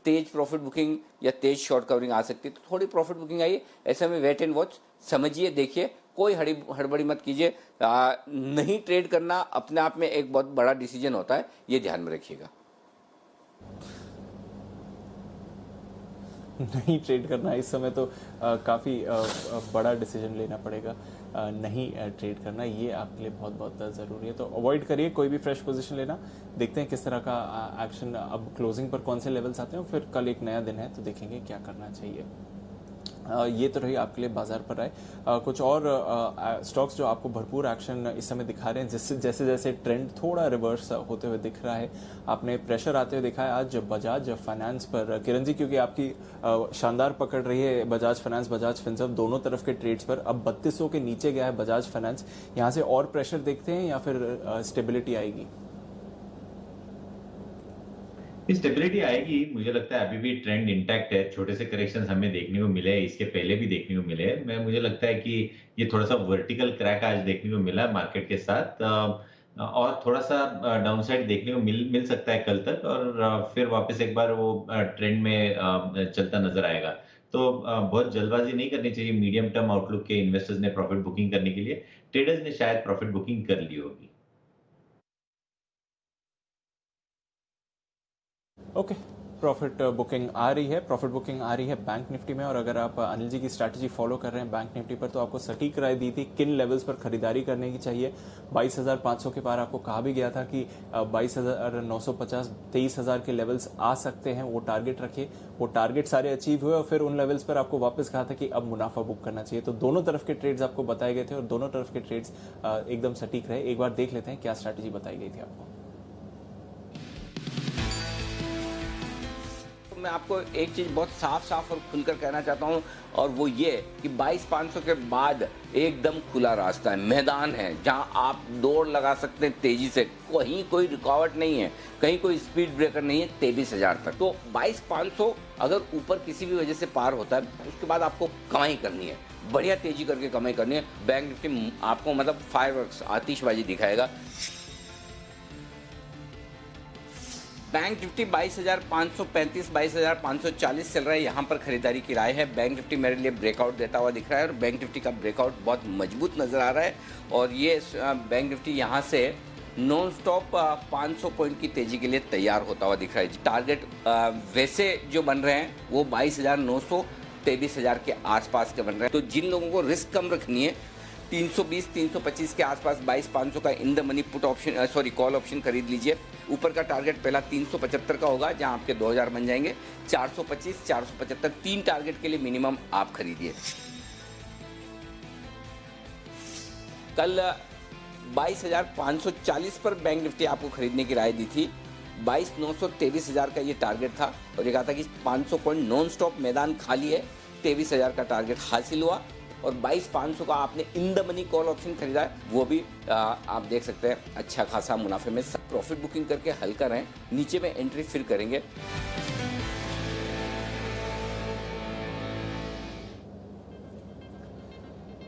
तेज प्रॉफिट बुकिंग या तेज शॉर्ट कवरिंग आ सकती है। तो थोड़ी प्रॉफिट बुकिंग आई, ऐसे में वेट एंड वॉच, समझिए, देखिए, कोई हड़बड़ी मत कीजिए। नहीं ट्रेड करना अपने आप में एक बहुत बड़ा डिसीजन होता है, ये ध्यान में रखिएगा। नहीं ट्रेड करना इस समय तो काफ़ी बड़ा डिसीजन लेना पड़ेगा। नहीं ट्रेड करना ये आपके लिए बहुत बहुत ज़रूरी है, तो अवॉइड करिए कोई भी फ्रेश पोजीशन लेना। देखते हैं किस तरह का एक्शन, अब क्लोजिंग पर कौन से लेवल्स आते हैं, फिर कल एक नया दिन है तो देखेंगे क्या करना चाहिए। ये तो रही आपके लिए बाजार पर आए। कुछ और स्टॉक्स जो आपको भरपूर एक्शन इस समय दिखा रहे हैं, जैसे जैसे ट्रेंड थोड़ा रिवर्स होते हुए दिख रहा है। आपने प्रेशर आते हुए देखा है आज बजाज फाइनेंस पर, किरण जी, क्योंकि आपकी शानदार पकड़ रही है बजाज फाइनेंस, बजाज फिनसर्व दोनों तरफ के ट्रेड्स पर। अब 3200 के नीचे गया है बजाज फाइनेंस, यहाँ से और प्रेशर देखते हैं या फिर स्टेबिलिटी आएगी? स्टेबिलिटी आएगी, मुझे लगता है अभी भी ट्रेंड इंटैक्ट है। छोटे से करेक्शंस हमें देखने को मिले, इसके पहले भी देखने को मिले। मुझे लगता है कि ये थोड़ा सा वर्टिकल क्रैक आज देखने को मिला मार्केट के साथ, और थोड़ा सा डाउनसाइड देखने को मिल सकता है कल तक, और फिर वापस एक बार वो ट्रेंड में चलता नजर आएगा। तो बहुत जल्दबाजी नहीं करनी चाहिए। मीडियम टर्म आउटलुक के इन्वेस्टर्स ने प्रॉफिट बुकिंग करने के लिए, ट्रेडर्स ने शायद प्रॉफिट बुकिंग कर ली होगी। ओके, प्रॉफिट बुकिंग आ रही है बैंक निफ्टी में। और अगर आप अनिल जी की स्ट्रैटेजी फॉलो कर रहे हैं बैंक निफ्टी पर, तो आपको सटीक राय दी थी किन लेवल्स पर खरीदारी करने की चाहिए। 22,500 के पार आपको कहा भी गया था कि 22,950, 23,000 के लेवल्स आ सकते हैं, वो टारगेट रखिए। वो टारगेट सारे अचीव हुए और फिर उन लेवल्स पर आपको वापस कहा था कि अब मुनाफा बुक करना चाहिए। तो दोनों तरफ के ट्रेड्स आपको बताए गए थे और दोनों तरफ के ट्रेड्स एकदम सटीक रहे। एक बार देख लेते हैं क्या स्ट्रैटेजी बताई गई थी आपको। मैं आपको एक चीज बहुत साफ और खुलकर कहना चाहता हूं, और वो ये कि 22,500 के बाद एकदम खुला रास्ता है, मैदान है जहां आप दौड़ लगा सकते हैं तेजी से। कहीं कोई रुकावट नहीं है, कहीं कोई स्पीड ब्रेकर नहीं है 23,000 तक। तो 22,500 अगर ऊपर किसी भी वजह से पार होता है, उसके बाद आपको कमाई करनी है, बढ़िया तेजी करके कमाई करनी है। बैंक निफ्टी आपको मतलब फायरवर्क्स, आतिशबाजी दिखाएगा। बैंक निफ्टी 22,535, 22,540 चल रहा है, यहाँ पर खरीदारी की राय है। बैंक निफ्टी मेरे लिए ब्रेकआउट देता हुआ दिख रहा है और बैंक निफ्टी का ब्रेकआउट बहुत मजबूत नजर आ रहा है। और ये बैंक निफ्टी यहाँ से नॉन स्टॉप 500 पॉइंट की तेजी के लिए तैयार होता हुआ दिख रहा है। टारगेट वैसे जो बन रहे हैं वो 22,900, 23,000 के आसपास के बन रहे हैं। तो जिन लोगों को रिस्क कम रखनी है, 320, 325 के आसपास 22,500 का इन the money put option, call option खरीद लीजिए। ऊपर का टारगेट पहला 375 का होगा, जहां आपके 2,000 बन जाएंगे। 425, 475, 3 टारगेट के लिए मिनिमम आप खरीदिए। कल 22,540 पर बैंक निफ्टी आपको खरीदने की राय दी थी। 22,900, 23,000 का ये टारगेट था और ये कहा था कि 500 पॉइंट नॉन स्टॉप मैदान खाली है। 23,000 का टारगेट हासिल हुआ और 22,500 का आपने इन द मनी कॉल ऑप्शन खरीदा है, वो भी आप देख सकते हैं अच्छा खासा मुनाफे में। सब प्रॉफिट बुकिंग करके हल्का रहें, नीचे में एंट्री फिर करेंगे।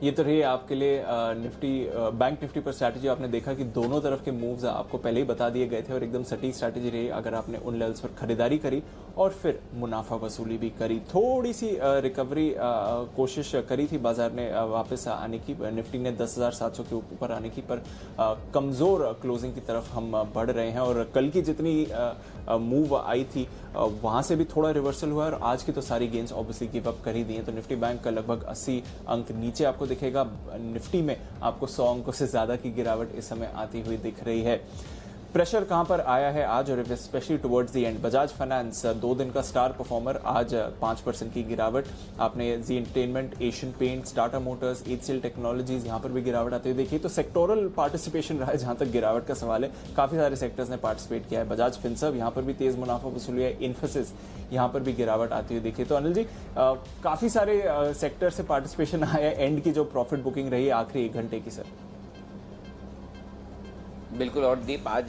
ये तो रही आपके लिए निफ्टी बैंक निफ्टी पर स्ट्रैटेजी। आपने देखा कि दोनों तरफ के मूव्स आपको पहले ही बता दिए गए थे और एकदम सटीक स्ट्रैटेजी रही अगर आपने उन लेवल्स पर खरीदारी करी और फिर मुनाफा वसूली भी करी। थोड़ी सी रिकवरी कोशिश करी थी बाजार ने वापस आने की, निफ्टी ने 10,700 के ऊपर आने की, पर कमजोर क्लोजिंग की तरफ हम बढ़ रहे हैं। और कल की जितनी मूव आई थी वहां से भी थोड़ा रिवर्सल हुआ और आज की तो सारी गेंस ऑब्वियसली गिव अप कर ही दी हैं। तो निफ्टी बैंक का लगभग 80 अंक नीचे आपको दिखेगा। निफ्टी में आपको 100 अंकों से ज्यादा की गिरावट इस समय आती हुई दिख रही है। प्रेशर कहां पर आया है आज और specially towards the end? Bajaj finance 2 दिन का स्टार परफॉर्मर, आज 5% की गिरावट। आपने Zee entertainment, Asian paints, Tata motors, HCL technologies यहां पर भी गिरावट आती हुई देखिए। तो सेक्टोरल पार्टिसिपेशन रहा है जहां तक गिरावट का सवाल है। काफी सारे सेक्टर्स ने पार्टिसिपेट किया है। बजाज फिनसर्व यहां पर भी तेज मुनाफा वसूली है। इन्फोसिस यहां पर भी गिरावट आती हुई देखिए। तो अनिल जी काफी सारे सेक्टर से पार्टिसिपेशन आया है। एंड की जो प्रॉफिट बुकिंग रही है आखिरी 1 घंटे की सर? बिल्कुल। और दीप, आज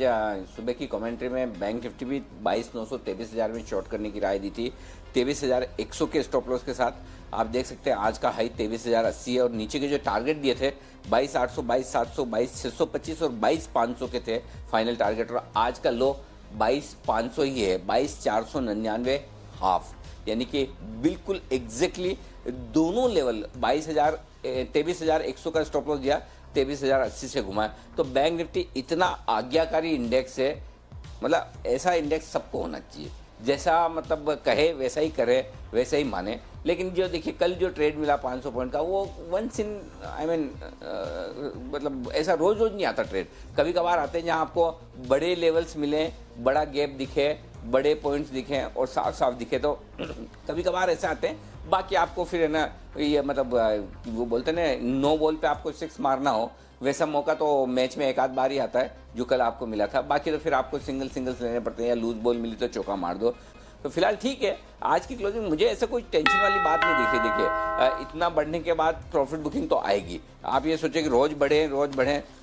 सुबह की कमेंट्री में बैंक निफ्टी भी 22,900 23,000 में शॉर्ट करने की राय दी थी। 23,100 के स्टॉप लॉस के साथ आप देख सकते हैं आज का हाई 23,080 है और नीचे के जो टारगेट दिए थे 22,800, 22,700, 22,625 और 22,500 के थे फाइनल टारगेट। और आज का लो 22,500 ही है, 22,499 हाफ, यानी कि बिल्कुल एग्जैक्टली दोनों लेवल 23,100 का स्टॉप लॉस दिया, 23,080 से घुमा। तो बैंक निफ्टी इतना आज्ञाकारी इंडेक्स है, मतलब ऐसा इंडेक्स सबको होना चाहिए, जैसा मतलब कहे वैसा ही करे, वैसा ही माने। लेकिन जो देखिए कल जो ट्रेड मिला 500 पॉइंट का, वो वंस इन मतलब ऐसा रोज रोज नहीं आता ट्रेड। कभी कभार आते हैं जहाँ आपको बड़े लेवल्स मिले, बड़ा गैप दिखे, बड़े पॉइंट्स दिखे और साफ साफ दिखे, तो कभी कभार ऐसे आते हैं। बाकी आपको फिर है ना ये मतलब वो बोलते हैं ना, नो बॉल पे आपको 6 मारना हो, वैसा मौका तो मैच में एक आध बार ही आता है जो कल आपको मिला था। बाकी तो फिर आपको सिंगल्स लेने पड़ते हैं, या लूज बॉल मिली तो चौका मार दो। तो फिलहाल ठीक है, आज की क्लोजिंग मुझे ऐसा कोई टेंशन वाली बात नहीं दिख रही। देखिए इतना बढ़ने के बाद प्रॉफिट बुकिंग तो आएगी। आप ये सोचे कि रोज बढ़े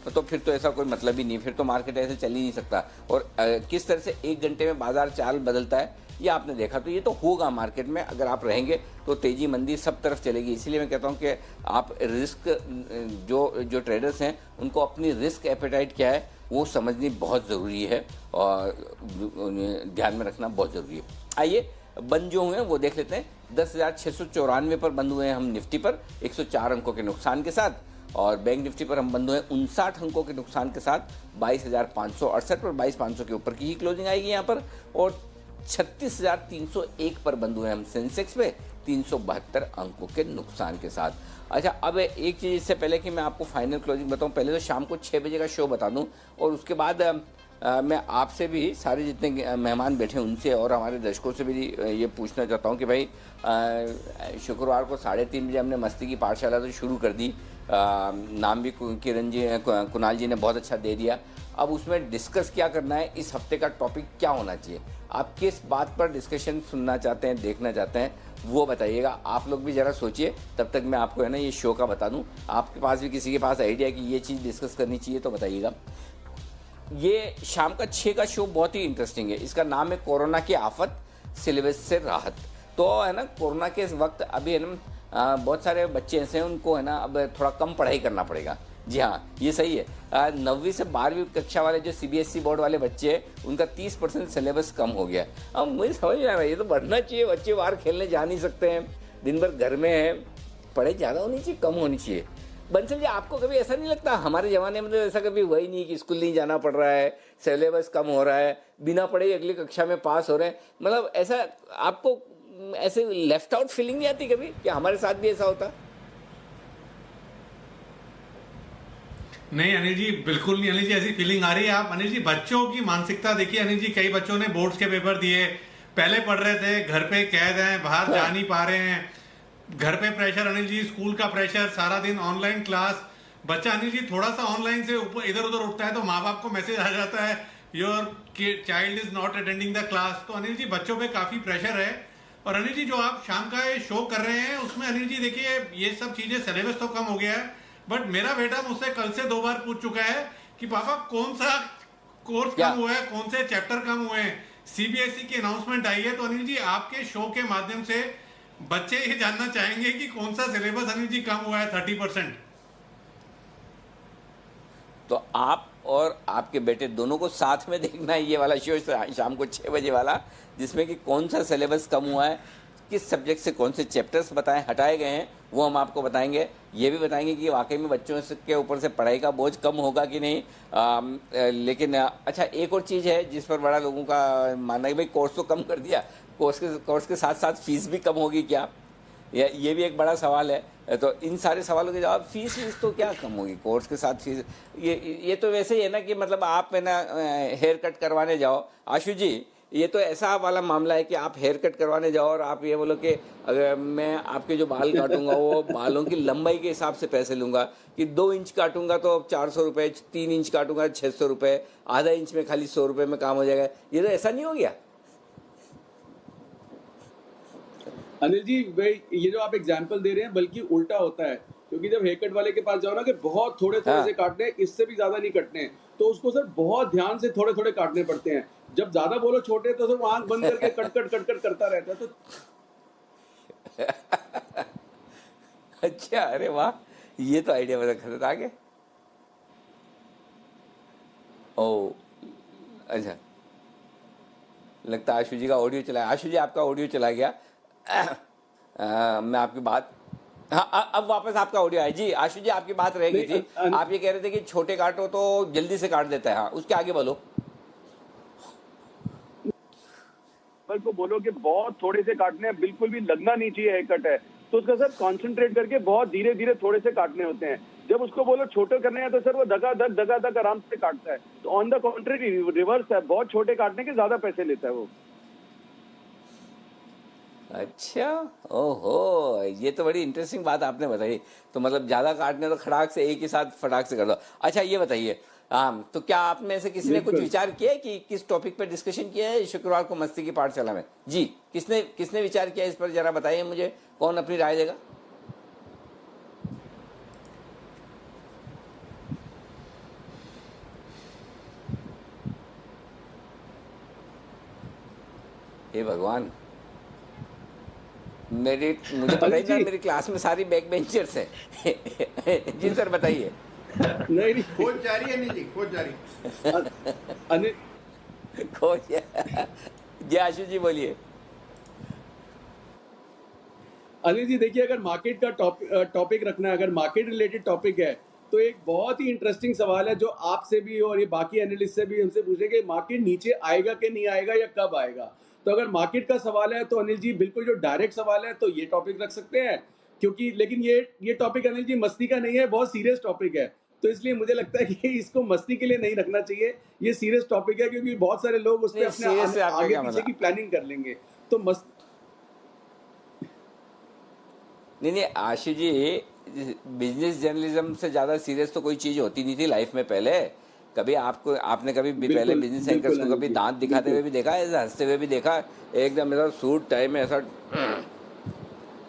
तो फिर तो ऐसा कोई मतलब ही नहीं, फिर तो मार्केट ऐसे चल ही नहीं सकता। और किस तरह से 1 घंटे में बाजार चाल बदलता है ये आपने देखा। तो ये तो होगा मार्केट में, अगर आप रहेंगे तो तेजी मंदी सब तरफ चलेगी। इसीलिए मैं कहता हूँ कि आप रिस्क जो ट्रेडर्स हैं उनको अपनी रिस्क एपेटाइट क्या है वो समझनी बहुत ज़रूरी है और ध्यान में रखना बहुत ज़रूरी है। आइए बंद जो हुए हैं वो देख लेते हैं। 10,694 पर बंद हुए हैं हम निफ्टी पर 104 अंकों के नुकसान के साथ, और बैंक निफ्टी पर हम बंद हुए 59 अंकों के नुकसान के साथ 22,568 पर, 22,500 के ऊपर की ही क्लोजिंग आएगी यहाँ पर। और 36,301 पर बंद हुए हम सेंसेक्स पे 372 अंकों के नुकसान के साथ। अच्छा, अब एक चीज़ इससे पहले कि मैं आपको फाइनल क्लोजिंग बताऊं, पहले तो शाम को 6 बजे का शो बता दूं और उसके बाद मैं आपसे भी, सारे जितने मेहमान बैठे उनसे और हमारे दर्शकों से भी ये पूछना चाहता हूं कि भाई शुक्रवार को 3:30 बजे हमने मस्ती की पाठशाला तो शुरू कर दी। नाम भी कुणाल जी ने बहुत अच्छा दे दिया। अब उसमें डिस्कस क्या करना है, इस हफ्ते का टॉपिक क्या होना चाहिए, आप किस बात पर डिस्कशन सुनना चाहते हैं, देखना चाहते हैं, वो बताइएगा। आप लोग भी ज़रा सोचिए, तब तक मैं आपको है ना ये शो का बता दूं। आपके पास भी किसी के पास आइडिया कि ये चीज़ डिस्कस करनी चाहिए तो बताइएगा। ये शाम का 6 का शो बहुत ही इंटरेस्टिंग है। इसका नाम है कोरोना की आफत, सिलेबस से राहत। तो है ना, कोरोना के इस वक्त अभी है ना बहुत सारे बच्चे ऐसे हैं उनको है ना अब थोड़ा कम पढ़ाई करना पड़ेगा। जी हाँ, ये सही है। 9वीं से 12वीं कक्षा वाले जो सीबीएसई बोर्ड वाले बच्चे हैं उनका 30% सिलेबस कम हो गया। अब मुझे समझ में आ रहा है ये तो बढ़ना चाहिए। बच्चे बाहर खेलने जा नहीं सकते हैं, दिन भर घर में है, पढ़ाई ज़्यादा होनी चाहिए कम होनी चाहिए। बंसल जी, आपको कभी ऐसा नहीं लगता हमारे ज़माने में तो ऐसा कभी हुआ ही नहीं कि स्कूल नहीं जाना पड़ रहा है, सिलेबस कम हो रहा है, बिना पढ़े अगली कक्षा में पास हो रहे हैं? मतलब ऐसा आपको ऐसे लेफ्ट आउट फीलिंग नहीं आती कभी कि हमारे साथ भी ऐसा होता? नहीं अनिल जी, बिल्कुल नहीं अनिल जी, ऐसी फीलिंग आ रही है। आप अनिल जी बच्चों की मानसिकता देखिए अनिल जी, कई बच्चों ने बोर्ड्स के पेपर दिए, पहले पढ़ रहे थे, घर पे कैद हैं, बाहर जा नहीं पा रहे हैं, घर पे प्रेशर अनिल जी, स्कूल का प्रेशर, सारा दिन ऑनलाइन क्लास। बच्चा अनिल जी थोड़ा सा ऑनलाइन से ऊपर इधर उधर उठता है तो माँ बाप को मैसेज आ जाता है your child is not attending the class. तो अनिल जी बच्चों पे काफी प्रेशर है। और अनिल जी जो आप शाम का ये शो कर रहे हैं उसमें अनिल जी देखिए ये सब चीजें, सिलेबस तो कम हो गया है, बट मेरा बेटा मुझसे कल से 2 बार पूछ चुका है कि पापा कौन सा कोर्स कम हुआ है, कौन से चैप्टर कम हुए हैं। सीबीएसई की अनाउंसमेंट आई है, तो अनिल जी आपके शो के माध्यम से बच्चे ये जानना चाहेंगे कि कौन सा सिलेबस अनिल जी कम हुआ है 30%। तो आप और आपके बेटे दोनों को साथ में देखना है ये वाला शो शाम को 6 बजे वाला, जिसमें कि कौन सा सिलेबस कम हुआ है, किस सब्जेक्ट से कौन से चैप्टर्स हटाए गए हैं, वो हम आपको बताएंगे। ये भी बताएंगे कि वाकई में बच्चों के ऊपर से पढ़ाई का बोझ कम होगा कि नहीं। लेकिन अच्छा, एक और चीज़ है जिस पर बड़ा लोगों का मानना है, भाई कोर्स तो कम कर दिया, कोर्स के साथ साथ फीस भी कम होगी क्या, ये भी एक बड़ा सवाल है। तो इन सारे सवालों के जवाब, फीस तो क्या कम होगी कोर्स के साथ फीस, ये तो वैसे ही है ना कि मतलब आप है ना हेयर कट करवाने जाओ, आशु जी ये तो ऐसा वाला मामला है कि आप हेयर कट करवाने जाओ और आप ये बोलो कि अगर मैं आपके जो बाल काटूंगा वो बालों की लंबाई के हिसाब से पैसे लूँगा, कि 2 इंच काटूंगा तो 400 रुपये, 3 इंच काटूंगा 600 रुपये, आधा इंच में खाली 100 रुपये में काम हो जाएगा। ये तो ऐसा नहीं हो गया अनिल जी। ये जो आप एग्जाम्पल दे रहे हैं बल्कि उल्टा होता है, क्योंकि जब हेयर कट वाले के पास जाओ ना कि बहुत थोड़े से काटने हैं, इससे भी ज्यादा नहीं कटने हैं, तो उसको सर बहुत ध्यान से थोड़े थोड़े काटने पड़ते हैं। जब ज्यादा बोलो छोटे तो सर वो आंख बंद करके कट करता रहता है। तो अच्छा, अरे वाह, ये तो आइडिया बड़ा खतरनाक है। ओ अच्छा, लगता है आशु जी का ऑडियो चला, आशु जी आपका ऑडियो चला गया। मैं आपकी बात, हाँ अब वापस आपका ऑडियो आया जी। आशु जी आपकी बात रह गई थी, आप ये कह रहे थे कि छोटे काटो तो जल्दी से काट देता है। हाँ, उसके आगे बोलो। को बोलो कि बहुत थोड़े से काटने हैं, बिल्कुल भी लगना नहीं चाहिए हेयर कट है, तो उसका सर कॉन्सेंट्रेट करके बहुत धीरे धीरे थोड़े से काटने होते हैं। जब उसको बोलो छोटे करने हैं तो सर वो दगा दग आराम से काटता है। तो ऑन द कॉन्ट्रेरी रिवर्स है, बहुत छोटे काटने के ज्यादा पैसे लेता है वो। अच्छा, ओहो, ये तो बड़ी इंटरेस्टिंग बात आपने बताई। तो मतलब ज़्यादा काटने तो खड़ाक से एक ही साथ फटाक से कर दो। अच्छा ये बताइए, तो क्या आप में से किसी ने कुछ विचार किया कि किस टॉपिक पर डिस्कशन किया है शुक्रवार को मस्ती की पाठशाला में? जी, किसने विचार किया इस पर, जरा बताइए मुझे, कौन अपनी राय देगा? हे भगवान, मुझे पता ही था, मेरी क्लास में सारी बैक बेंचर्स हैं। जी सर बताइए। नहीं, खोज जारी है। नहीं जी, खोज जारी। खोज जी, आशु जी बोलिए। अनिल जी देखिए, अगर मार्केट का टॉपिक रखना है, अगर मार्केट रिलेटेड टॉपिक है, तो एक बहुत ही इंटरेस्टिंग सवाल है जो आपसे भी और ये बाकी एनालिस्ट से भी हमसे पूछेंगे, मार्केट नीचे आएगा कि नहीं आएगा या कब आएगा। तो अगर मार्केट का सवाल है तो अनिल जी बिल्कुल जो डायरेक्ट सवाल है तो ये टॉपिक रख सकते हैं, क्योंकि लेकिन ये टॉपिक अनिल जी मस्ती का नहीं है, बहुत सीरियस टॉपिक है। तो इसलिए मुझे लगता है कि इसको मस्ती के लिए नहीं रखना चाहिए, ये सीरियस टॉपिक है, क्योंकि बहुत सारे लोग उस पर अपने आगे पीछे की प्लानिंग कर लेंगे। तो नहीं आशु जी, बिजनेस जर्नलिज्म से ज़्यादा सीरियस तो कोई चीज़ होती नहीं थी लाइफ में पहले। कभी आपने कभी पहले बिजनेस एंकर्स को कभी दांत दिखाते हुए भी देखा है, ऐसा हंसते हुए भी देखा, एकदम ऐसा सूट टाई में ऐसा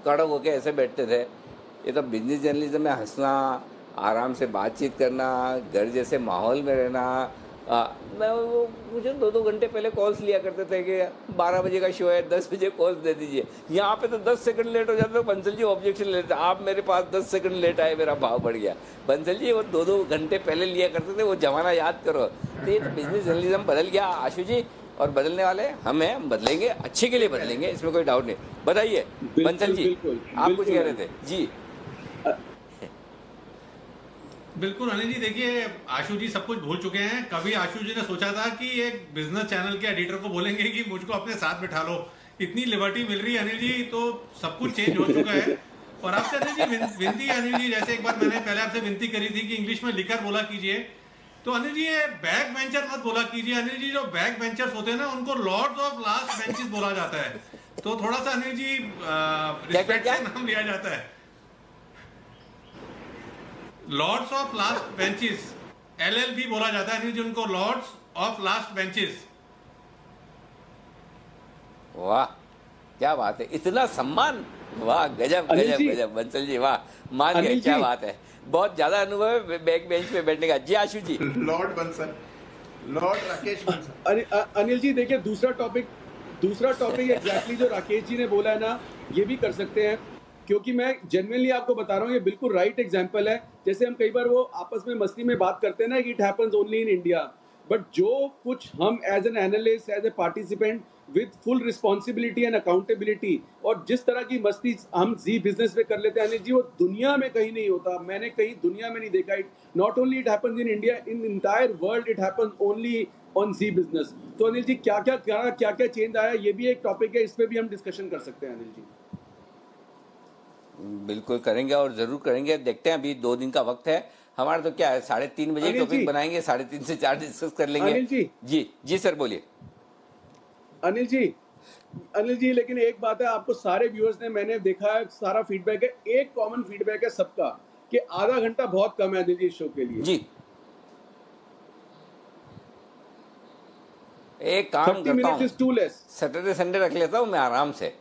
कड़क होके ऐसे बैठते थे। ये तो बिजनेस जर्नलिज्म में हंसना, आराम से बातचीत करना, घर जैसे माहौल में रहना। मुझे 2-2 घंटे पहले कॉल्स लिया करते थे कि 12 बजे का शो है, 10 बजे कॉल्स दे दीजिए। यहाँ पे तो 10 सेकंड लेट हो जाता है, बंसल जी ऑब्जेक्शन लेते, आप मेरे पास 10 सेकंड लेट आए, मेरा भाव बढ़ गया। बंसल जी वो 2-2 घंटे पहले लिया करते थे, वो जमाना याद करो। तो ये तो बिजनेस जर्नलिज्म बदल गया आशु जी, और बदलने वाले हम हैं, हम बदलेंगे, अच्छे के लिए बदलेंगे, इसमें कोई डाउट नहीं। बताइए बंसल जी, आप कुछ कह रहे थे जी। बिल्कुल अनिल जी, देखिए आशु जी सब कुछ भूल चुके हैं। कभी आशु जी ने सोचा था कि एक बिजनेस चैनल के एडिटर को बोलेंगे कि मुझको अपने साथ बिठा लो, इतनी लिबर्टी मिल रही है अनिल जी, तो सब कुछ चेंज हो चुका है। और आपसे अनिल जी विनती है अनिल जी, जैसे एक बार मैंने पहले आपसे विनती करी थी कि इंग्लिश में लिखकर बोला कीजिए, तो अनिल जी ये बैक बेंचर मत बोला कीजिए। अनिल जी जो बैक बेंचर्स होते हैं ना, उनको लॉर्ड्स ऑफ लास्ट बेंचेस बोला जाता है, तो थोड़ा सा अनिल जी रिस्पेक्ट से नाम लिया जाता है। Lords of last benches, LLB बोला जाता है अनिल जी उनको, लॉर्ड्स ऑफ लास्ट बेंचेस। वाह क्या बात है, इतना सम्मान, वाह गजब गजब गजब बंसल जी, वाह मान गए, क्या बात है, बहुत ज्यादा अनुभव है बैक बेंच पे बैठने का। जी आशु जी। Lord Bansal, lord Rakesh Bansal. अनिल जी देखिए, दूसरा टॉपिक एग्जैक्टली जो राकेश जी ने बोला है ना, ये भी कर सकते हैं, क्योंकि मैं जेन्युइनली आपको बता रहा हूँ, ये बिल्कुल राइट एग्जांपल है। जैसे हम कई बार वो आपस में मस्ती में बात करते हैं ना कि it happens only in India, but जो कुछ हम as an analyst, as a participant with full responsibility and accountability, और जिस तरह की मस्ती हम जी बिजनेस में कर लेते हैं अनिल जी, वो दुनिया में कहीं नहीं होता। मैंने कहीं दुनिया में नहीं देखा। It not only it happens in India, in entire world it happens only on Zee business. तो अनिल जी क्या क्या चेंज आया, ये भी एक टॉपिक है, इस पे भी हम डिस्कशन कर सकते हैं अनिल जी। बिल्कुल करेंगे और जरूर करेंगे। देखते हैं, अभी 2 दिन का वक्त है हमारा, तो क्या है 3:30 बजे टॉपिक बनाएंगे, 3:30 से 4 डिस्कस कर लेंगे। अनिल जी जी सर बोलिए। अनिल जी लेकिन एक बात है, आपको सारे व्यूअर्स ने, मैंने देखा है सारा फीडबैक है, एक कॉमन फीडबैक है सबका कि आधा घंटा बहुत कम है अनिल जी इस शो के लिए। जी एक काम करता हूँ, सैटरडे संडे रख लेता हूँ मैं आराम से।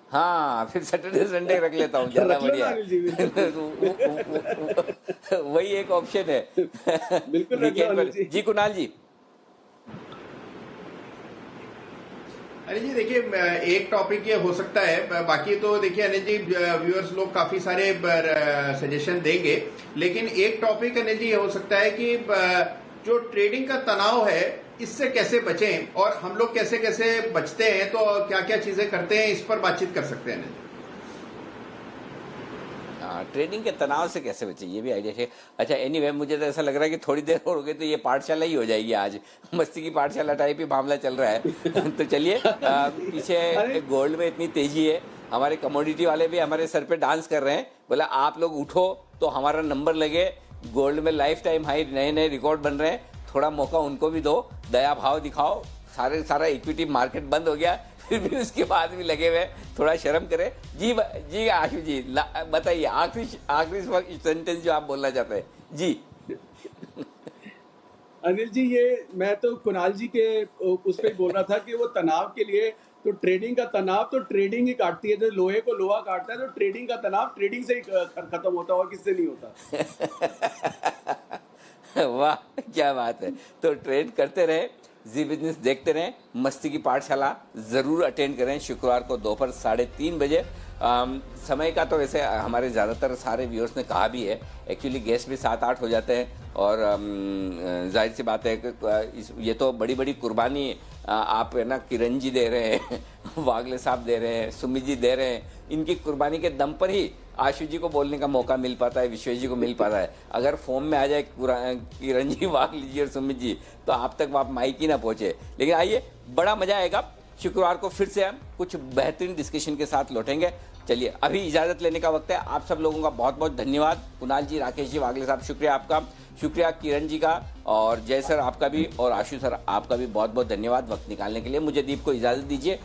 हाँ, फिर सैटरडे संडे रख लेता हूँ, ज्यादा बढ़िया। वही एक ऑप्शन है। बिल्कुल जी कुणाल जी। अनिल जी देखिए, एक टॉपिक ये हो सकता है, बाकी तो देखिए अनिल जी व्यूअर्स लोग काफी सारे सजेशन देंगे, लेकिन एक टॉपिक अनिल जी ये हो सकता है कि जो ट्रेडिंग का तनाव है इससे कैसे बचें और हम लोग कैसे कैसे बचते हैं, तो क्या क्या चीजें करते हैं, इस पर बातचीत कर सकते हैं। ट्रेडिंग के तनाव से कैसे बचे, ये भी आइडिया है। अच्छा एनीवे, मुझे तो ऐसा लग रहा है कि थोड़ी देर और हो गई तो ये पाठशाला ही हो जाएगी, आज मस्ती की पाठशाला टाइप ही मामला चल रहा है। तो चलिए, पीछे गोल्ड में इतनी तेजी है, हमारे कमोडिटी वाले भी हमारे सर पे डांस कर रहे हैं, बोला आप लोग उठो तो हमारा नंबर लगे। गोल्ड में लाइफ टाइम हाई, नए नए रिकॉर्ड बन रहे हैं, थोड़ा मौका उनको भी दो, दया भाव दिखाओ। सारा इक्विटी मार्केट बंद हो गया, फिर भी उसके बाद भी लगे हुए, थोड़ा शर्म करें। जी आशु जी बताइए, आखिरी सेंटेंस जो आप बोलना चाहते हैं जी। अनिल जी, ये मैं तो कुणाल जी के उस पर बोल रहा था कि वो तनाव के लिए, तो ट्रेडिंग का तनाव तो ट्रेडिंग ही काटती है, जो लोहे को लोहा काटता है, तो ट्रेडिंग का तनाव ट्रेडिंग से ही खत्म होता है और किससे नहीं होता। वाह क्या बात है। तो ट्रेड करते रहे, जी बिजनेस देखते रहें, मस्ती की पाठशाला जरूर अटेंड करें शुक्रवार को दोपहर 3:30 बजे। समय का तो वैसे हमारे ज़्यादातर सारे व्यूअर्स ने कहा भी है, एक्चुअली गेस्ट भी 7-8 हो जाते हैं, और जाहिर सी बात है कि ये तो बड़ी बड़ी कुर्बानी आप है ना, किरण जी दे रहे हैं, वागले साहब दे रहे हैं, सुमित जी दे रहे हैं, इनकी कुर्बानी के दम पर ही आशु जी को बोलने का मौका मिल पाता है, विश्वेश जी को मिल पाता है। अगर फॉर्म में आ जाए किरण जी, वागले जी और सुमित जी, तो आप तक आप माइक ही ना पहुंचे। लेकिन आइए, बड़ा मजा आएगा। शुक्रवार को फिर से हम कुछ बेहतरीन डिस्कशन के साथ लौटेंगे। चलिए, अभी इजाजत लेने का वक्त है। आप सब लोगों का बहुत बहुत धन्यवाद। कुणाल जी, राकेश जी, वागले साहब, शुक्रिया आपका, शुक्रिया किरण जी का, और जय सर आपका भी, और आशु सर आपका भी बहुत बहुत धन्यवाद वक्त निकालने के लिए। मुझे दीप को इजाजत दीजिए।